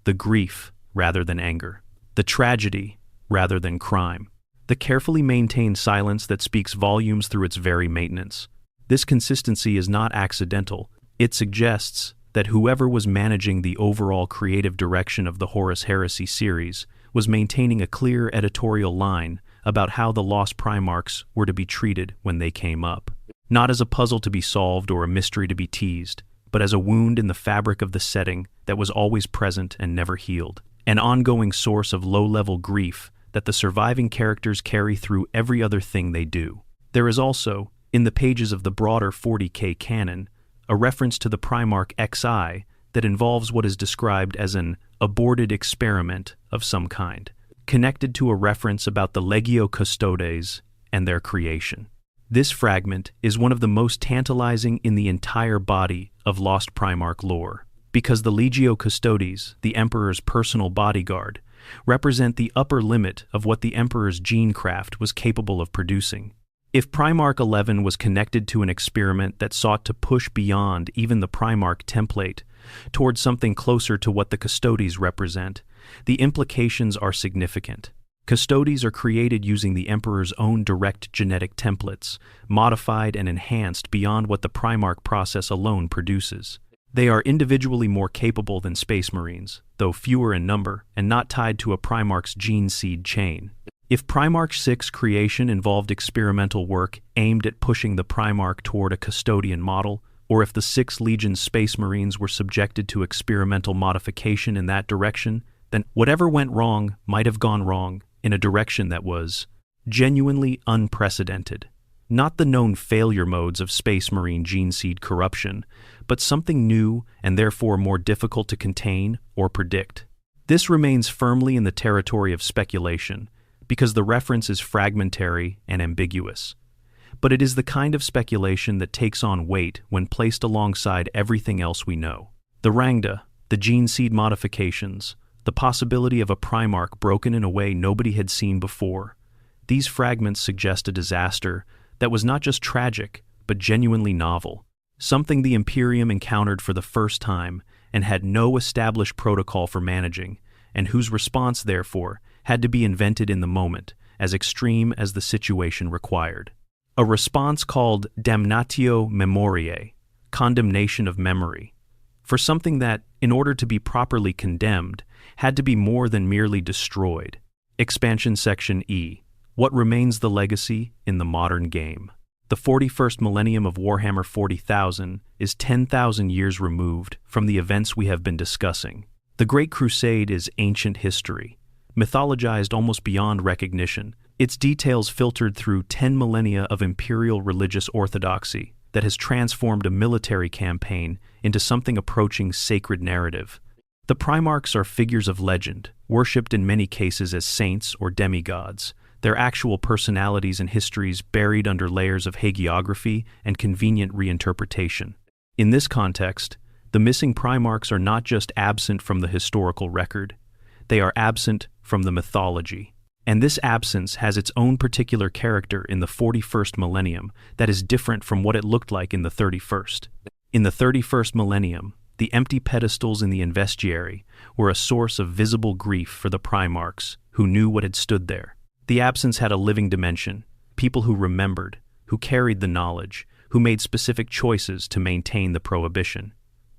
[SPEAKER 1] The grief rather than anger. The tragedy rather than crime. The carefully maintained silence that speaks volumes through its very maintenance. This consistency is not accidental. It suggests that whoever was managing the overall creative direction of the Horus Heresy series was maintaining a clear editorial line about how the Lost Primarchs were to be treated when they came up. Not as a puzzle to be solved or a mystery to be teased, but as a wound in the fabric of the setting that was always present and never healed. An ongoing source of low-level grief that the surviving characters carry through every other thing they do. There is also, in the pages of the broader 40K canon, a reference to the Primarch XI that involves what is described as an aborted experiment of some kind, connected to a reference about the Legio Custodes and their creation. This fragment is one of the most tantalizing in the entire body of Lost Primarch lore, because the Legio Custodes, the Emperor's personal bodyguard, represent the upper limit of what the Emperor's genecraft was capable of producing. If Primarch 11 was connected to an experiment that sought to push beyond even the Primarch template towards something closer to what the Custodes represent, the implications are significant. Custodes are created using the Emperor's own direct genetic templates, modified and enhanced beyond what the Primarch process alone produces. They are individually more capable than Space Marines, though fewer in number and not tied to a Primarch's gene seed chain. If Primarch 6 creation involved experimental work aimed at pushing the Primarch toward a custodian model, or if the 6th Legion Space Marines were subjected to experimental modification in that direction, then whatever went wrong might have gone wrong in a direction that was genuinely unprecedented. Not the known failure modes of Space Marine gene seed corruption, but something new and therefore more difficult to contain or predict. This remains firmly in the territory of speculation, because the reference is fragmentary and ambiguous. But it is the kind of speculation that takes on weight when placed alongside everything else we know. The Rangda, the gene seed modifications, the possibility of a Primarch broken in a way nobody had seen before. These fragments suggest a disaster that was not just tragic, but genuinely novel, something the Imperium encountered for the first time and had no established protocol for managing, and whose response, therefore, had to be invented in the moment, as extreme as the situation required. A response called damnatio memoriae, condemnation of memory, for something that, in order to be properly condemned, had to be more than merely destroyed. Expansion Section E. What remains the legacy in the modern game? The 41st millennium of Warhammer 40,000 is 10,000 years removed from the events we have been discussing. The Great Crusade is ancient history, mythologized almost beyond recognition, its details filtered through 10 millennia of imperial religious orthodoxy that has transformed a military campaign into something approaching sacred narrative. The Primarchs are figures of legend, worshipped in many cases as saints or demigods, their actual personalities and histories buried under layers of hagiography and convenient reinterpretation. In this context, the missing Primarchs are not just absent from the historical record, they are absent from the mythology. And this absence has its own particular character in the 41st millennium that is different from what it looked like in the 31st. In the 31st millennium, the empty pedestals in the investiary were a source of visible grief for the Primarchs who knew what had stood there. The absence had a living dimension, people who remembered, who carried the knowledge, who made specific choices to maintain the prohibition.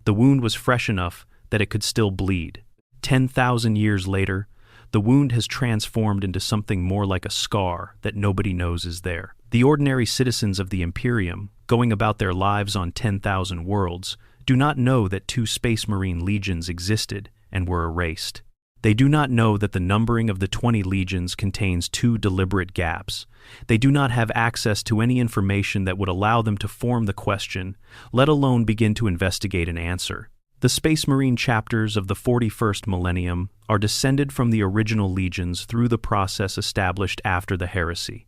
[SPEAKER 1] The wound was fresh enough that it could still bleed. 10,000 years later, the wound has transformed into something more like a scar that nobody knows is there. The ordinary citizens of the Imperium, going about their lives on 10,000 worlds, do not know that 2 Space Marine legions existed and were erased. They do not know that the numbering of the 20 legions contains 2 deliberate gaps. They do not have access to any information that would allow them to form the question, let alone begin to investigate an answer. The Space Marine chapters of the 41st millennium are descended from the original legions through the process established after the heresy.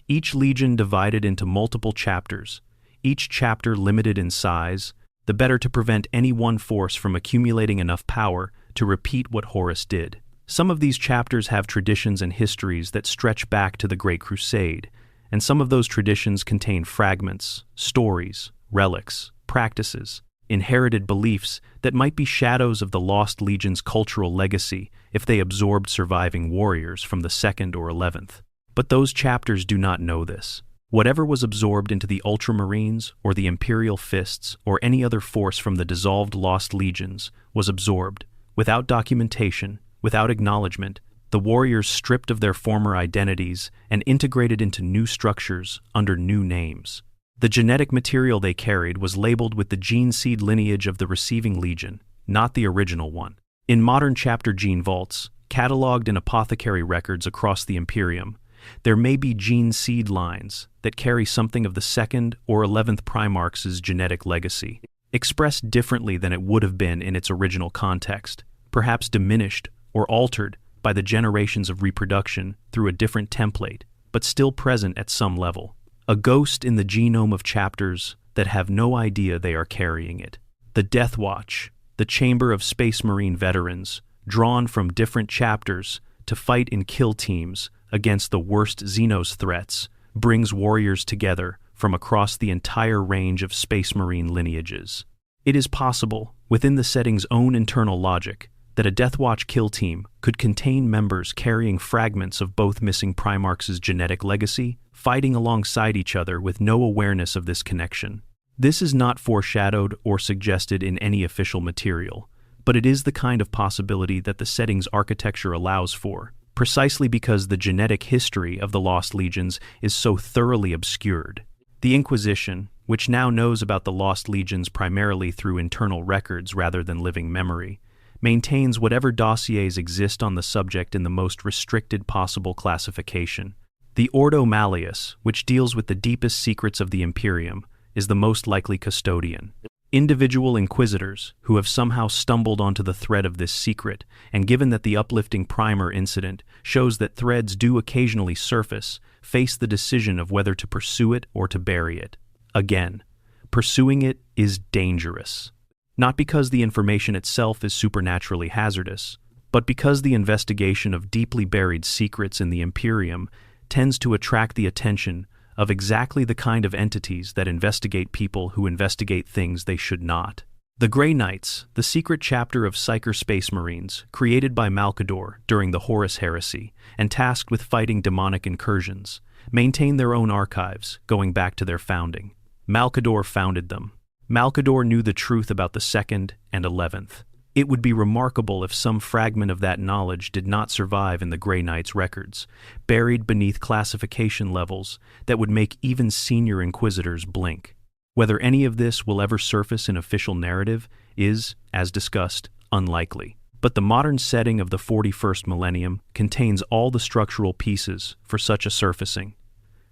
[SPEAKER 1] Each legion divided into multiple chapters, each chapter limited in size, the better to prevent any one force from accumulating enough power to repeat what Horus did. Some of these chapters have traditions and histories that stretch back to the Great Crusade, and some of those traditions contain fragments, stories, relics, practices, inherited beliefs that might be shadows of the Lost Legion's cultural legacy if they absorbed surviving warriors from the 2nd or 11th. But those chapters do not know this. Whatever was absorbed into the Ultramarines or the Imperial Fists or any other force from the dissolved Lost Legions was absorbed, without documentation, without acknowledgement, the warriors stripped of their former identities and integrated into new structures under new names. The genetic material they carried was labeled with the gene seed lineage of the receiving legion, not the original one. In modern chapter gene vaults, Catalogued in apothecary records across the Imperium, there may be gene seed lines that carry something of the 2nd or 11th Primarch's genetic legacy, expressed differently than it would have been in its original context, perhaps diminished or altered by the generations of reproduction through a different template, but still present at some level. A ghost in the genome of chapters that have no idea they are carrying it. The Death Watch, the chamber of Space Marine veterans, drawn from different chapters to fight in kill teams against the worst Xenos threats, brings warriors together from across the entire range of Space Marine lineages. It is possible, within the setting's own internal logic, that a Deathwatch kill team could contain members carrying fragments of both missing Primarch's genetic legacy, fighting alongside each other with no awareness of this connection. This is not foreshadowed or suggested in any official material, but it is the kind of possibility that the setting's architecture allows for, precisely because the genetic history of the Lost Legions is so thoroughly obscured. The Inquisition, which now knows about the Lost Legions primarily through internal records rather than living memory, maintains whatever dossiers exist on the subject in the most restricted possible classification. The Ordo Malleus, which deals with the deepest secrets of the Imperium, is the most likely custodian. Individual inquisitors who have somehow stumbled onto the thread of this secret, and given that the uplifting primer incident shows that threads do occasionally surface, face the decision of whether to pursue it or to bury it. Again, pursuing it is dangerous. Not because the information itself is supernaturally hazardous, but because the investigation of deeply buried secrets in the Imperium tends to attract the attention of exactly the kind of entities that investigate people who investigate things they should not. The Grey Knights, the secret chapter of Psyker Space Marines, created by Malcador during the Horus Heresy and tasked with fighting demonic incursions, maintain their own archives going back to their founding. Malcador founded them. Malcador knew the truth about the 2nd and 11th. It would be remarkable if some fragment of that knowledge did not survive in the Grey Knights' records, buried beneath classification levels that would make even senior inquisitors blink. Whether any of this will ever surface in official narrative is, as discussed, unlikely. But the modern setting of the 41st millennium contains all the structural pieces for such a surfacing.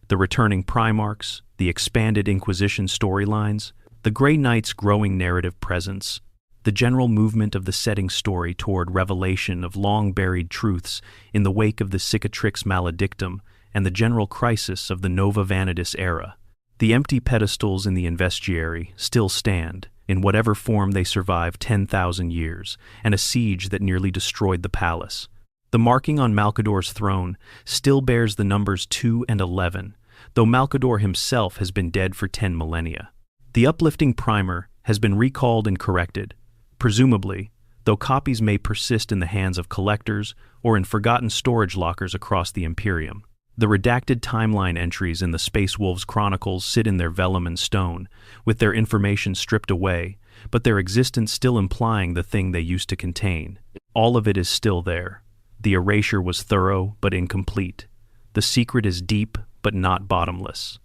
[SPEAKER 1] The returning Primarchs, the expanded Inquisition storylines, the Grey Knights' growing narrative presence, the general movement of the setting story toward revelation of long-buried truths in the wake of the Cicatrix Maledictum and the general crisis of the Nova Vanidus era. The empty pedestals in the Investiary still stand, in whatever form they survived 10,000 years, and a siege that nearly destroyed the palace. The marking on Malcador's throne still bears the numbers 2 and 11, though Malcador himself has been dead for 10 millennia. The uplifting primer has been recalled and corrected, presumably, though copies may persist in the hands of collectors or in forgotten storage lockers across the Imperium. The redacted timeline entries in the Space Wolves Chronicles sit in their vellum and stone, with their information stripped away, but their existence still implying the thing they used to contain. All of it is still there. The erasure was thorough but incomplete. The secret is deep but not bottomless.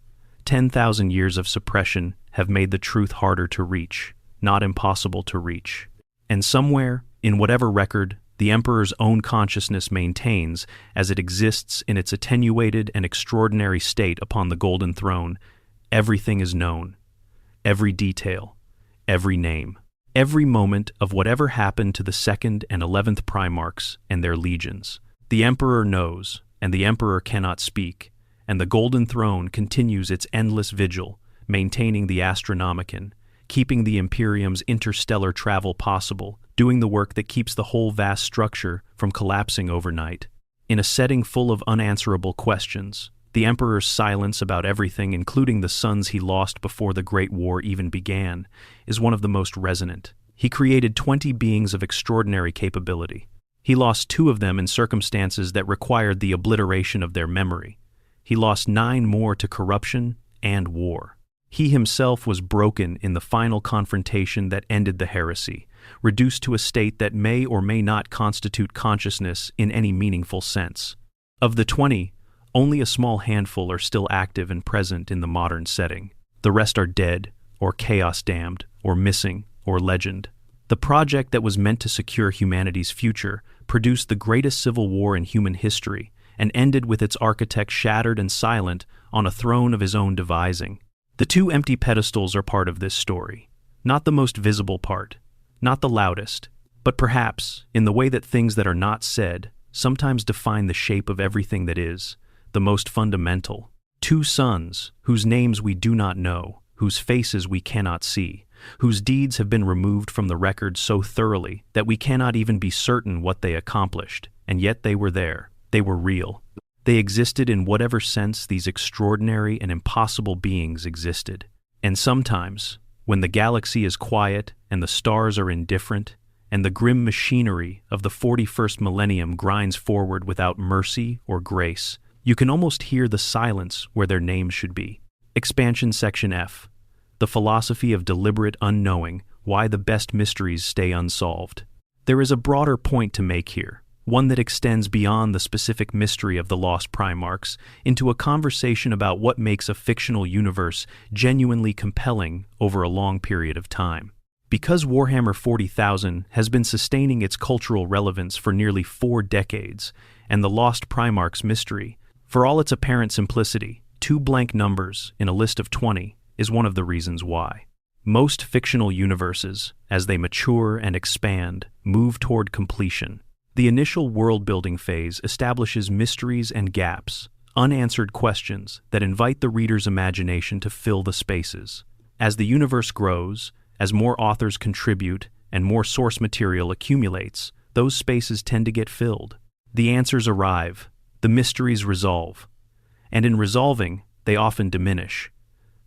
[SPEAKER 1] 10,000 years of suppression have made the truth harder to reach, not impossible to reach. And somewhere, in whatever record the Emperor's own consciousness maintains as it exists in its attenuated and extraordinary state upon the Golden Throne, everything is known. Every detail, every name, every moment of whatever happened to the 2nd and 11th Primarchs and their legions. The Emperor knows, and the Emperor cannot speak, and the Golden Throne continues its endless vigil, maintaining the Astronomicon, keeping the Imperium's interstellar travel possible, doing the work that keeps the whole vast structure from collapsing overnight. In a setting full of unanswerable questions, the Emperor's silence about everything, including the sons he lost before the Great War even began, is one of the most resonant. He created 20 beings of extraordinary capability. He lost 2 of them in circumstances that required the obliteration of their memory. He lost 9 more to corruption and war. He himself was broken in the final confrontation that ended the heresy, reduced to a state that may or may not constitute consciousness in any meaningful sense. Of the 20, only a small handful are still active and present in the modern setting. The rest are dead, or chaos-damned, or missing, or legend. The project that was meant to secure humanity's future produced the greatest civil war in human history and ended with its architect shattered and silent on a throne of his own devising. The two empty pedestals are part of this story. Not the most visible part, not the loudest, but perhaps, in the way that things that are not said sometimes define the shape of everything that is, the most fundamental. Two sons, whose names we do not know, whose faces we cannot see, whose deeds have been removed from the record so thoroughly that we cannot even be certain what they accomplished, and yet they were there. They were real. They existed in whatever sense these extraordinary and impossible beings existed. And sometimes, when the galaxy is quiet and the stars are indifferent, and the grim machinery of the 41st millennium grinds forward without mercy or grace, you can almost hear the silence where their names should be. Expansion Section F. The philosophy of deliberate unknowing, why the best mysteries stay unsolved. There is a broader point to make here, one that extends beyond the specific mystery of the lost Primarchs into a conversation about what makes a fictional universe genuinely compelling over a long period of time. Because Warhammer 40,000 has been sustaining its cultural relevance for nearly 4 decades, and the lost Primarchs mystery, for all its apparent simplicity, 2 blank numbers in a list of 20 is one of the reasons why. Most fictional universes, as they mature and expand, move toward completion. The initial world-building phase establishes mysteries and gaps, unanswered questions that invite the reader's imagination to fill the spaces. As the universe grows, as more authors contribute and more source material accumulates, those spaces tend to get filled. The answers arrive, the mysteries resolve, and in resolving, they often diminish,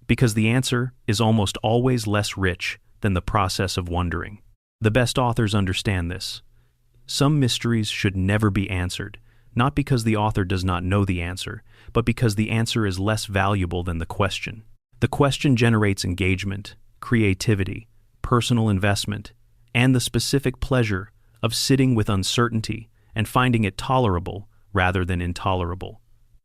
[SPEAKER 1] because the answer is almost always less rich than the process of wondering. The best authors understand this. Some mysteries should never be answered, not because the author does not know the answer, but because the answer is less valuable than the question. The question generates engagement, creativity, personal investment, and the specific pleasure of sitting with uncertainty and finding it tolerable rather than intolerable.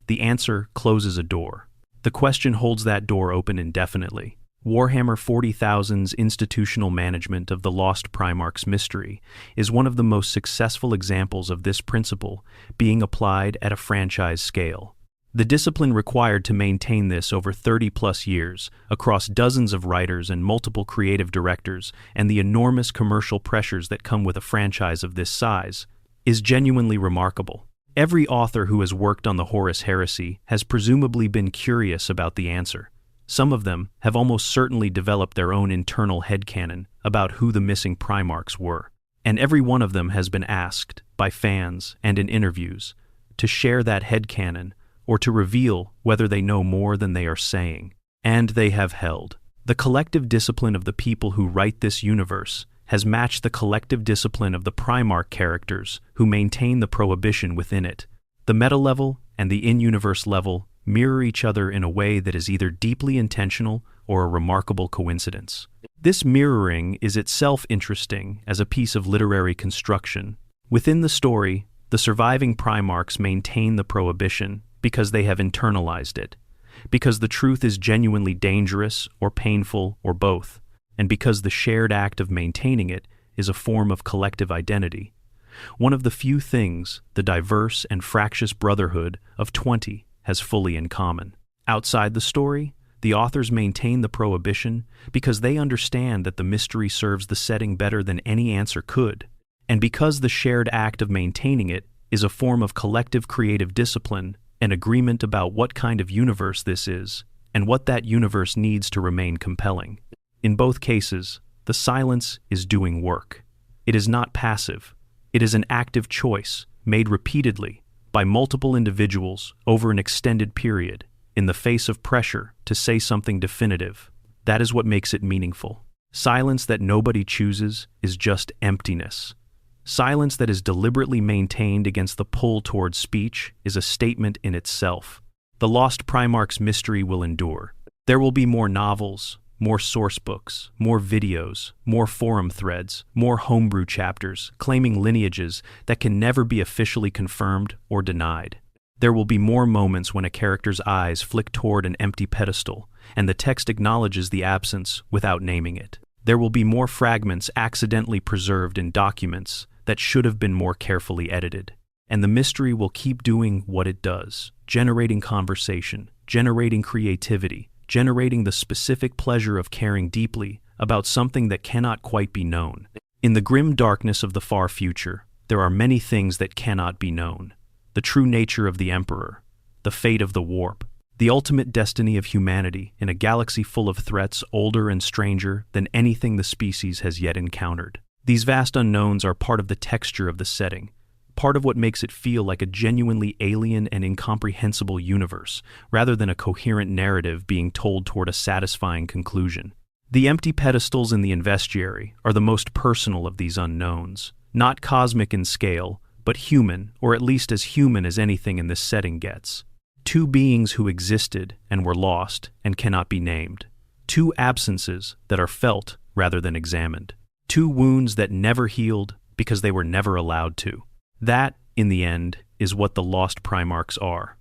[SPEAKER 1] The answer closes a door. The question holds that door open indefinitely. Warhammer 40,000's institutional management of the Lost Primarchs mystery is one of the most successful examples of this principle being applied at a franchise scale. The discipline required to maintain this over 30-plus years, across dozens of writers and multiple creative directors, and the enormous commercial pressures that come with a franchise of this size, is genuinely remarkable. Every author who has worked on the Horus Heresy has presumably been curious about the answer. Some of them have almost certainly developed their own internal headcanon about who the missing Primarchs were, and every one of them has been asked, by fans and in interviews, to share that headcanon or to reveal whether they know more than they are saying. And they have held. The collective discipline of the people who write this universe has matched the collective discipline of the Primarch characters who maintain the prohibition within it. The meta-level and the in-universe level mirror each other in a way that is either deeply intentional or a remarkable coincidence. This mirroring is itself interesting as a piece of literary construction. Within the story, the surviving Primarchs maintain the prohibition because they have internalized it, because the truth is genuinely dangerous or painful or both, and because the shared act of maintaining it is a form of collective identity. One of the few things the diverse and fractious brotherhood of 20 has fully in common. Outside the story, the authors maintain the prohibition because they understand that the mystery serves the setting better than any answer could, and because the shared act of maintaining it is a form of collective creative discipline, an agreement about what kind of universe this is, and what that universe needs to remain compelling. In both cases, the silence is doing work. It is not passive. It is an active choice, made repeatedly, by multiple individuals over an extended period, in the face of pressure to say something definitive. That is what makes it meaningful. Silence that nobody chooses is just emptiness. Silence that is deliberately maintained against the pull toward speech is a statement in itself. The Lost Primarchs mystery will endure. There will be more novels, more source books, more videos, more forum threads, more homebrew chapters claiming lineages that can never be officially confirmed or denied. There will be more moments when a character's eyes flick toward an empty pedestal and the text acknowledges the absence without naming it. There will be more fragments accidentally preserved in documents that should have been more carefully edited. And the mystery will keep doing what it does, generating conversation, generating creativity, generating the specific pleasure of caring deeply about something that cannot quite be known. In the grim darkness of the far future, there are many things that cannot be known. The true nature of the Emperor, the fate of the warp, the ultimate destiny of humanity in a galaxy full of threats older and stranger than anything the species has yet encountered. These vast unknowns are part of the texture of the setting, part of what makes it feel like a genuinely alien and incomprehensible universe, rather than a coherent narrative being told toward a satisfying conclusion. The empty pedestals in the Investiary are the most personal of these unknowns, not cosmic in scale, but human, or at least as human as anything in this setting gets. Two beings who existed and were lost and cannot be named. Two absences that are felt rather than examined. Two wounds that never healed because they were never allowed to. That, in the end, is what the Lost Primarchs are.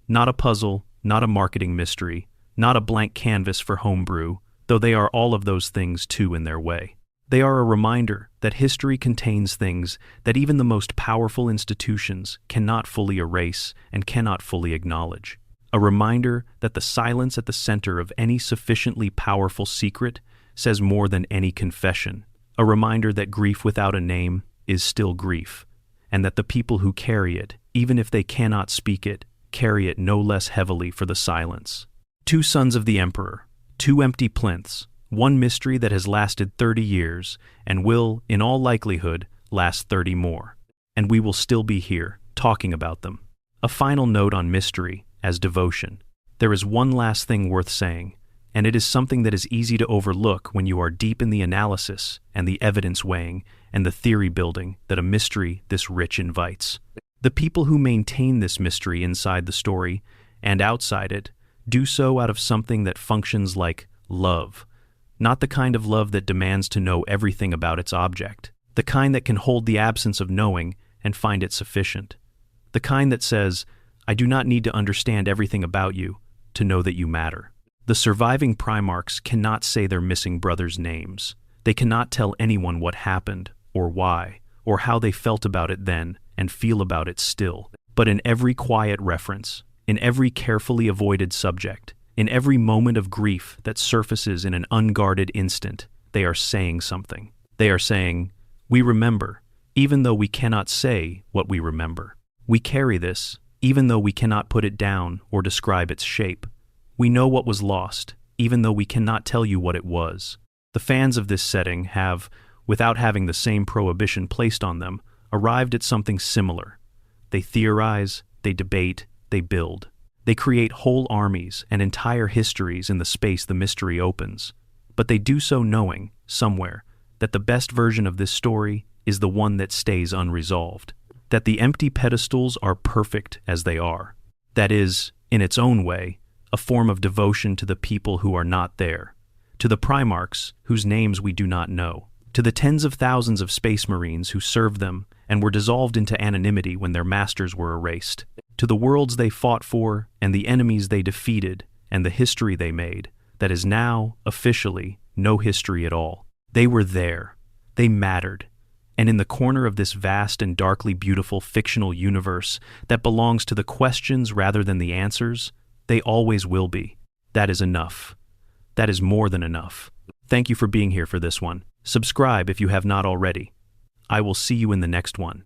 [SPEAKER 1] Not a puzzle, not a marketing mystery, not a blank canvas for homebrew, though they are all of those things too in their way. They are a reminder that history contains things that even the most powerful institutions cannot fully erase and cannot fully acknowledge. A reminder that the silence at the center of any sufficiently powerful secret says more than any confession. A reminder that grief without a name is still grief, and that the people who carry it, even if they cannot speak it, carry it no less heavily for the silence. Two sons of the Emperor, two empty plinths, one mystery that has lasted 30 years and will, in all likelihood, last 30 more. And we will still be here, talking about them. A final note on mystery as devotion. There is one last thing worth saying, and it is something that is easy to overlook when you are deep in the analysis and the evidence weighing and the theory building that a mystery this rich invites. The people who maintain this mystery inside the story and outside it do so out of something that functions like love. Not the kind of love that demands to know everything about its object. The kind that can hold the absence of knowing and find it sufficient. The kind that says, I do not need to understand everything about you to know that you matter. The surviving Primarchs cannot say their missing brothers' names. They cannot tell anyone what happened, or why, or how they felt about it then and feel about it still. But in every quiet reference, in every carefully avoided subject, in every moment of grief that surfaces in an unguarded instant, they are saying something. They are saying, we remember, even though we cannot say what we remember. We carry this, even though we cannot put it down or describe its shape. We know what was lost, even though we cannot tell you what it was. The fans of this setting have, without having the same prohibition placed on them, arrived at something similar. They theorize, they debate, they build. They create whole armies and entire histories in the space the mystery opens, but they do so knowing, somewhere, that the best version of this story is the one that stays unresolved, that the empty pedestals are perfect as they are. That is, in its own way, a form of devotion to the people who are not there, to the Primarchs whose names we do not know, to the tens of thousands of Space Marines who served them and were dissolved into anonymity when their masters were erased, to the worlds they fought for and the enemies they defeated and the history they made, that is now, officially, no history at all. They were there. They mattered. And in the corner of this vast and darkly beautiful fictional universe that belongs to the questions rather than the answers, they always will be. That is enough. That is more than enough. Thank you for being here for this one. Subscribe if you have not already. I will see you in the next one.